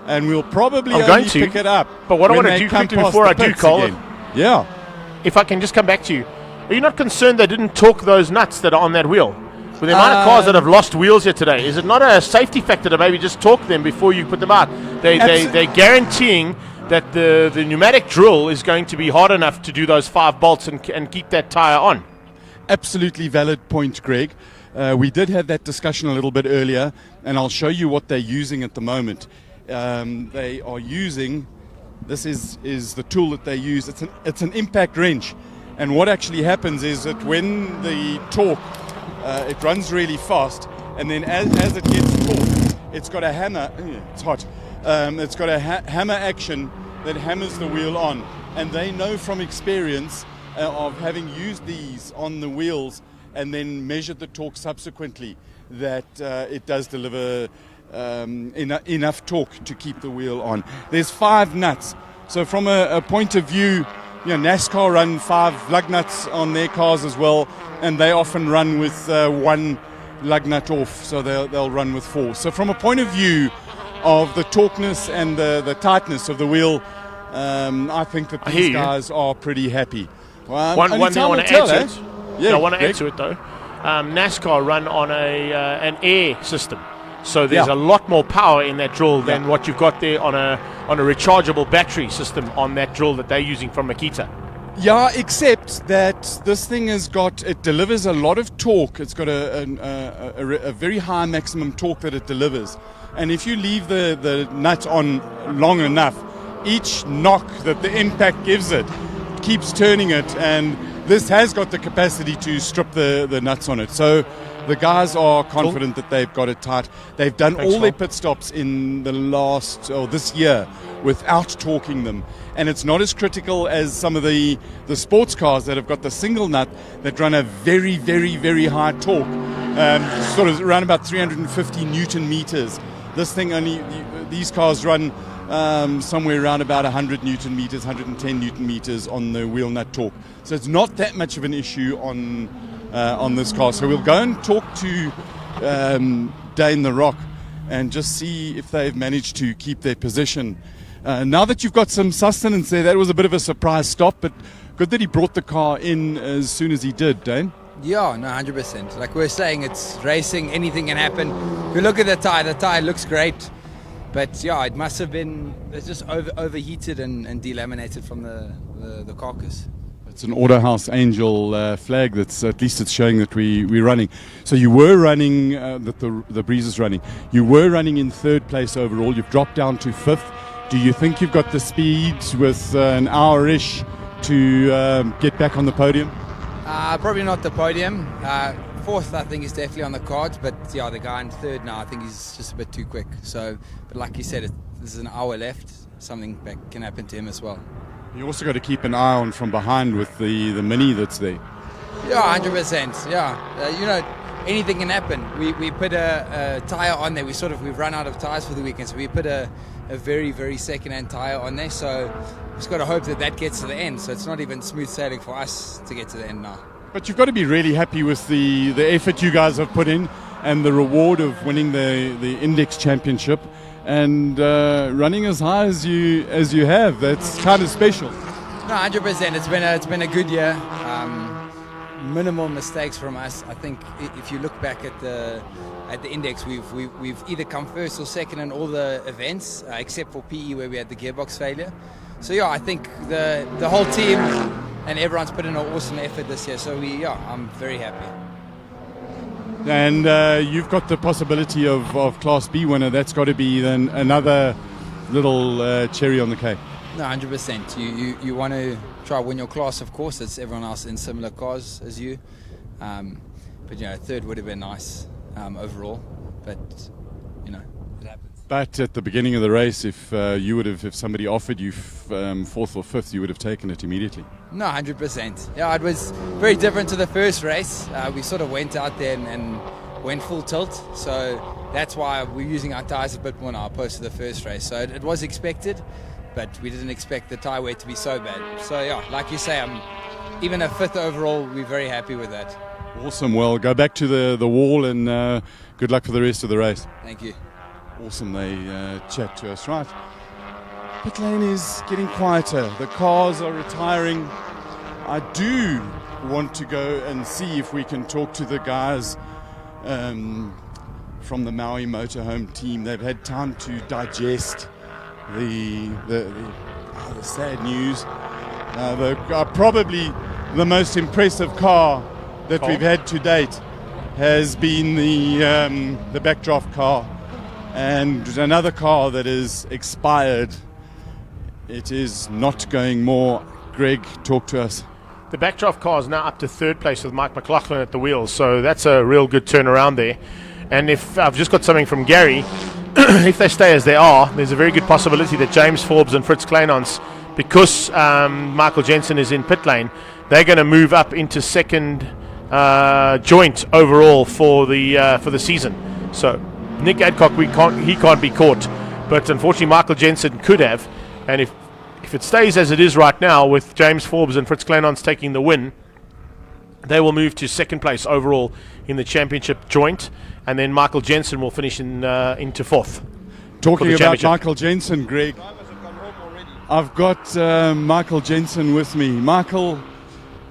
and we'll probably only pick it up. But what I when want to they do come quickly past before the I do, pits Cole, again. Yeah. If I can just come back to you, are you not concerned they didn't torque those nuts that are on that wheel? With the amount of cars that have lost wheels here today, is it not a safety factor to maybe just torque them before you put them out? They're guaranteeing that the pneumatic drill is going to be hard enough to do those 5 bolts and keep that tyre on. Absolutely valid point, Greg. We did have that discussion a little bit earlier, and I'll show you what they're using at the moment. They are using, this is the tool that they use. It's an impact wrench, and what actually happens is that when the torque, it runs really fast, and then as it gets torqued, it's got a hammer. It's hot. It's got a hammer action that hammers the wheel on, and they know from experience of having used these on the wheels and then measured the torque subsequently that it does deliver enough torque to keep the wheel on. There's 5 nuts. So from a point of view, NASCAR run 5 lug nuts on their cars as well, and they often run with 1 lug nut off, so they'll run with 4. So from a point of view of the torqueness and the tightness of the wheel, I think that these guys are pretty happy. Well, one thing I want to add to it. Yeah, I want to add to it though. NASCAR run on an air system, so there's a lot more power in that drill than what you've got there on a rechargeable battery system on that drill that they're using from Makita. Yeah, except that this thing it delivers a lot of torque. It's got a very high maximum torque that it delivers. And if you leave the nut on long enough, each knock that the impact gives it keeps turning it, and this has got the capacity to strip the nuts on it. So the guys are confident that they've got it tight. They've done all their pit stops in this year without torquing them. And it's not as critical as some of the sports cars that have got the single nut that run a very, very, very high torque, sort of around about 350 Newton meters. This thing these cars run somewhere around about 100 Newton meters, 110 Newton meters on the wheel nut torque. So it's not that much of an issue on this car. So we'll go and talk to Dane the Rock and just see if they've managed to keep their position. Now that you've got some sustenance there, that was a bit of a surprise stop, but good that he brought the car in as soon as he did, Dane. Yeah, no, 100%. Like we're saying, it's racing, anything can happen. If you look at the tyre looks great. But yeah, it must have been, it's just overheated and delaminated from the carcass. It's an Autohouse Angel flag that's, at least it's showing that we're running. So you were running, that the Breeze is running. You were running in 3rd place overall. You've dropped down to 5th. Do you think you've got the speed with an hour-ish to get back on the podium? Probably not the podium. 4th, I think, is definitely on the cards, but yeah, the guy in 3rd now, I think he's just a bit too quick. So, but like you said, there's an hour left. Something that can happen to him as well. You also got to keep an eye on from behind with the Mini that's there. Yeah, 100%. Yeah, anything can happen. We put a tyre on there. We've run out of tyres for the weekend, so we put a very, very second-hand tyre on there. So we've just got to hope that gets to the end. So it's not even smooth sailing for us to get to the end now. But you've got to be really happy with the effort you guys have put in and the reward of winning the Index Championship and running as high as you have. That's kind of special. No, 100%. It's been a good year. Minimal mistakes from us. I think if you look back at the Index, we've either come 1st or 2nd in all the events except for PE where we had the gearbox failure. So yeah, I think the whole team and everyone's put in an awesome effort this year. So I'm very happy. And you've got the possibility of Class B winner. That's got to be then another little cherry on the cake. No, 100%. You want to try win your class, of course. It's everyone else in similar cars as you. But 3rd would have been nice overall. But it happens. But at the beginning of the race, if somebody offered you fourth or fifth, you would have taken it immediately. No, 100%. Yeah, it was very different to the first race. We sort of went out there and went full tilt, so that's why we're using our tyres a bit more now opposed to the first race. So it was expected, but we didn't expect the tyre weight to be so bad. So yeah, like you say, even a fifth overall, we're very happy with that. Awesome. Well, go back to the wall and good luck for the rest of the race. Thank you. Awesome. They chat to us. Right. Pit lane is getting quieter. The cars are retiring. I do want to go and see if we can talk to the guys from the Maui Motorhome team. They've had time to digest the sad news. Probably the most impressive car that we've had to date has been the backdraft car, and another car that is expired. It is not going more. Greg, talk to us. The backdraft car is now up to third place with Mike McLaughlin at the wheels, so that's a real good turnaround there. And if I've just got something from Gary, if they stay as they are, there's a very good possibility that James Forbes and Fritz Kleinans, because Michael Jensen is in pit lane, they're going to move up into second joint overall for the season. So Nick Adcock, he can't be caught, but unfortunately Michael Jensen could have. And if it stays as it is right now, with James Forbes and Fritz Kleinans taking the win, they will move to second place overall in the championship joint, and then Michael Jensen will finish into fourth. Talking about Michael Jensen, Greg, I've got Michael Jensen with me. Michael,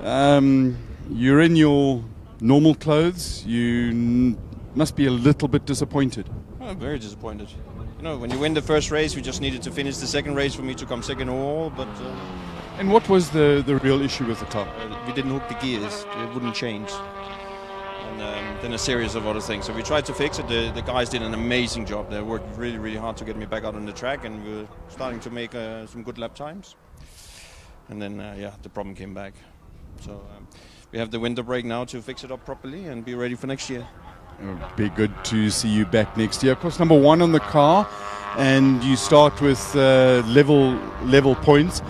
you're in your normal clothes. You must be a little bit disappointed. I'm very disappointed. You know, when you win the first race, we just needed to finish the second race for me to come second overall. But and what was the real issue with the car? We didn't hook the gears; it wouldn't change. And then a series of other things. So we tried to fix it. The guys did an amazing job. They worked really, really hard to get me back out on the track, and we were starting to make some good lap times. And then, the problem came back. So we have the winter break now to fix it up properly and be ready for next year. It'll be good to see you back next year. Of course, number one on the car, and you start with level points.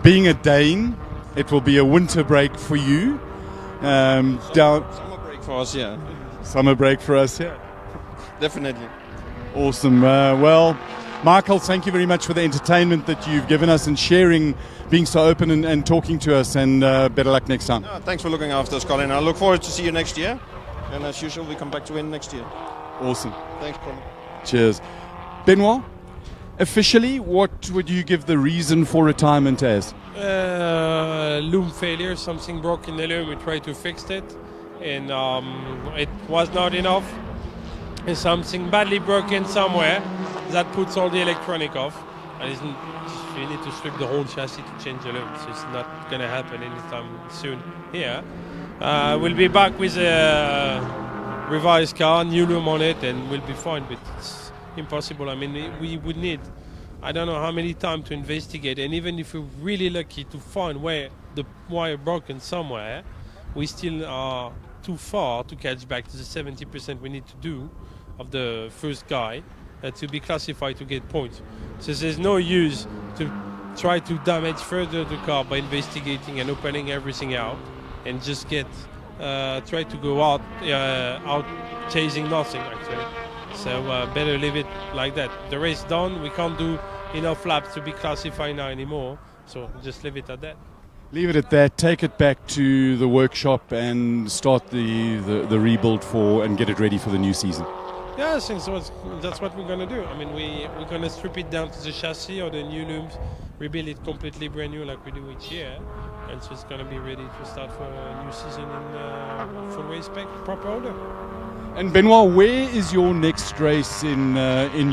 Being a Dane, it will be a winter break for you. Summer break for us, yeah. Summer break for us, yeah. Definitely. Awesome. Well, Michael, thank you very much for the entertainment that you've given us and sharing, being so open and talking to us, and better luck next time. Thanks for looking after us, Colin. I look forward to see you next year. And as usual, we come back to win next year. Awesome. Thanks, Colin. Cheers. Benoit, officially, what would you give the reason for retirement as? Loom failure, something broke in the loom. We tried to fix it, and it was not enough. And something badly broken somewhere that puts all the electronic off. And you need to strip the whole chassis to change the loom. So it's not going to happen anytime soon here. We'll be back with a revised car, new loom on it, and we'll be fine, but it's impossible. I mean, we would need, I don't know how many time to investigate, and even if we're really lucky to find where the wire broken somewhere, we still are too far to catch back to the 70% we need to do of the first guy to be classified to get points. So there's no use to try to damage further the car by investigating and opening everything out, and just try to go out chasing nothing, actually. So better leave it like that. The race done, we can't do enough laps to be classified now anymore, so just leave it at that. Leave it at that, take it back to the workshop and start the rebuild and get it ready for the new season. Yeah, I think so. That's what we're going to do. I mean, we're going to strip it down to the chassis or the new looms, rebuild it completely brand new like we do each year. And so it's going to be ready to start for a new season in full race spec, proper order. And Benoit, where is your next race in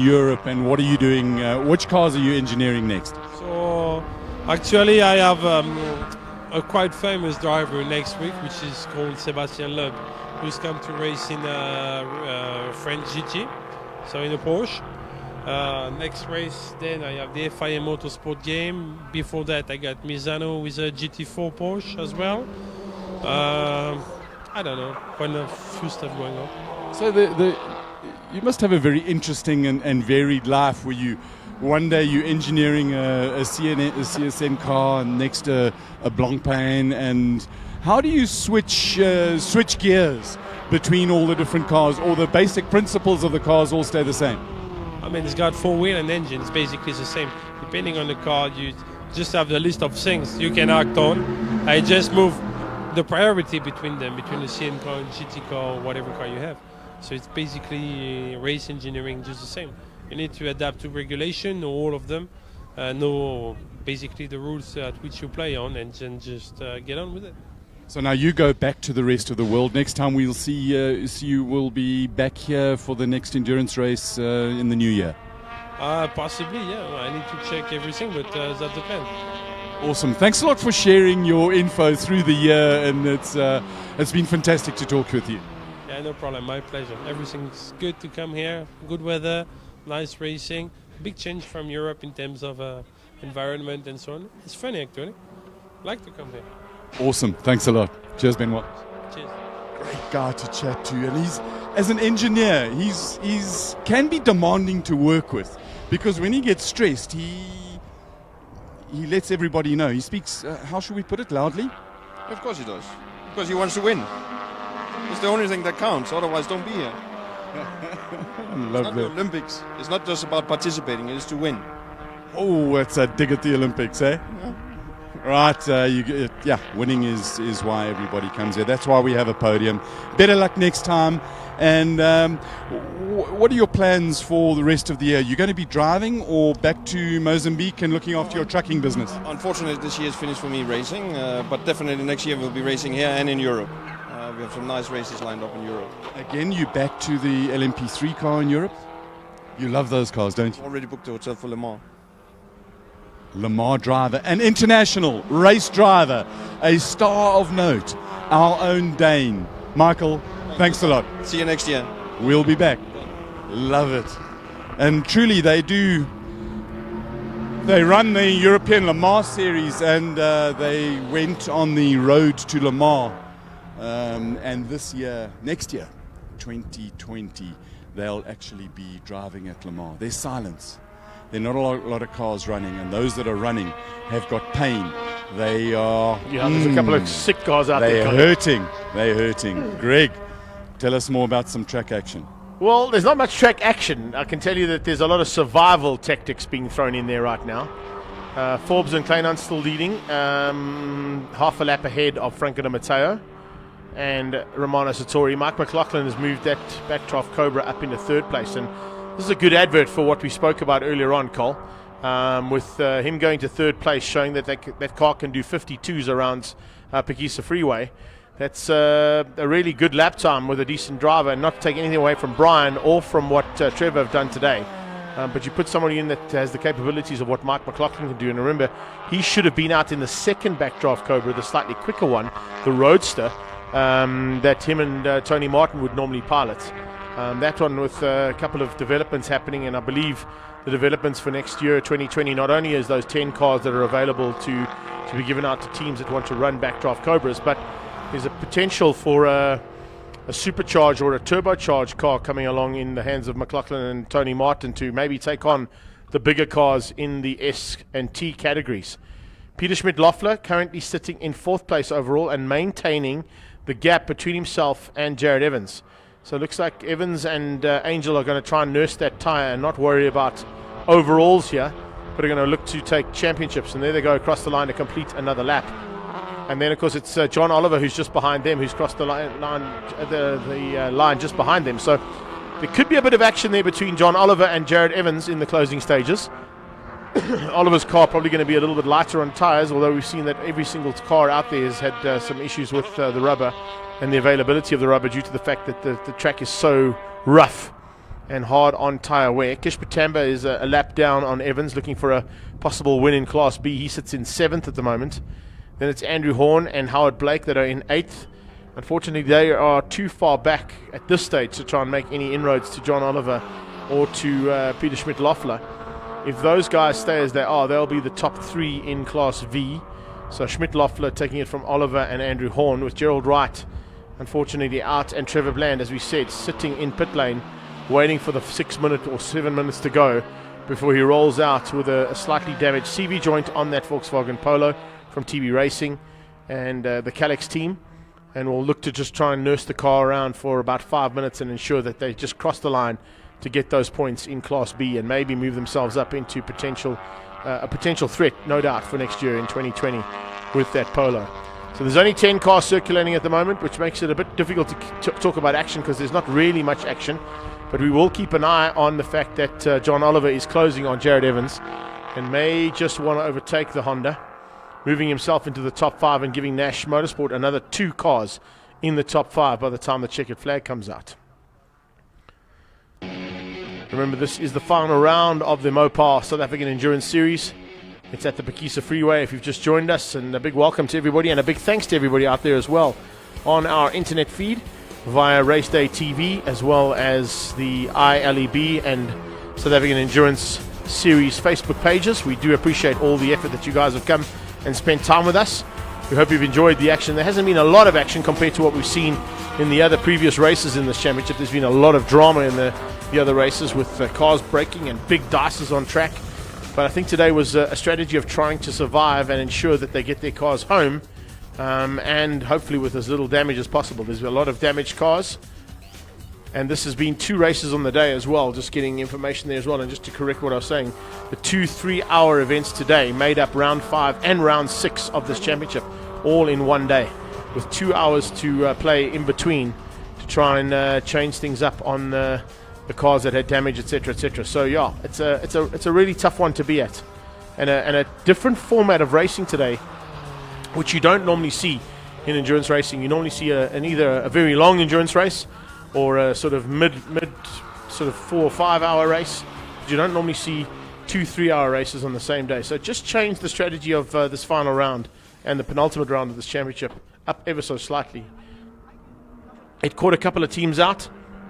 Europe, and what are you doing? Which cars are you engineering next? So actually I have a quite famous driver next week, which is called Sébastien Loeb, who's come to race in French GT, so in a Porsche. Next race, then I have the FIA Motorsport game. Before that, I got Misano with a GT4 Porsche as well. I don't know, quite a few stuff going on. So You must have a very interesting and varied life where you, one day you're engineering a CSM car and next a Blancpain, and how do you switch gears between all the different cars, or the basic principles of the cars all stay the same? I mean, it's got 4-wheel and engine. It's basically the same. Depending on the car, you just have the list of things you can act on. I just move the priority between them, between the CN car and GT car, or whatever car you have. So it's basically race engineering, just the same. You need to adapt to regulation, know all of them, know basically the rules at which you play on, and then just get on with it. So now you go back to the rest of the world. Next time we'll see you will be back here for the next endurance race in the new year. Possibly, yeah. I need to check everything, but that's the plan. Awesome. Thanks a lot for sharing your info through the year, and it's been fantastic to talk with you. Yeah, no problem. My pleasure. Everything's good to come here. Good weather, nice racing. Big change from Europe in terms of environment and so on. It's funny, actually. I like to come here. Awesome. Thanks a lot. Cheers, Benoit. Cheers. Great guy to chat to, and he's, as an engineer, he's can be demanding to work with, because when he gets stressed, he lets everybody know. He speaks, how should we put it, loudly? Of course he does, because he wants to win. It's the only thing that counts. Otherwise, don't be here. It's not the Olympics. It's not just about participating. It is to win. Oh, that's a dig at the Olympics, eh? Yeah. Right, winning is why everybody comes here. That's why we have a podium. Better luck next time. And what are your plans for the rest of the year? You're going to be driving or back to Mozambique and looking after your trucking business? Unfortunately, this year is finished for me racing, but definitely next year we'll be racing here and in Europe. We have some nice races lined up in Europe. Again, you back to the LMP3 car in Europe? You love those cars, don't you? Already booked the hotel for Le Mans. Le Mans driver, an international race driver, a star of note, our own Dane. Michael, thanks a lot. See you next year. We'll be back. Love it. And truly they run the European Le Mans series, and they went on the road to Le Mans. And next year, 2020, they'll actually be driving at Le Mans. There's silence. There are not a lot of cars running, and those that are running have got pain. They are... Yeah, there's a couple of sick cars out there. They're hurting. Greg, tell us more about some track action. Well, there's not much track action. I can tell you that there's a lot of survival tactics being thrown in there right now. Forbes and Kleinhans still leading, half a lap ahead of Franco de Matteo and Romano Sartori. Mike McLaughlin has moved that Backdraft Cobra up into third place, and this is a good advert for what we spoke about earlier on, Cole, with him going to third place, showing that that car can do 52s around Phakisa Freeway. That's a really good lap time with a decent driver, and not to take anything away from Brian or from what Trevor have done today. But you put somebody in that has the capabilities of what Mike McLaughlin can do. And remember, he should have been out in the second Backdraft Cobra, the slightly quicker one, the Roadster, that him and Tony Martin would normally pilot. That one with a couple of developments happening, and I believe the developments for next year, 2020, not only is those 10 cars that are available to be given out to teams that want to run Backdraft Cobras, but there's a potential for a supercharged or a turbocharged car coming along in the hands of McLaughlin and Tony Martin to maybe take on the bigger cars in the S and T categories. Peter Schmidt-Loeffler currently sitting in fourth place overall and maintaining the gap between himself and Jared Evans. So it looks like Evans and Angel are going to try and nurse that tyre and not worry about overalls here, but are going to look to take championships. And there they go across the line to complete another lap. And then, of course, it's John Oliver who's just behind them, who's crossed the line just behind them. So there could be a bit of action there between John Oliver and Jared Evans in the closing stages. Oliver's car probably going to be a little bit lighter on tyres, although we've seen that every single car out there has had some issues with the rubber and the availability of the rubber due to the fact that the track is so rough and hard on tyre wear. Kish Patamba is a lap down on Evans, looking for a possible win in Class B. He sits in 7th at the moment. Then it's Andrew Horn and Howard Blake that are in 8th. Unfortunately, they are too far back at this stage to try and make any inroads to John Oliver or to Peter Schmidt-Loeffler. If those guys stay as they are, they'll be the top 3 in Class V. So Schmidt-Loeffler taking it from Oliver and Andrew Horn, with Gerald Wright unfortunately out, and Trevor Bland, as we said, sitting in pit lane waiting for the 6 minute or 7 minutes to go before he rolls out with a slightly damaged CV joint on that Volkswagen Polo from TB Racing and the Calex team, and will look to just try and nurse the car around for about 5 minutes and ensure that they just cross the line to get those points in Class B and maybe move themselves up into a potential threat, no doubt, for next year in 2020 with that Polo. So there's only 10 cars circulating at the moment, which makes it a bit difficult to talk about action because there's not really much action. But we will keep an eye on the fact that John Oliver is closing on Jared Evans and may just want to overtake the Honda, moving himself into the top 5 and giving Nash Motorsport another 2 cars in the top 5 by the time the checkered flag comes out. Remember, this is the final round of the Mopar South African Endurance Series. It's at the Phakisa Freeway if you've just joined us, and a big welcome to everybody and a big thanks to everybody out there as well on our internet feed via RaceDay TV as well as the ILEB and South African Endurance Series Facebook pages. We do appreciate all the effort that you guys have come and spent time with us. We hope you've enjoyed the action. There hasn't been a lot of action compared to what we've seen in the other previous races in this championship. There's been a lot of drama in the other races with cars breaking and big dices on track. But I think today was a strategy of trying to survive and ensure that they get their cars home and hopefully with as little damage as possible. There's a lot of damaged cars. And this has been 2 races on the day as well, just getting information there as well. And just to correct what I was saying, the 2 3-hour events today made up round 5 and round 6 of this championship, all in one day, with 2 hours to play in between to try and change things up on the cars that had damage, etc., etc. So yeah, it's a really tough one to be at, and a different format of racing today, which you don't normally see in endurance racing. You normally see either a very long endurance race or a sort of mid sort of 4 or 5 hour race. You don't normally see 2 3-hour races on the same day. So it just changed the strategy of this final round and the penultimate round of this championship up ever so slightly. It caught a couple of teams out.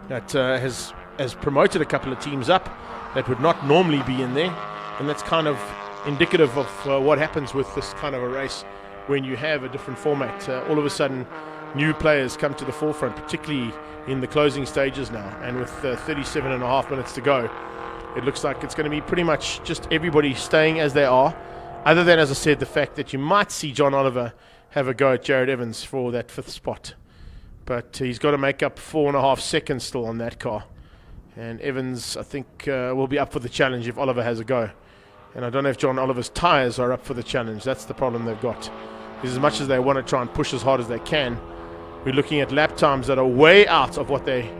That has promoted a couple of teams up that would not normally be in there, and that's kind of indicative of what happens with this kind of a race when you have a different format. All of a sudden new players come to the forefront, particularly in the closing stages now, and with 37 and a half minutes to go, it looks like it's going to be pretty much just everybody staying as they are, other than, as I said, the fact that you might see John Oliver have a go at Jared Evans for that 5th spot, but he's got to make up 4.5 seconds still on that car. And Evans, I think, will be up for the challenge if Oliver has a go. And I don't know if John Oliver's tyres are up for the challenge. That's the problem they've got. Because as much as they want to try and push as hard as they can, we're looking at lap times that are way out of what they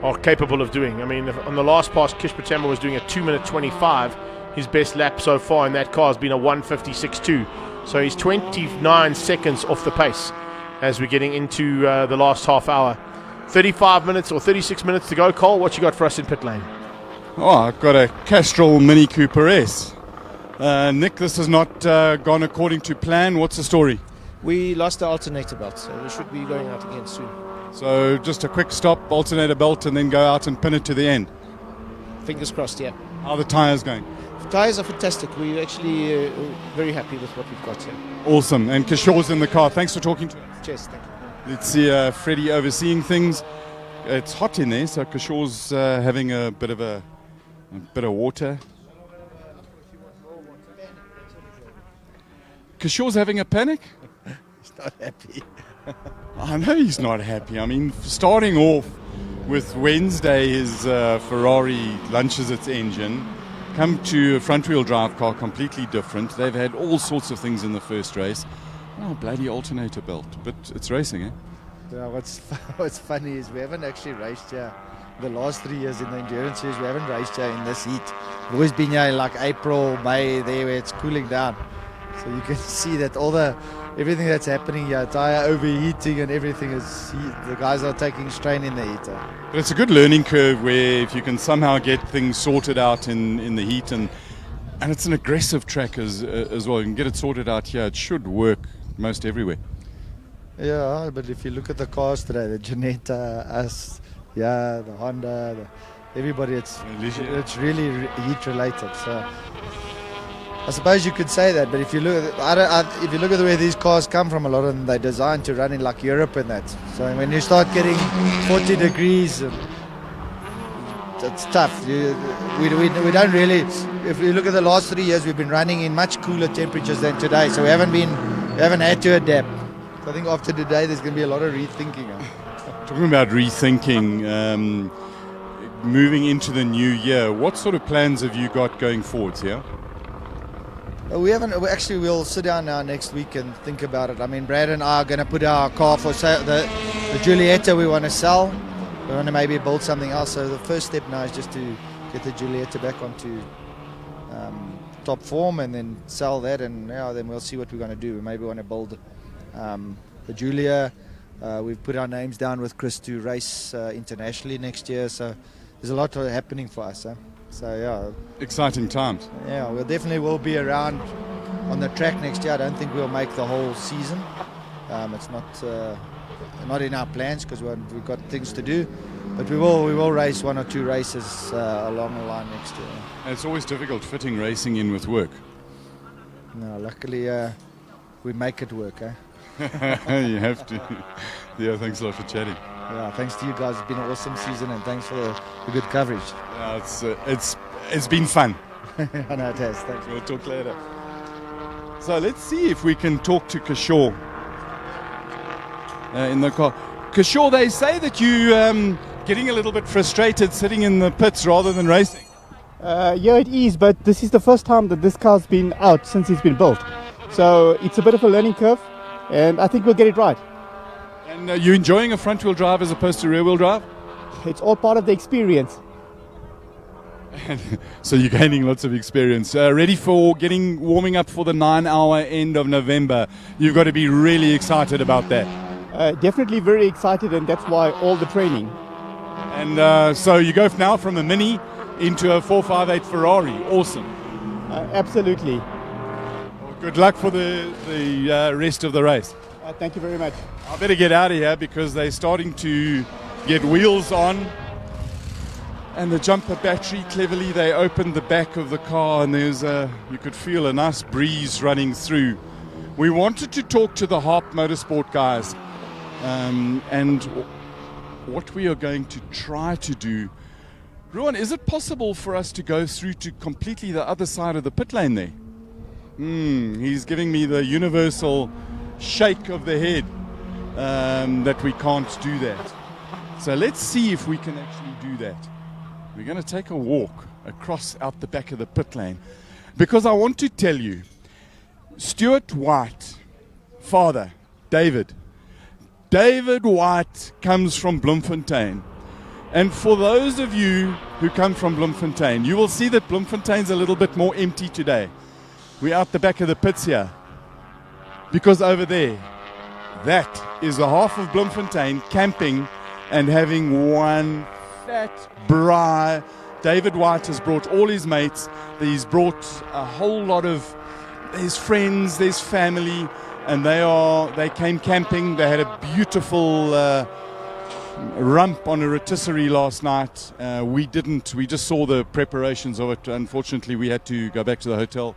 are capable of doing. I mean, on the last pass, Kish Patamba was doing a 2-minute 25. His best lap so far in that car has been a 1:56.2. So he's 29 seconds off the pace as we're getting into the last half hour. 35 minutes or 36 minutes to go. Cole, what you got for us in pit lane? Oh, I've got a Castrol Mini Cooper S. Nick, this has not gone according to plan. What's the story? We lost the alternator belt, so we should be going out again soon. So just a quick stop, alternator belt, and then go out and pin it to the end. Fingers crossed, yeah. How are the tyres going? The tyres are fantastic. We're actually very happy with what we've got here. Awesome. And Kishor's in the car. Thanks for talking to us. Cheers, thank you. Let's see Freddie overseeing things. It's hot in there, so Kishor's having a bit of water. Kishor's having a panic? He's not happy. I know he's not happy. I mean, starting off with Wednesday, his Ferrari lunches its engine. Come to a front-wheel drive car, completely different. They've had all sorts of things in the first race. Oh, bloody alternator belt. But it's racing, eh? Yeah, what's funny is we haven't actually raced here. The last 3 years in the endurance series, we haven't raced here in this heat. We've always been here in like April, May, there where it's cooling down. So you can see that everything that's happening here, tire overheating and everything the guys are taking strain in the heater. But it's a good learning curve where if you can somehow get things sorted out in the heat, and it's an aggressive track as well. You can get it sorted out here, it should work most everywhere. Yeah, but if you look at the cars today, the Janetta, us, the Honda, everybody, it's really heat related. So I suppose you could say that, but if you look at the way these cars come from, a lot of them they're designed to run in like Europe and that. So when you start getting 40 degrees, it's tough. We don't really. If we look at the last 3 years, we've been running in much cooler temperatures than today, so we haven't had to adapt. So I think after today, there's going to be a lot of rethinking. Talking about rethinking, moving into the new year, what sort of plans have you got going forwards here? We haven't. Actually, we'll sit down now next week and think about it. I mean, Brad and I are going to put our car for sale. The Giulietta we want to sell. We want to maybe build something else. So the first step now is just to get the Giulietta back onto top form and then sell that. And then we'll see what we're going to do. We maybe want to build the Giulia. We've put our names down with Chris to race internationally next year. So there's a lot happening for us. So exciting times. Yeah, we definitely will be around on the track next year. I don't think we'll make the whole season. It's not in our plans because we've got things to do. But we will race 1 or 2 races along the line next year. It's always difficult fitting racing in with work. No, luckily we make it work. You have to. Yeah, thanks a lot for chatting. Yeah, thanks to you guys. It's been an awesome season, and thanks for the good coverage. It's been fun. I know it has. Thanks. We'll talk later. So let's see if we can talk to Kishore in the car. Kishore, they say that you getting a little bit frustrated sitting in the pits rather than racing. Yeah, it is, but this is the first time that this car's been out since it's been built. So it's a bit of a learning curve, and I think we'll get it right. And are you enjoying a front-wheel drive as opposed to rear-wheel drive? It's all part of the experience. So you're gaining lots of experience. Ready for warming up for the 9-hour end of November. You've got to be really excited about that. Definitely very excited, and that's why all the training. And so you go now from a Mini into a 458 Ferrari. Awesome. Absolutely. Well, good luck for the rest of the race. Thank you very much. I better get out of here because they're starting to get wheels on. And the jumper battery, cleverly they opened the back of the car and you could feel a nice breeze running through. We wanted to talk to the Harp Motorsport guys and what we are going to try to do. Ruan, is it possible for us to go through to completely the other side of the pit lane there? He's giving me the universal shake of the head that we can't do that. So let's see if we can actually do that. We're going to take a walk across out the back of the pit lane because I want to tell you, Stuart White, father, David White comes from Bloemfontein. And for those of you who come from Bloemfontein, you will see that Bloemfontein's a little bit more empty today. We're out the back of the pits here because over there, that is the half of Bloemfontein camping and having one fat braai. David White has brought all his mates. He's brought a whole lot of his friends, his family, and they came camping. They had a beautiful rump on a rotisserie last night. We didn't. We just saw the preparations of it. Unfortunately, we had to go back to the hotel.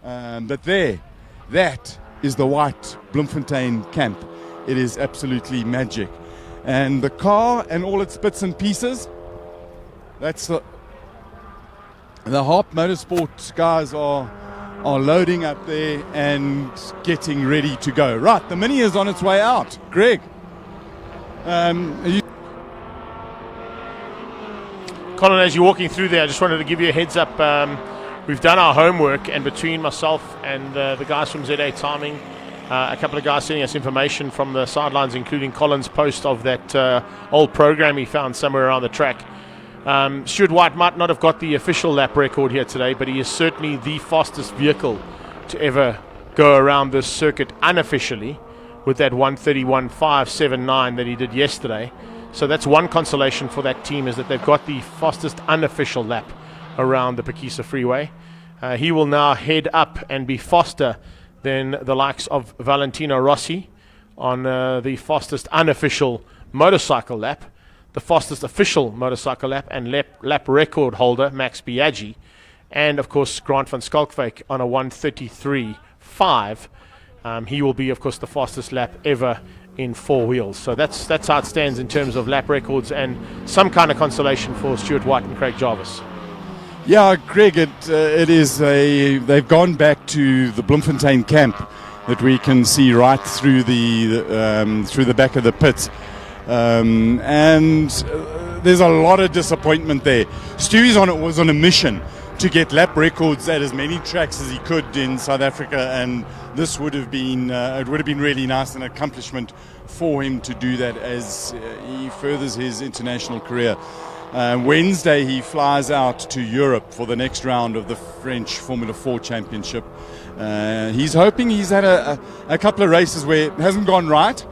But that is the White Bloemfontein camp. It is absolutely magic. And the car and all its bits and pieces, that's the Harp Motorsport guys are loading up there and getting ready to go. Right, the Mini is on its way out. Greg. Colin, as you're walking through there, I just wanted to give you a heads up. We've done our homework, and between myself and the guys from ZA Timing, a couple of guys sending us information from the sidelines, including Colin's post of that old program he found somewhere around the track. Stuart White might not have got the official lap record here today, but he is certainly the fastest vehicle to ever go around this circuit unofficially with that 1:31.579 that he did yesterday. So that's one consolation for that team, is that they've got the fastest unofficial lap around the Phakisa Freeway. He will now head up and be faster than the likes of Valentino Rossi on the fastest unofficial motorcycle lap, the fastest official motorcycle lap, and lap record holder Max Biaggi, and of course Grant van Schalkwyk on a 1:33.5. He will be, of course, the fastest lap ever in 4 wheels. So that's how it stands in terms of lap records, and some kind of consolation for Stuart White and Craig Jarvis. Yeah, Greg, it is they've gone back to the Bloemfontein camp that we can see right through the back of the pits, and there's a lot of disappointment there. Stewie's was on a mission to get lap records at as many tracks as he could in South Africa, and this would have been really nice, an accomplishment for him to do that as he furthers his international career. Wednesday he flies out to Europe for the next round of the French Formula 4 Championship. He's hoping. He's had a couple of races where it hasn't gone right.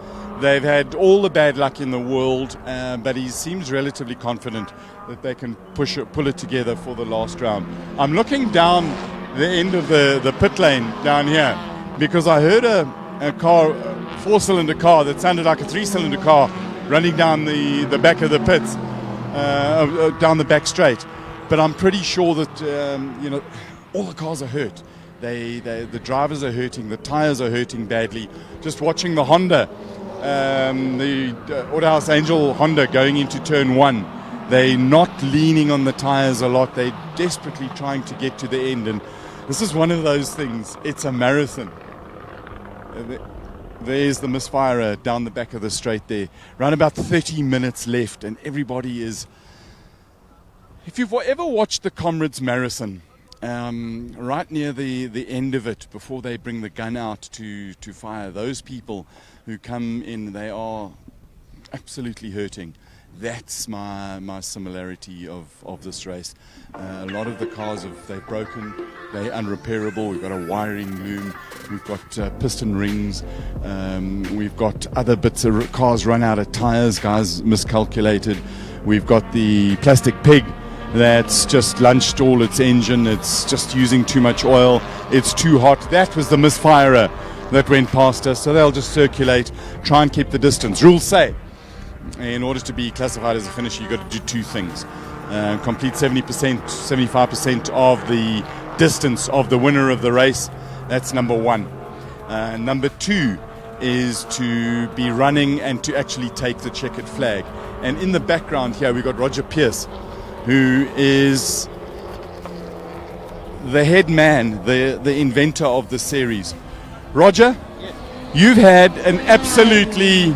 They've had all the bad luck in the world, but he seems relatively confident that they can pull it together for the last round. I'm looking down the end of the pit lane down here because I heard a car, a 4-cylinder car that sounded like a 3-cylinder car running down the back of the pits, down the back straight. But I'm pretty sure that all the cars are hurt. The drivers are hurting, the tires are hurting badly. Just watching the Honda, the Autohouse Angel Honda going into turn 1, they're not leaning on the tires a lot. They're desperately trying to get to the end, and this is one of those things. It's a marathon. There's the misfire down the back of the straight there. Around about 30 minutes left, and everybody is... If you've ever watched the Comrades Marathon, right near the end of it, before they bring the gun out to fire, those people who come in, they are absolutely hurting. That's my similarity of this race. A lot of the cars they've broken, they're unrepairable. We've got a wiring loom, we've got piston rings, we've got other bits of cars run out of tires, guys miscalculated. We've got the plastic pig that's just lunched all its engine. It's just using too much oil. It's too hot. That was the misfirer that went past us. So they'll just circulate, try and keep the distance. Rules say in order to be classified as a finisher, you've got to do two things. Complete 70%, 75% of the distance of the winner of the race. That's number one. Number two is to be running and to actually take the checkered flag. And in the background here, we've got Roger Pierce, who is the head man, the inventor of the series. Roger, yes. You've had an absolutely,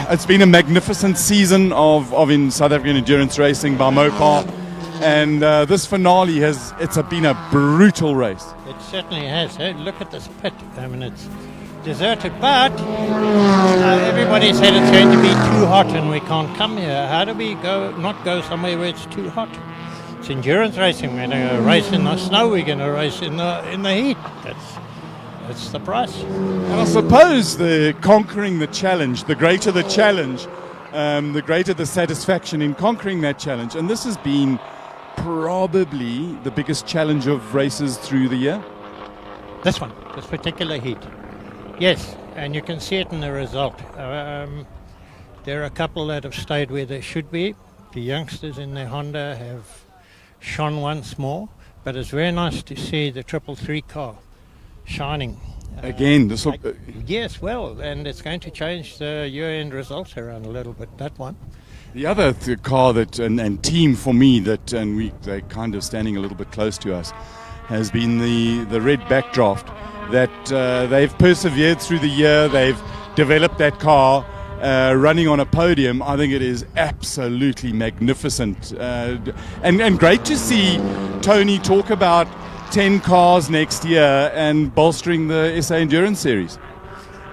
it's been a magnificent season of in South African endurance racing by Mopar, and this finale it's been a brutal race. It certainly has. Hey, look at this pit. I mean, it's deserted, but everybody said it's going to be too hot and we can't come here. How do we not go somewhere where it's too hot? It's endurance racing. We're going to race in the snow. We're going to race in the heat. That's the price. And I suppose the conquering the challenge, the greater the challenge, the greater the satisfaction in conquering that challenge. And this has been probably the biggest challenge of races through the year. This particular heat. Yes, and you can see it in the result. There are a couple that have stayed where they should be. The youngsters in their Honda have shone once more, but it's very nice to see the 333 car shining. Again, yes, well, and it's going to change the year-end results around a little bit, that one. The other car that and team for me they're kind of standing a little bit close to us has been the red backdraft. That they've persevered through the year, they've developed that car, running on a podium. I think it is absolutely magnificent, and great to see Tony talk about 10 cars next year and bolstering the SA Endurance Series.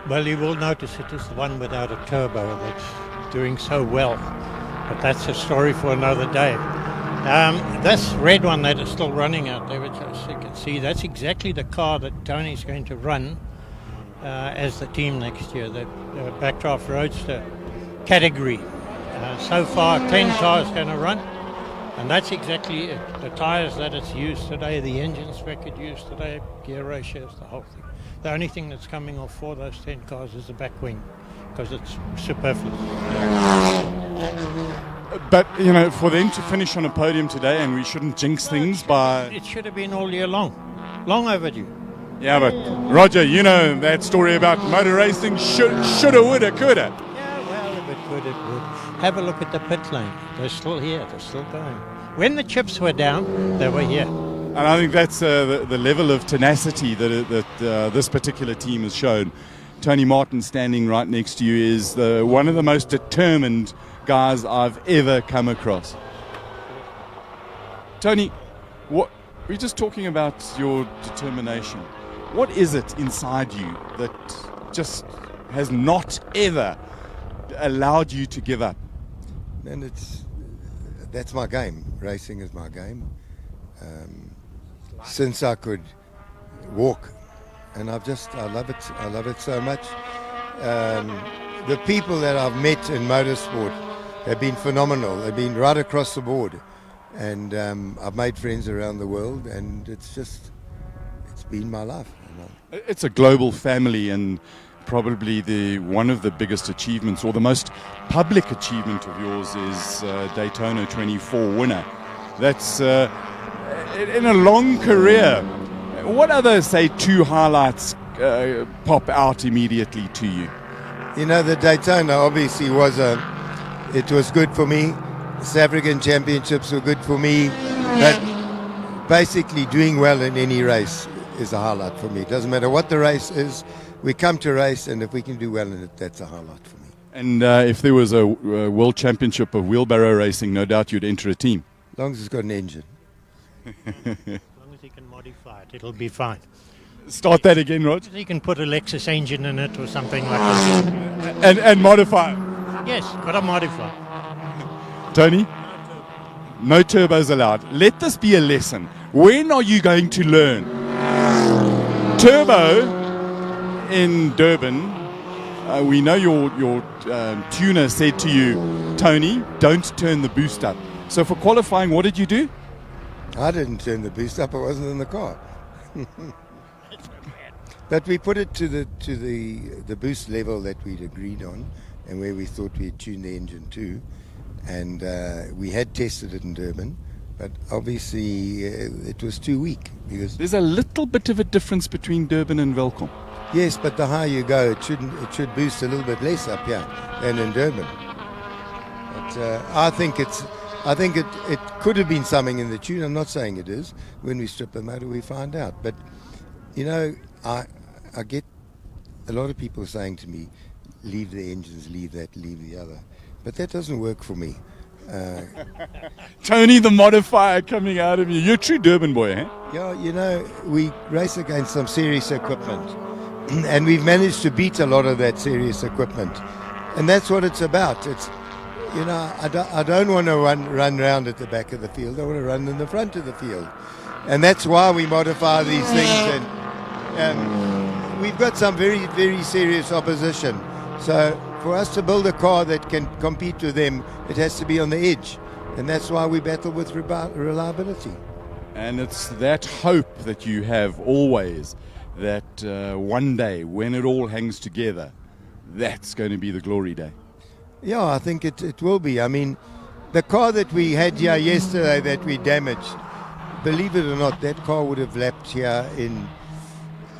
Well, you will notice it is the one without a turbo that's doing so well, but that's a story for another day. This red one that is still running out there, which you can see, that's exactly the car that Tony's going to run as the team next year, the Backdraft Roadster category. So far, 10 cars going to run, and that's exactly it. The tyres that it's used today, the engine spec it used today, gear ratios, the whole thing. The only thing that's coming off for those 10 cars is the back wing, because it's superfluous. But, for them to finish on a podium today, and we shouldn't jinx things by... It should have been all year long overdue. Yeah, but Roger, you know that story about motor racing, shoulda, woulda, coulda. Yeah, well, if it could, it would. Have a look at the pit lane. They're still here. They're still going. When the chips were down, they were here. And I think that's the level of tenacity that this particular team has shown. Tony Martin, standing right next to you, is one of the most determined guys I've ever come across. Tony, we're just talking about your determination. What is it inside you that just has not ever allowed you to give up? And that's my game. Racing is my game. Since I could walk, and I love it. I love it so much. The people that I've met in motorsport have been phenomenal. They've been right across the board, and I've made friends around the world, and it's been my life. It's a global family, and probably one of the biggest achievements, or the most public achievement of yours, is Daytona 24 winner. That's in a long career. What other, say, two highlights pop out immediately to you? You know, the Daytona obviously was good for me. The South African Championships were good for me, but basically doing well in any race is a highlight for me. It doesn't matter what the race is. We come to race, and if we can do well in it, that's a highlight for me. And if there was a world championship of wheelbarrow racing, no doubt you'd enter a team. As long as it's got an engine. As long as he can modify it, it'll be fine. Start that again, Rod. He can put a Lexus engine in it or something like that. And modify it. Yes, got to modify. Tony? No turbos allowed. Let this be a lesson. When are you going to learn? Turbo in Durban, we know your tuner said to you, Tony, don't turn the boost up. So for qualifying, what did you do? I didn't turn the boost up. I wasn't in the car. But we put it to the boost level that we'd agreed on, and where we thought we'd tune the engine to, and we had tested it in Durban. But obviously, it was too weak because there's a little bit of a difference between Durban and Welkom. Yes, but the higher you go, it should boost a little bit less up here than in Durban. But I think it could have been something in the tune. I'm not saying it is. When we strip the motor, we find out. But you know, I get a lot of people saying to me, "Leave the engines, leave that, leave the other." But that doesn't work for me. Tony, the modifier coming out of you. You're a true Durban boy, eh? Yeah, you know, we race against some serious equipment, and we've managed to beat a lot of that serious equipment, and that's what it's about. It's, you know, I don't want to run around at the back of the field. I want to run in the front of the field, and that's why we modify these things. And we've got some very, very serious opposition. So for us to build a car that can compete with them, it has to be on the edge. And that's why we battle with reliability. And it's that hope that you have always, that one day when it all hangs together, that's going to be the glory day. Yeah, I think it will be. I mean, the car that we had here yesterday that we damaged, believe it or not, that car would have lapped here in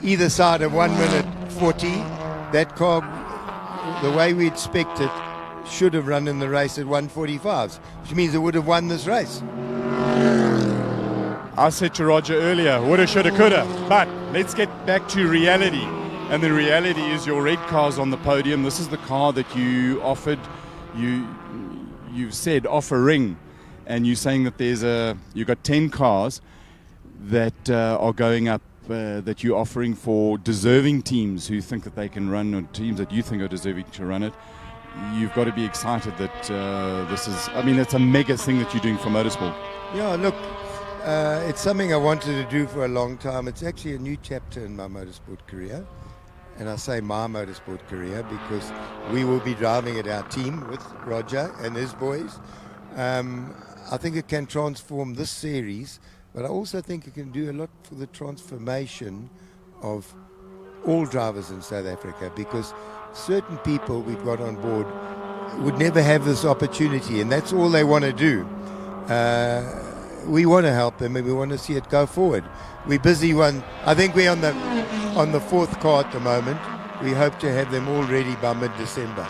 either side of 1 minute 40. That car, the way we expect it, should have run in the race at 1:45, which means it would have won this race. I said to Roger earlier, woulda, shoulda, coulda. But let's get back to reality. And the reality is your red car's on the podium. This is the car that you offered. You've said offering, and you're saying that you've got 10 cars that are going up, that you're offering for deserving teams who think that they can run, or teams that you think are deserving to run it. You've got to be excited that this is, I mean, it's a mega thing that you're doing for motorsport. Yeah, look, it's something I wanted to do for a long time. It's actually a new chapter in my motorsport career. And I say my motorsport career because we will be driving it, our team, with Roger and his boys. I think it can transform this series, but I also think it can do a lot for the transformation of all drivers in South Africa, because certain people we've got on board would never have this opportunity, and that's all they want to do. we want to help them and we want to see it go forward. We're busy I think we're on the fourth car at the moment. We hope to have them all ready by mid-December.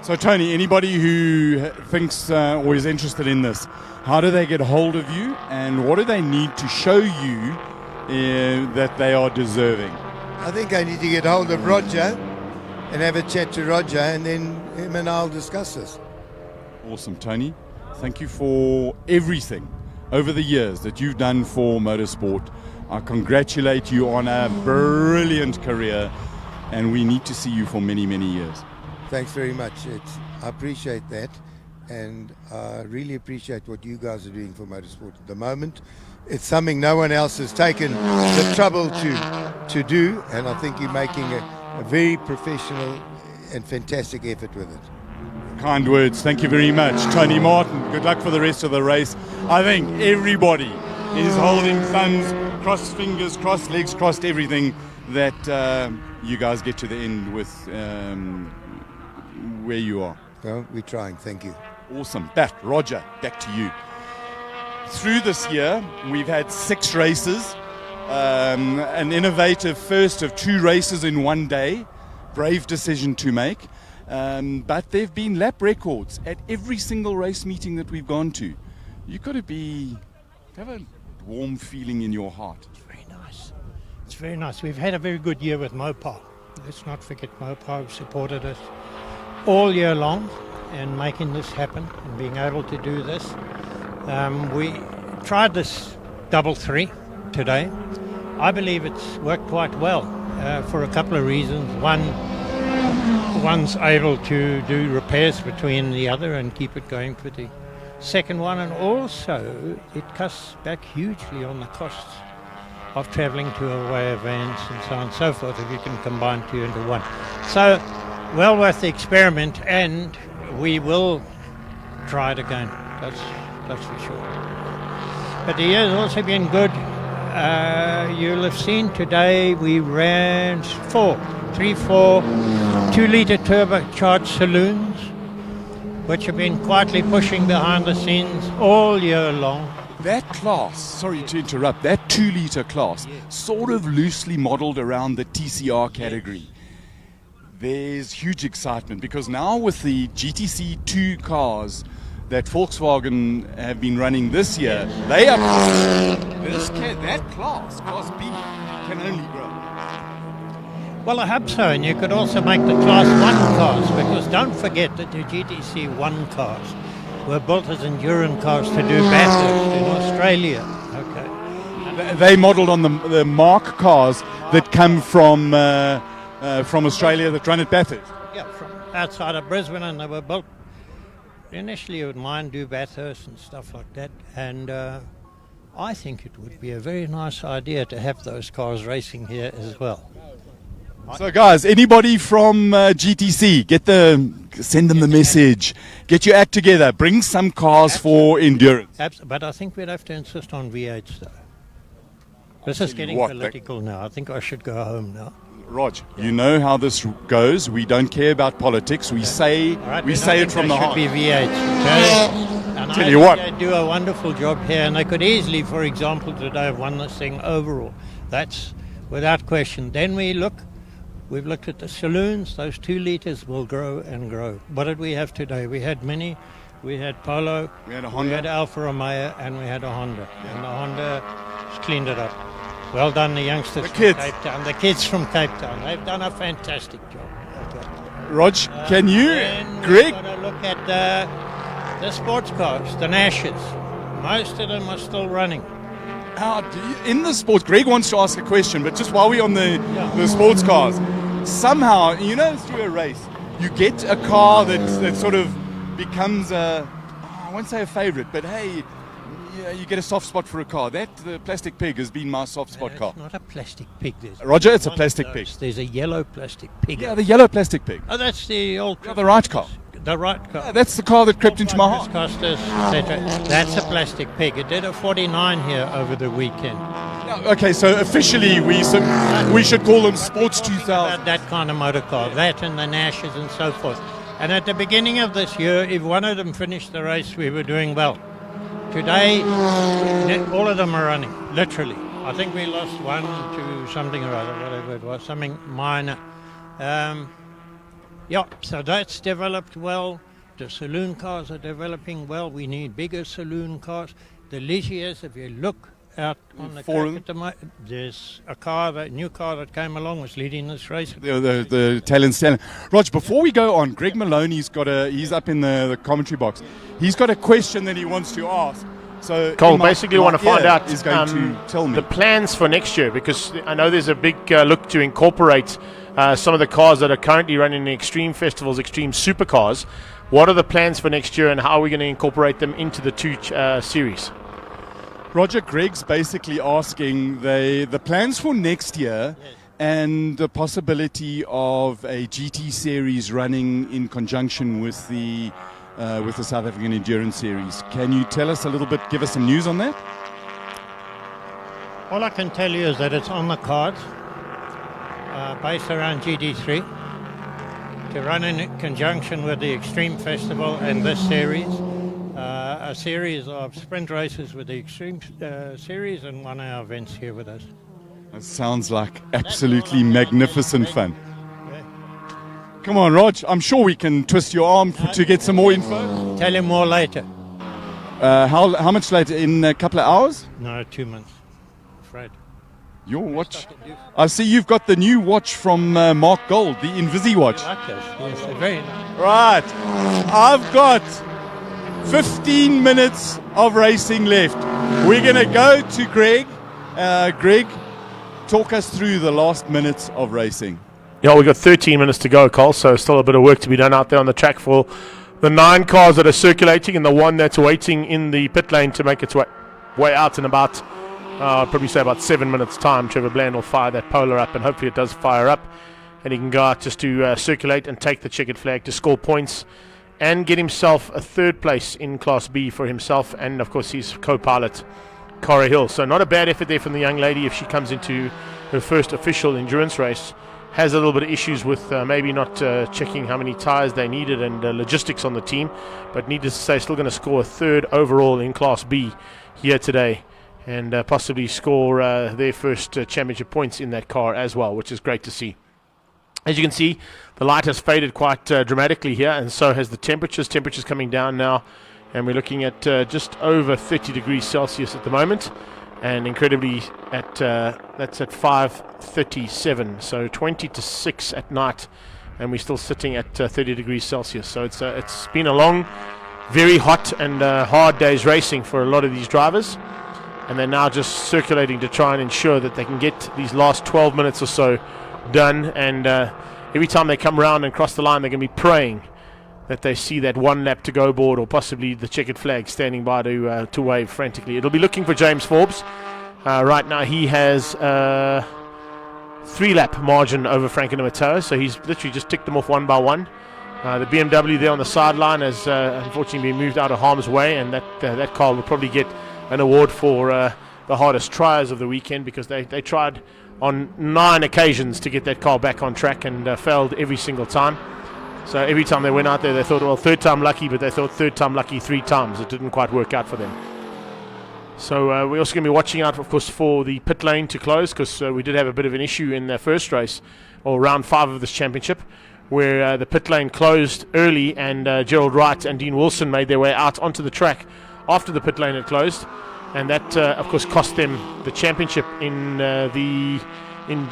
So Tony, anybody who thinks or is interested in this, how do they get hold of you, and what do they need to show you that they are deserving? I think I need to get hold of Roger and have a chat to Roger, and then him and I'll discuss this. Awesome, Tony. Thank you for everything over the years that you've done for motorsport. I congratulate you on a brilliant career, and we need to see you for many, many years. Thanks very much. I appreciate that, and I really appreciate what you guys are doing for motorsport at the moment. It's something no one else has taken the trouble to do, and I think you're making a very professional and fantastic effort with it. Kind words. Thank you very much. Tony Martin, good luck for the rest of the race. I think everybody is holding thumbs, crossed fingers, crossed legs, crossed everything that you guys get to the end with where you are. Well, we're trying. Thank you. Awesome. Roger, back to you. Through this year, we've had 6 races, an innovative first of 2 races in one day. Brave decision to make. But there have been lap records at every single race meeting that we've gone to. You've got to have a warm feeling in your heart. It's very nice. It's very nice. We've had a very good year with Mopar. Let's not forget Mopar have supported us all year long and making this happen and being able to do this. We tried this double 3 today. I believe it's worked quite well for a couple of reasons. One's able to do repairs between the other and keep it going for the second one, and also it cuts back hugely on the costs of travelling to away events and so on and so forth if you can combine 2 into 1. So well worth the experiment, and we will try it again. That's for sure. But the year has also been good. You'll have seen today we ran 4 2-litre turbocharged saloons, which have been quietly pushing behind the scenes all year long. That class, sorry to interrupt, that 2-litre class, sort of loosely modelled around the TCR category. There's huge excitement because now with the GTC 2 cars that Volkswagen have been running this year, they are that class B, can only grow. Well, I hope so, and you could also make the Class 1 cars, because don't forget that the GTC 1 cars were built as endurance cars to do Bathurst in Australia. Okay. They modelled on the Mark cars that come from Australia that run at Bathurst. Yeah, from outside of Brisbane, and they were built initially with mine do Bathurst and stuff like that, and I think it would be a very nice idea to have those cars racing here as well. So guys, anybody from GTC, send them the message. Get your act together. Bring some cars for endurance. But I think we'd have to insist on V8s though. This is getting political now. I think I should go home now. Rog, you know how this goes. We don't care about politics. We say it from the heart. Should be V8s. Okay? And Tell you what, they do a wonderful job here, and they could easily, for example, today have won this thing overall. That's without question. Then we've looked at the saloons. Those 2 litres will grow and grow. What did we have today? We had Mini, we had Polo, we had a Honda, we had Alfa Romeo, and we had a Honda. Yeah. And the Honda has cleaned it up. Well done, the youngsters from Cape Town. The kids from Cape Town. They've done a fantastic job. Rog, can you, Greg? We've got to look at the sports cars, the Nashes. Most of them are still running. In the sports, Greg wants to ask a question, but just while we're on the sports cars, somehow, through a race, you get a car that sort of becomes I won't say a favourite, but hey, you get a soft spot for a car. The plastic pig has been my soft spot car. It's not a plastic pig. Roger, it's a plastic pig. There's a yellow plastic pig. Yeah, the yellow plastic pig. Oh, that's the old... the right car. The right car. Yeah, that's the car that crept into my heart. That's a plastic pig. It did a 49 here over the weekend. Okay, so officially we should call them Sports 2000. That kind of motor car, that and the Nashes and so forth. And at the beginning of this year, if one of them finished the race, we were doing well. Today, all of them are running, literally. I think we lost one to something or other, whatever it was, something minor. Yeah, so that's developed well. The saloon cars are developing well. We need bigger saloon cars. The Ligiers, if you look out on the track at the moment, there's a new car that came along was leading this race. The talent. Rog, before we go on, Greg Maloney's he's up in the commentary box. He's got a question that he wants to ask. So Cole, basically want to find out is going to tell me the plans for next year, because I know there's a big look to incorporate some of the cars that are currently running the Extreme Festivals, Extreme Supercars. What are the plans for next year, and how are we going to incorporate them into the two series? Roger, Greg's basically asking the plans for next year and the possibility of a GT series running in conjunction with the South African Endurance Series. Can you tell us a little bit, give us some news on that? All I can tell you is that it's on the cards, based around GD3, to run in conjunction with the Extreme Festival and this series. A series of sprint races with the Extreme Series and 1 hour events here with us. That sounds like absolutely magnificent fun. Come on, Rog. I'm sure we can twist your arm to get some more info. Tell you more later. How much later? In a couple of hours? No, 2 months. Afraid. Your watch? I see you've got the new watch from Mark Gold, the Invisi watch. I like those. Yes, they're very nice. Right. I've got 15 minutes of racing left. We're going to go to Greg. Greg, talk us through the last minutes of racing. Yeah, we've got 13 minutes to go, Cole, so still a bit of work to be done out there on the track for the 9 cars that are circulating and the one that's waiting in the pit lane to make its way out in about, I'd probably say about 7 minutes' time. Trevor Bland will fire that Polar up, and hopefully it does fire up, and he can go out just to circulate and take the checkered flag to score points and get himself a 3rd place in Class B for himself and, of course, his co-pilot, Cara Hill. So not a bad effort there from the young lady if she comes into her first official endurance race. Has a little bit of issues with maybe not checking how many tyres they needed and logistics on the team, but needless to say, still going to score a 3rd overall in Class B here today and possibly score their first championship points in that car as well, which is great to see. As you can see, the light has faded quite dramatically here, and so has the temperatures. Temperatures coming down now, and we're looking at just over 30 degrees Celsius at the moment, and incredibly that's at 5:37, so 20 to 6 at night, and we're still sitting at 30 degrees Celsius. So it's been a long, very hot and hard day's racing for a lot of these drivers, and they're now just circulating to try and ensure that they can get these last 12 minutes or so done, and every time they come around and cross the line, they're going to be praying that they see that 1 lap to go board or possibly the checkered flag standing by to wave frantically. It'll be looking for James Forbes. Right now he has 3 lap margin over Franco Matteo, so he's literally just ticked them off one by one. The BMW there on the sideline has unfortunately been moved out of harm's way, and that car will probably get an award for the hardest tries of the weekend, because they tried on 9 occasions to get that car back on track and failed every single time. So every time they went out there, they thought, well, 3rd time lucky, but they thought 3rd time lucky 3 times. It didn't quite work out for them. So we're also going to be watching out, of course, for the pit lane to close, because we did have a bit of an issue in the first race, or round 5 of this championship, where the pit lane closed early, and Gerald Wright and Dean Wilson made their way out onto the track after the pit lane had closed, and that, of course, cost them the championship in the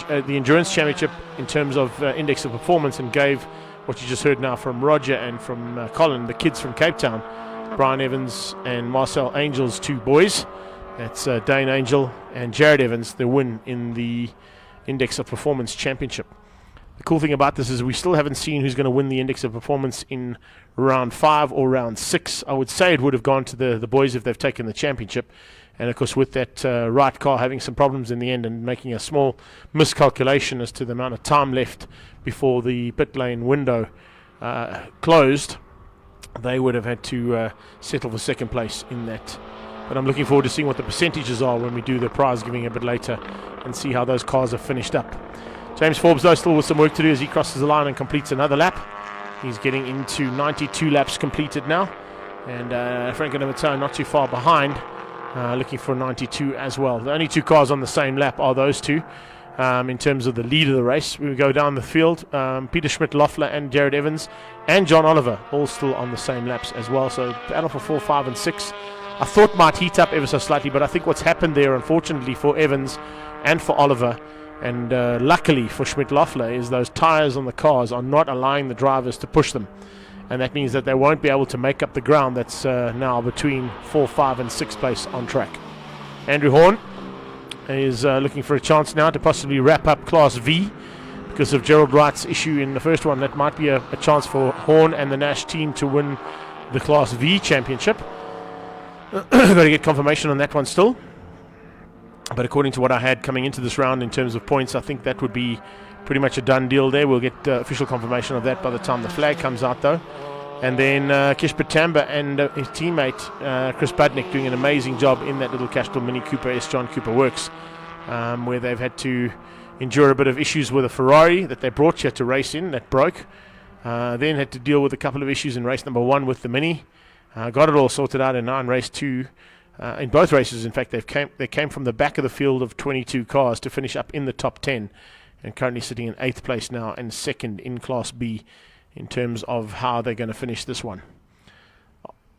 endurance championship in terms of index of performance, and gave what you just heard now from Roger and from Colin, the kids from Cape Town, Brian Evans and Marcel Angel's 2 boys. That's Dane Angel and Jared Evans, the win in the Index of Performance Championship. The cool thing about this is we still haven't seen who's going to win the Index of Performance in round 5 or round 6. I would say it would have gone to the boys if they've taken the championship. And, of course, with that right car having some problems in the end and making a small miscalculation as to the amount of time left before the pit lane window closed, they would have had to settle for 2nd place in that. But I'm looking forward to seeing what the percentages are when we do the prize giving a bit later and see how those cars are finished up. James Forbes, though, still with some work to do as he crosses the line and completes another lap. He's getting into 92 laps completed now. And Franco Namato not too far behind, looking for 92 as well. The only two cars on the same lap are those two. In terms of the lead of the race, we go down the field. Peter Schmidt-Loeffler and Jared Evans and John Oliver all still on the same laps as well. So battle for 4, 5 and 6 I thought might heat up ever so slightly, but I think what's happened there, unfortunately for Evans and for Oliver, and luckily for Schmidt-Loeffler, is those tyres on the cars are not allowing the drivers to push them. And that means that they won't be able to make up the ground that's now between 4, 5 and 6 place on track. Andrew Horn is looking for a chance now to possibly wrap up Class V because of Gerald Wright's issue in the first one. That might be a chance for Horn and the Nash team to win the Class V championship. Got to get confirmation on that one still. But according to what I had coming into this round in terms of points, I think that would be pretty much a done deal there. We'll get official confirmation of that by the time the flag comes out, though. And then Kish Patamba and his teammate Chris Budnick doing an amazing job in that little Castrol Mini Cooper S. John Cooper Works, where they've had to endure a bit of issues with a Ferrari that they brought here to race in that broke. Then had to deal with a couple of issues in race number 1 with the Mini. Got it all sorted out, and now in race 2, in both races, in fact, they came from the back of the field of 22 cars to finish up in the top 10, and currently sitting in 8th place now and 2nd in Class B in terms of how they're going to finish this one.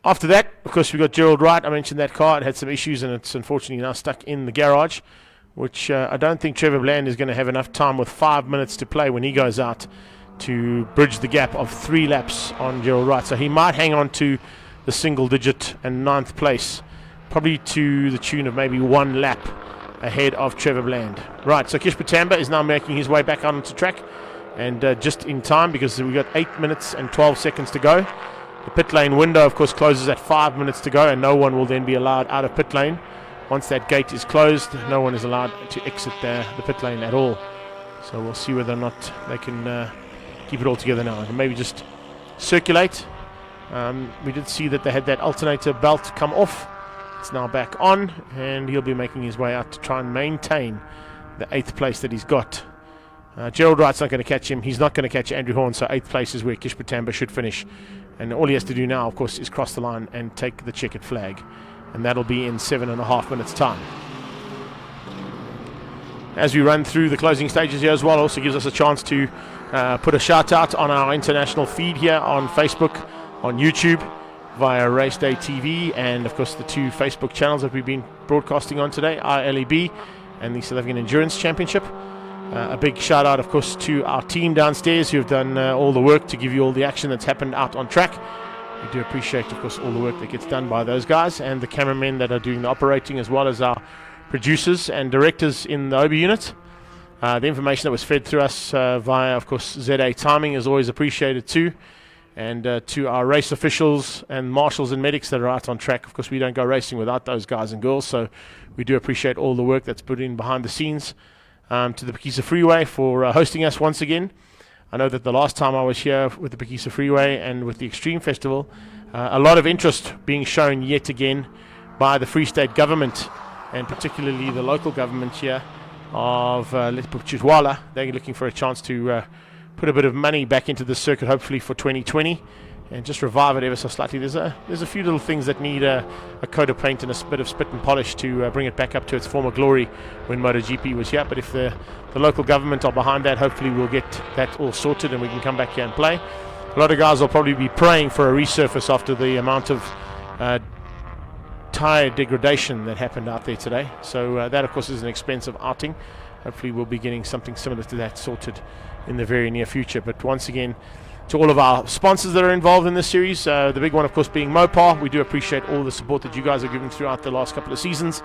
After that, of course, we got Gerald Wright. I mentioned that car. It had some issues, and it's unfortunately now stuck in the garage, which I don't think Trevor Bland is going to have enough time with 5 minutes to play when he goes out to bridge the gap of 3 laps on Gerald Wright. So he might hang on to the single digit and 9th place, probably to the tune of maybe 1 lap ahead of Trevor Bland. Right, so Kish Patamba is now making his way back out onto track, and just in time because we've got 8 minutes and 12 seconds to go. The pit lane window, of course, closes at 5 minutes to go, and no one will then be allowed out of pit lane. Once that gate is closed, no one is allowed to exit the pit lane at all. So we'll see whether or not they can keep it all together now and maybe just circulate. We did see that they had that alternator belt come off. It's now back on, and he'll be making his way out to try and maintain the 8th place that he's got. Gerald Wright's not going to catch him. He's not going to catch Andrew Horn, so 8th place is where Kish Patamba should finish. And all he has to do now, of course, is cross the line and take the checkered flag. And that'll be in 7.5 minutes' time. As we run through the closing stages here as well, also gives us a chance to put a shout out on our international feed here on Facebook, on YouTube, via RaceDay TV, and of course the 2 Facebook channels that we've been broadcasting on today, ILEB and the South African Endurance Championship. A big shout out, of course, to our team downstairs who have done all the work to give you all the action that's happened out on track. We do appreciate, of course, all the work that gets done by those guys and the cameramen that are doing the operating, as well as our producers and directors in the OB unit. The information that was fed through us via, of course, ZA Timing is always appreciated too. And to our race officials and marshals and medics that are out on track. Of course, we don't go racing without those guys and girls, so we do appreciate all the work that's put in behind the scenes. To the Phakisa Freeway for hosting us once again. I know that the last time I was here with the Phakisa Freeway and with the Extreme Festival, a lot of interest being shown yet again by the Free State government, and particularly the local government here of Letputjwala. They're looking for a chance to put a bit of money back into the circuit, hopefully for 2020, and just revive it ever so slightly. There's a few little things that need a coat of paint and a bit of spit and polish to bring it back up to its former glory when MotoGP was here. But if the local government are behind that, hopefully we'll get that all sorted and we can come back here and play. A lot of guys will probably be praying for a resurface after the amount of tyre degradation that happened out there today. So that, of course, is an expensive outing. Hopefully we'll be getting something similar to that sorted in the very near future. But once again, to all of our sponsors that are involved in this series, the big one, of course, being Mopar. We do appreciate all the support that you guys have given throughout the last couple of seasons,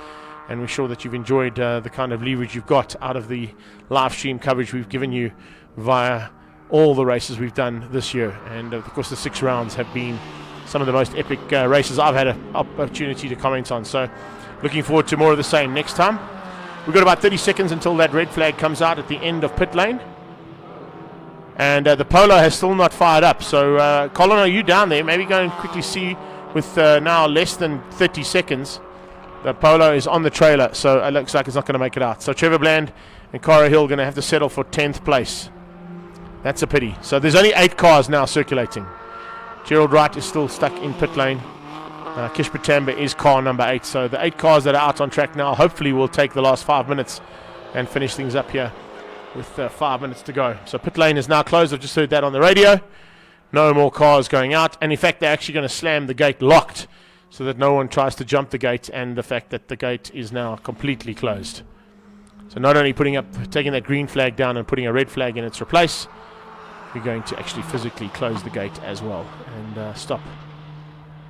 and we're sure that you've enjoyed the kind of leverage you've got out of the live stream coverage we've given you via all the races we've done this year. And, of course, the 6 rounds have been some of the most epic races I've had an opportunity to comment on. So looking forward to more of the same next time. We've got about 30 seconds until that red flag comes out at the end of pit lane. And the Polo has still not fired up. So, Colin, are you down there? Maybe go and quickly see with now less than 30 seconds. The Polo is on the trailer, so it looks like it's not going to make it out. So Trevor Bland and Cara Hill are going to have to settle for 10th place. That's a pity. So there's only 8 cars now circulating. Gerald Wright is still stuck in pit lane. Kishpatamba is car number 8. So the 8 cars that are out on track now hopefully will take the last 5 minutes and finish things up here with 5 minutes to go. So pit lane is now closed. I've just heard that on the radio. No more cars going out. And in fact, they're actually going to slam the gate locked so that no one tries to jump the gate, and the fact that the gate is now completely closed. So not only taking that green flag down and putting a red flag in its place, we're going to actually physically close the gate as well and stop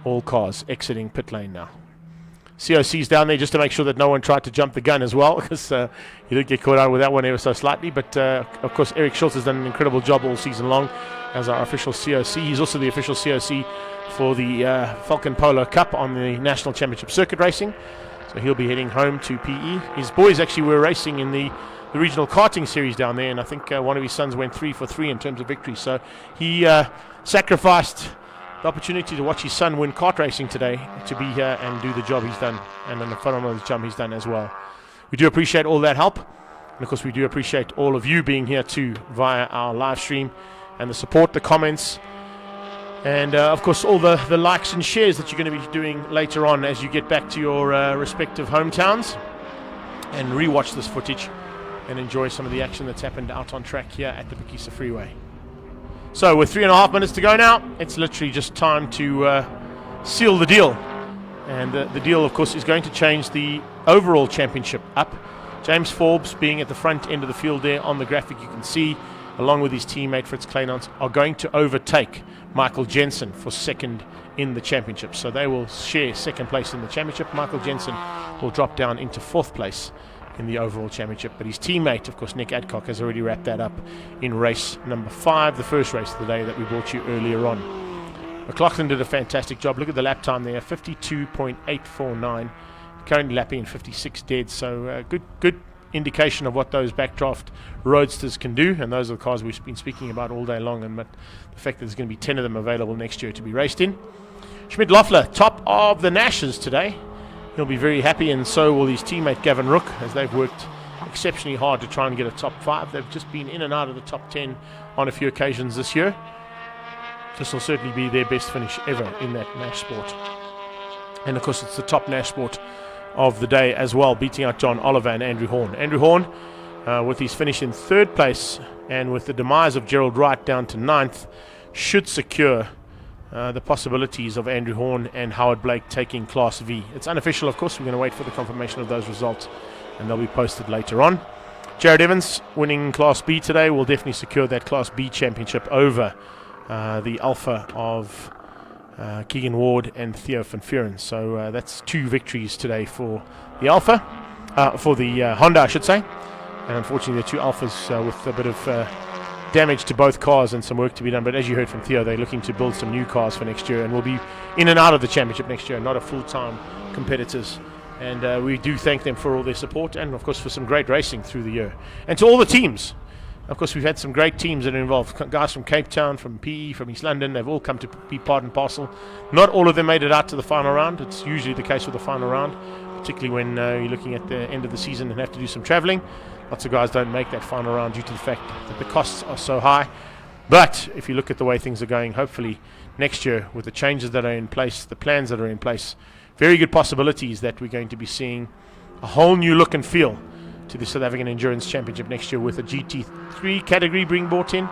all cars exiting pit lane now. COC's down there just to make sure that no one tried to jump the gun as well, because he did get caught out with that one ever so slightly. But of course, Eric Schultz has done an incredible job all season long as our official COC. He's also the official COC for the Falcon Polo Cup on the National Championship Circuit Racing. So he'll be heading home to PE. His boys actually were racing in the regional karting series down there, and I think one of his sons went 3 for 3 in terms of victory. So he sacrificed the opportunity to watch his son win kart racing today to be here and do the job he's done, and then the phenomenal job he's done as well. We do appreciate all that help, and of course we do appreciate all of you being here too via our live stream, and the support, the comments, and of course all the likes and shares that you're going to be doing later on as you get back to your respective hometowns and rewatch this footage and enjoy some of the action that's happened out on track here at the Phakisa Freeway. So with 3.5 minutes to go now, it's literally just time to seal the deal. And the deal, of course, is going to change the overall championship up. James Forbes, being at the front end of the field there on the graphic, you can see, along with his teammate Fritz Kleinans, are going to overtake Michael Jensen for second in the championship. So they will share second place in the championship. Michael Jensen will drop down into 4th place in the overall championship, but his teammate, of course, Nick Adcock, has already wrapped that up in race number 5, the first race of the day that we brought you earlier on. McLaughlin did a fantastic job. Look at the lap time there, 52.849, currently lapping in 56 dead, so good indication of what those backdraft roadsters can do, and those are the cars we've been speaking about all day long, and the fact that there's going to be 10 of them available next year to be raced in. Schmidt Loeffler, top of the Nashes today. He'll be very happy, and so will his teammate Gavin Rook, as they've worked exceptionally hard to try and get a top 5. They've just been in and out of the top 10 on a few occasions this year. This will certainly be their best finish ever in that Nash Sport. And of course, it's the top Nash Sport of the day as well, beating out John Oliver and Andrew Horn. Andrew Horn, with his finish in 3rd place, and with the demise of Gerald Wright down to 9th, should secure the possibilities of Andrew Horn and Howard Blake taking Class V. It's unofficial, of course. We're going to wait for the confirmation of those results, and they'll be posted later on. Jared Evans, winning Class B today, will definitely secure that Class B championship over the Alpha of Keegan Ward and Theo van Vuren. So that's 2 victories today for the Alpha, for the Honda, I should say. And unfortunately, the 2 Alphas with a bit of damage to both cars and some work to be done. But as you heard from Theo, they're looking to build some new cars for next year, and will be in and out of the championship next year, not a full-time competitors. And we do thank them for all their support, and of course for some great racing through the year. And to all the teams, of course, we've had some great teams that are involved. Guys from Cape Town, from PE, from East London, they've all come to be part and parcel. Not all of them made it out to the final round. It's usually the case with the final round, particularly when you're looking at the end of the season and have to do some travelling. Lots of guys don't make that final round due to the fact that the costs are so high. But if you look at the way things are going, hopefully next year, with the changes that are in place, the plans that are in place, very good possibilities that we're going to be seeing a whole new look and feel to the South African Endurance Championship next year, with a GT3 category being brought in,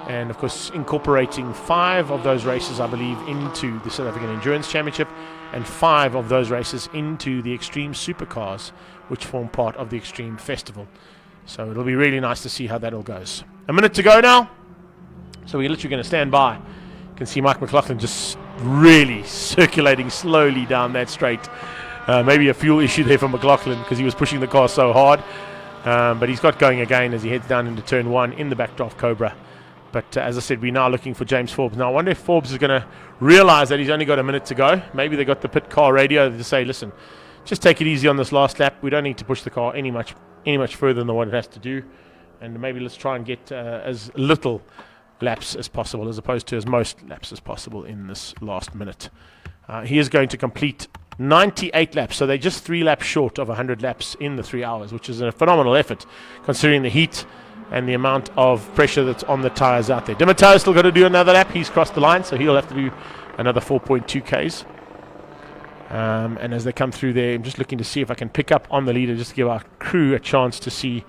and of course incorporating 5 of those races, I believe, into the South African Endurance Championship, and 5 of those races into the Extreme Supercars, which form part of the Extreme Festival. So it'll be really nice to see how that all goes. A minute to go now, so we're literally going to stand by. You can see Mike McLaughlin just really circulating slowly down that straight. Maybe a fuel issue there for McLaughlin because he was pushing the car so hard. But he's got going again as he heads down into turn 1 in the backdraft Cobra. But as I said, we're now looking for James Forbes. Now I wonder if Forbes is going to realize that he's only got a minute to go. Maybe they got the pit car radio to say, listen, just take it easy on this last lap. We don't need to push the car any much further than what it has to do. And maybe let's try and get as little laps as possible, as opposed to as most laps as possible in this last minute. He is going to complete 98 laps, so they're just 3 laps short of 100 laps in the 3 hours, which is a phenomenal effort considering the heat and the amount of pressure that's on the tyres out there. Dimato's still got to do another lap. He's crossed the line, so he'll have to do another 4.2 Ks. And as they come through there, I'm just looking to see if I can pick up on the leader, just to give our crew a chance to see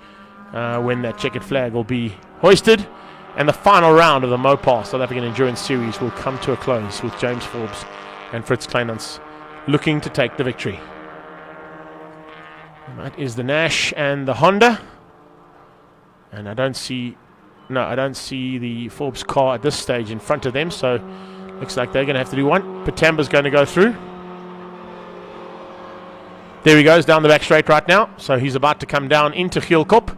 when that checkered flag will be hoisted. And the final round of the Mopar South African Endurance Series will come to a close with James Forbes and Fritz Kleinans looking to take the victory. And that is the Nash and the Honda. And I don't see the Forbes car at this stage in front of them, so looks like they're going to have to do one. Patamba's going to go through. There he goes down the back straight right now. So he's about to come down into Gielkop,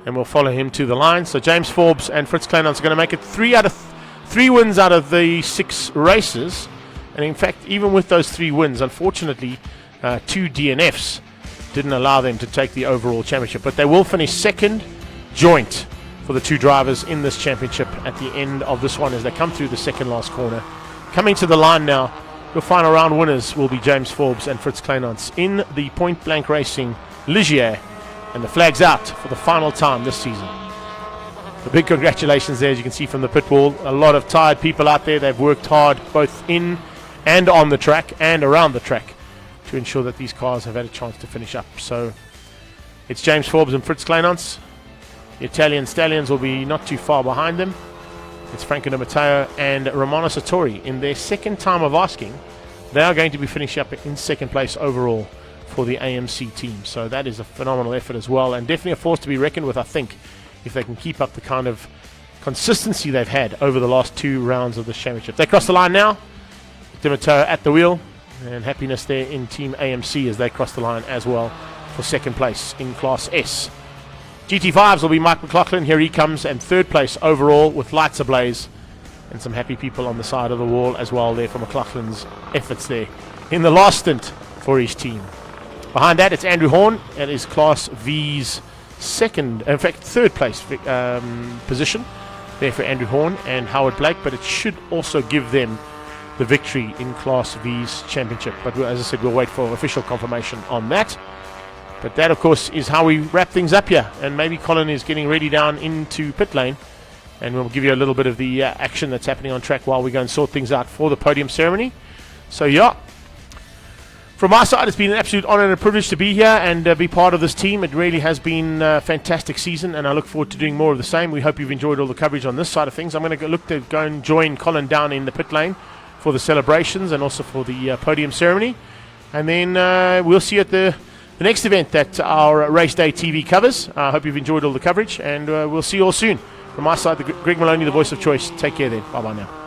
and we'll follow him to the line. So James Forbes and Fritz Kleinans are going to make it 3 wins out of the 6 races. And in fact, even with those 3 wins, unfortunately, 2 DNFs didn't allow them to take the overall championship. But they will finish second joint for the 2 drivers in this championship at the end of this one as they come through the second last corner. Coming to the line now, your final round winners will be James Forbes and Fritz Kleinans in the Point Blank Racing Ligier. And the flag's out for the final time this season. A big congratulations there, as you can see from the pit wall. A lot of tired people out there. They've worked hard both in and on the track and around the track to ensure that these cars have had a chance to finish up. So it's James Forbes and Fritz Kleinans. The Italian Stallions will be not too far behind them. It's Franco Di Matteo and Romano Sartori. In their second time of asking, they are going to be finishing up in second place overall for the AMC team. So that is a phenomenal effort as well, and definitely a force to be reckoned with, I think, if they can keep up the kind of consistency they've had over the last 2 rounds of the championship. They cross the line now. Di Matteo at the wheel, and happiness there in Team AMC as they cross the line as well for second place in Class S. GT5s will be Mike McLaughlin. Here he comes, and third place overall with lights ablaze, and some happy people on the side of the wall as well there for McLaughlin's efforts there in the last stint for his team. Behind that, it's Andrew Horn. That is Class V's third place position there for Andrew Horn and Howard Blake, but it should also give them the victory in Class V's championship. But as I said, we'll wait for official confirmation on that. But that, of course, is how we wrap things up here. And maybe Colin is getting ready down into pit lane, and we'll give you a little bit of the action that's happening on track while we go and sort things out for the podium ceremony. So, yeah. From our side, it's been an absolute honor and a privilege to be here and be part of this team. It really has been a fantastic season, and I look forward to doing more of the same. We hope you've enjoyed all the coverage on this side of things. I'm going to look to go and join Colin down in the pit lane for the celebrations and also for the podium ceremony. And then we'll see you at the next event that our Race Day TV covers. I hope you've enjoyed all the coverage, and we'll see you all soon. From my side, Greg Maloney, the voice of choice. Take care then. Bye-bye now.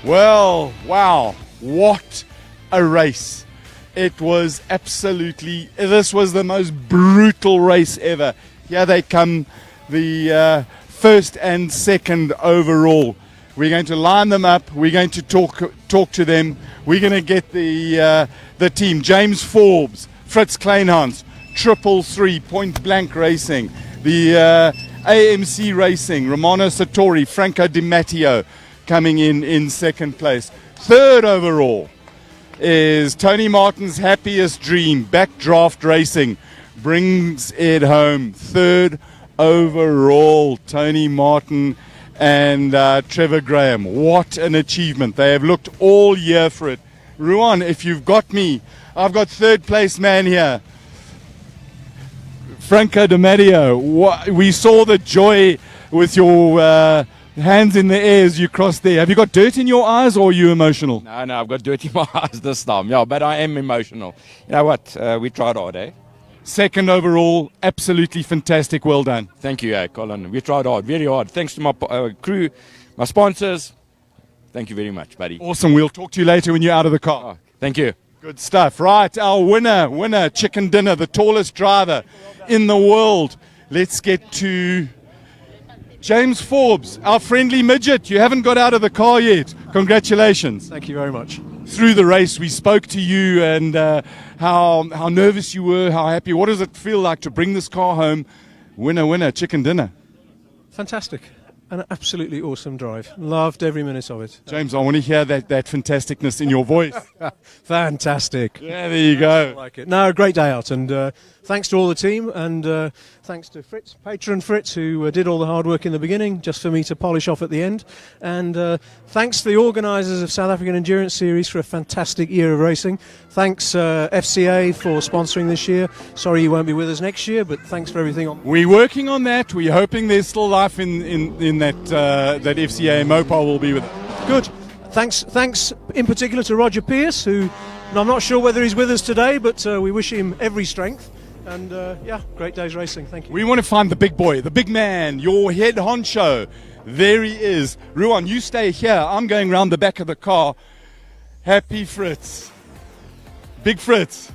Well, wow, what a race. It was absolutely, this was the most brutal race ever. Here they come, the first and second overall. We're going to line them up. We're going to talk to them. We're going to get the team. James Forbes, Fritz Kleinans, 333 Point Blank Racing, the AMC Racing, Romano Sartori, Franco Di Matteo, coming in second place. Third overall is Tony Martin's Happiest Dream, Backdraft Racing, brings it home. Third overall, Tony Martin and Trevor Graham. What an achievement. They have looked all year for it. Ruan, if you've got me, I've got third place man here. Franco Di Matteo, we saw the joy with your hands in the air as you crossed there. Have you got dirt in your eyes, or are you emotional? No, I've got dirt in my eyes this time. Yeah, but I am emotional. You know what? We tried hard, eh? Second overall, absolutely fantastic. Well done. Thank you, Colin. We tried hard, very hard. Thanks to my crew, my sponsors, Thank you very much, buddy. Awesome. We'll talk to you later when you're out of the car. Thank you. Good stuff. Right, our winner, Chicken Dinner, the tallest driver in the world. Let's get to James Forbes, our friendly midget. You haven't got out of the car yet. Congratulations. Thank you very much. Through the race, we spoke to you and how nervous you were, how happy. What does it feel like to bring this car home? Winner, Chicken Dinner. Fantastic. An absolutely awesome drive. Loved every minute of it. James, I want to hear that fantasticness in your voice. Fantastic. Yeah, there you go. I like it. No, a great day out, and thanks to all the team, and thanks to Fritz, patron Fritz, who did all the hard work in the beginning, just for me to polish off at the end. And thanks to the organisers of South African Endurance Series for a fantastic year of racing. Thanks FCA for sponsoring this year. Sorry you won't be with us next year, but thanks for everything. We're working on that. We're hoping there's still life in that FCA Mopar will be with us. Good. Thanks in particular to Roger Pierce, who I'm not sure whether he's with us today, but we wish him every strength. And yeah, great day's racing. Thank you. We want to find the big boy, the big man, your head honcho. There he is. Ruan, you stay here. I'm going round the back of the car. Happy Fritz. Big Fritz.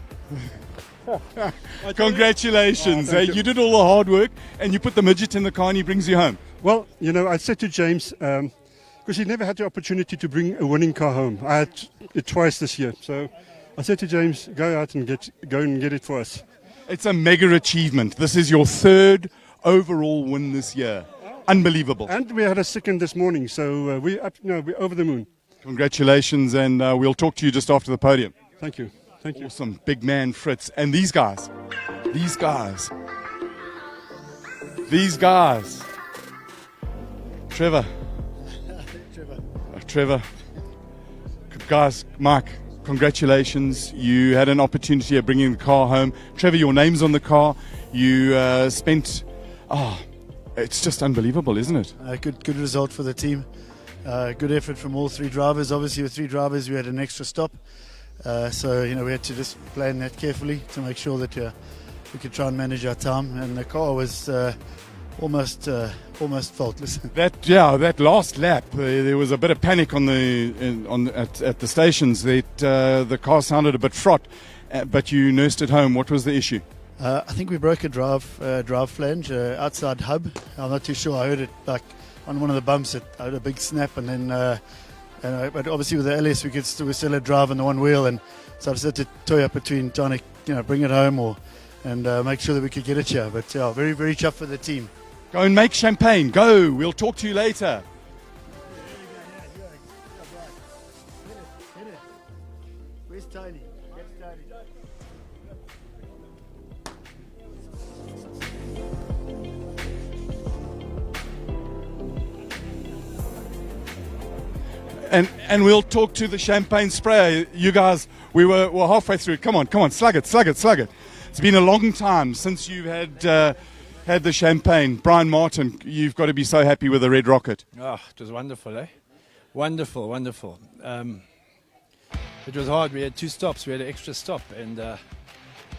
Congratulations. You did all the hard work and you put the midget in the car and he brings you home. Well, you know, I said to James, because he never had the opportunity to bring a winning car home. I had it twice this year. So I said to James, go out and go and get it for us. It's a mega achievement. This is your third overall win this year. Unbelievable. And we had a second this morning, so we're over the moon. Congratulations, and we'll talk to you just after the podium. Thank you. Thank you. Awesome. Big man Fritz. And these guys. Trevor. Guys, Mike, congratulations. You had an opportunity of bringing the car home. Trevor, your name's on the car. You spent... it's just unbelievable, isn't it? Good result for the team. Good effort from all three drivers. Obviously, with three drivers, we had an extra stop. So, we had to just plan that carefully to make sure that we could try and manage our time. And the car was almost faultless. That last lap, there was a bit of panic at the stations. The car sounded a bit fraught, but you nursed it home. What was the issue? I think we broke a drive flange outside hub. I'm not too sure. I heard it like on one of the bumps. I heard a big snap, and then but obviously with the LS we still had drive on the one wheel, and so I just had to toy up between trying to bring it home and make sure that we could get it here. But yeah, very very tough for the team. Go and make champagne. Go. We'll talk to you later. Where's Tony? And we'll talk to the champagne sprayer. You guys, we're halfway through. Come on, slug it. It's been a long time since you've had the champagne. Brian Martin, you've got to be so happy with the Red Rocket. Oh, it was wonderful, eh? Wonderful. It was hard. We had 2 stops. We had an extra stop, and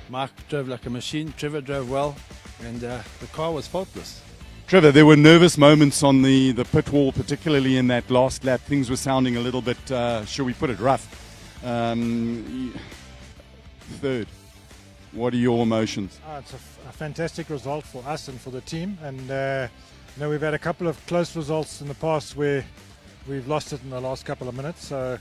Mark drove like a machine. Trevor drove well, and the car was faultless. Trevor, there were nervous moments on the pit wall, particularly in that last lap. Things were sounding a little bit, shall we put it, rough. Third, what are your emotions? It's a fantastic result for us and for the team. And we've had a couple of close results in the past where we've lost it in the last couple of minutes. So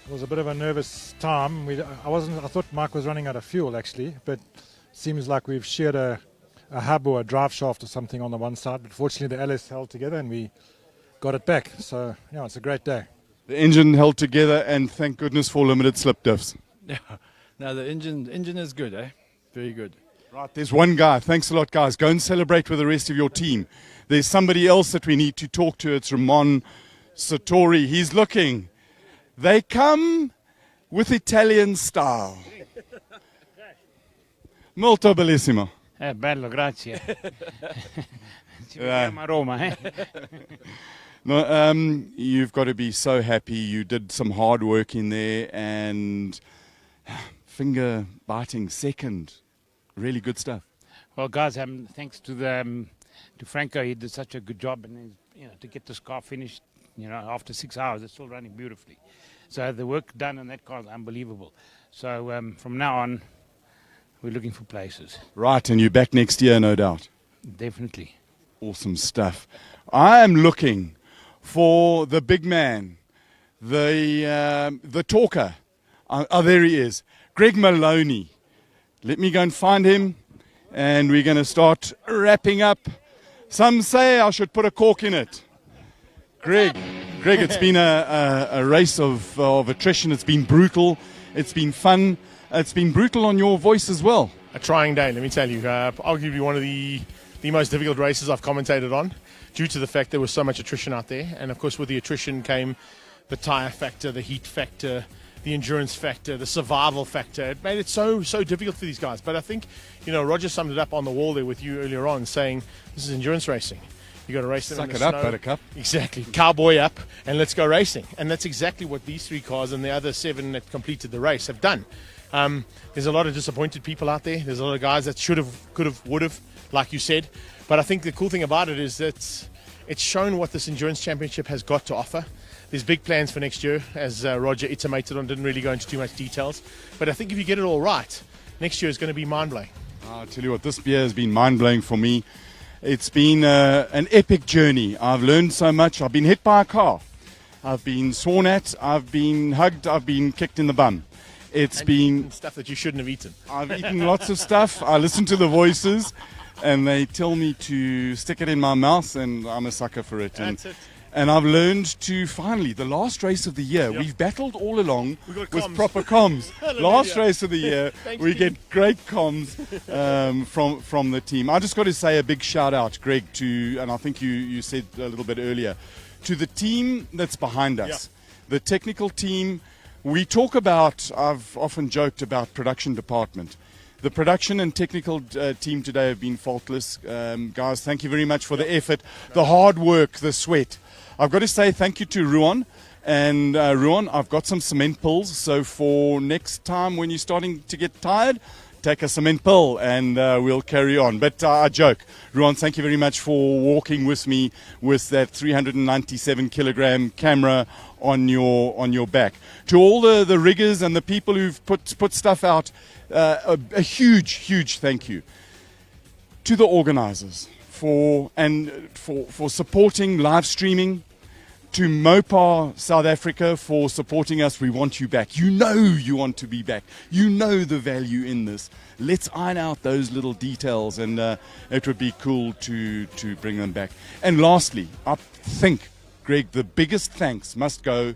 it was a bit of a nervous time. I thought Mike was running out of fuel actually, but it seems like we've shared a hub or a drive shaft or something on the one side, but fortunately the LS held together and we got it back. So yeah, it's a great day. The engine held together, and thank goodness for limited slip diffs. Yeah, no, the engine is good, eh? Very good. Right, there's one guy. Thanks a lot, guys. Go and celebrate with the rest of your team. There's somebody else that we need to talk to. It's Ramon Sartori. He's looking. They come with Italian style. Molto bellissimo. Bello, grazie. Ci vediamo a Roma, eh? No, you've got to be so happy. You did some hard work in there, and finger biting second. Really good stuff. Well, guys, thanks to Franco, he did such a good job, and to get this car finished You know, after 6 hours, it's still running beautifully. So the work done on that car is unbelievable. So from now on, we're looking for places. Right, and you're back next year, no doubt. Definitely. Awesome stuff. I am looking for the big man, the talker. Oh, there he is. Greg Maloney. Let me go and find him, and we're going to start wrapping up. Some say I should put a cork in it. Greg, it's been a race of attrition. It's been brutal. It's been fun. It's been brutal on your voice as well. A trying day, let me tell you. Arguably one of the most difficult races I've commentated on, due to the fact there was so much attrition out there. And of course, with the attrition came the tyre factor, the heat factor, the endurance factor, the survival factor. It made it so difficult for these guys. But I think, you know, Roger summed it up on the wall there with you earlier on, saying this is endurance racing. You got to race them Suck in the it snow. up, Buttercup. Exactly. Cowboy up, and let's go racing. And that's exactly what these 3 cars and the other 7 that completed the race have done. There's a lot of disappointed people out there. There's a lot of guys that should have, could have, would have, like you said. But I think the cool thing about it is that it's shown what this endurance championship has got to offer. There's big plans for next year, as Roger intimated on, didn't really go into too much details. But I think if you get it all right, next year is going to be mind-blowing. I'll tell you what, this year has been mind-blowing for me. It's been an epic journey. I've learned so much. I've been hit by a car. I've been sworn at. I've been hugged. I've been kicked in the bum. It's been stuff that you shouldn't have eaten. I've eaten lots of stuff. I listen to the voices, and they tell me to stick it in my mouth, and I'm a sucker for it. That's it. And I've learned to finally, the last race of the year, we've battled all along with comms. proper comms. Last Hallelujah. race of the year, we get great comms from the team. I just got to say a big shout out, Greg, to, and I think you said a little bit earlier, to the team that's behind us, the technical team. We talk about, I've often joked about production department. The production and technical team today have been faultless. Guys, thank you very much for the effort, the hard work, the sweat. I've got to say thank you to Ruan. And Ruan, I've got some cement pills. So for next time when you're starting to get tired, take a cement pill and we'll carry on. But I joke. Ruan, thank you very much for walking with me with that 397 kilogram camera on your back. To all the riggers and the people who've put stuff out, a huge thank you. To the organizers for supporting live streaming. To Mopar South Africa for supporting us. We want you back. You know you want to be back. You know the value in this. Let's iron out those little details, and it would be cool to bring them back. And lastly, I think, Greg, the biggest thanks must go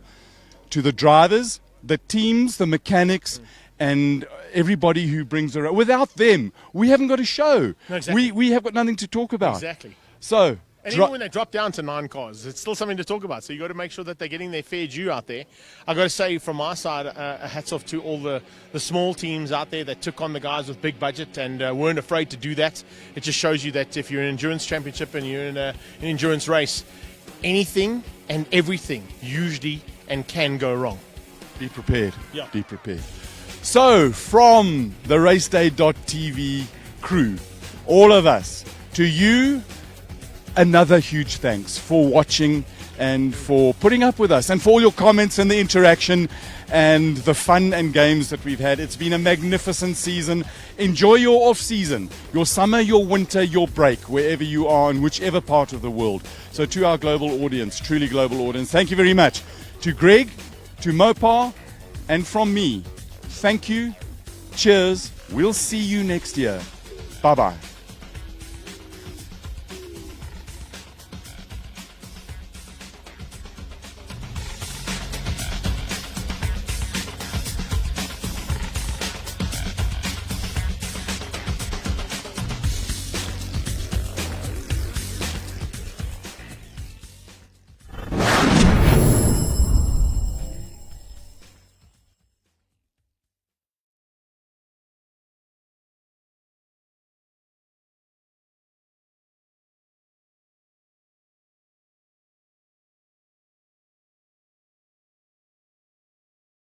to the drivers, the teams, the mechanics, and everybody who brings around. Without them, we haven't got a show. No, exactly. We have got nothing to talk about. Exactly. So. And even when they drop down to 9 cars, it's still something to talk about. So you've got to make sure that they're getting their fair due out there. I've got to say, from my side, hats off to all the small teams out there that took on the guys with big budget and weren't afraid to do that. It just shows you that if you're in an endurance championship and you're in an endurance race, anything and everything usually and can go wrong. Be prepared. Yeah. Be prepared. So, from the RaceDay.tv crew, all of us, to you, another huge thanks for watching and for putting up with us and for all your comments and the interaction and the fun and games that we've had. It's been a magnificent season. Enjoy your off season, your summer, your winter, your break, wherever you are in whichever part of the world. So to our global audience, truly global audience, thank you very much. To Greg, to Mopar, and from me, thank you. Cheers. We'll see you next year. Bye-bye.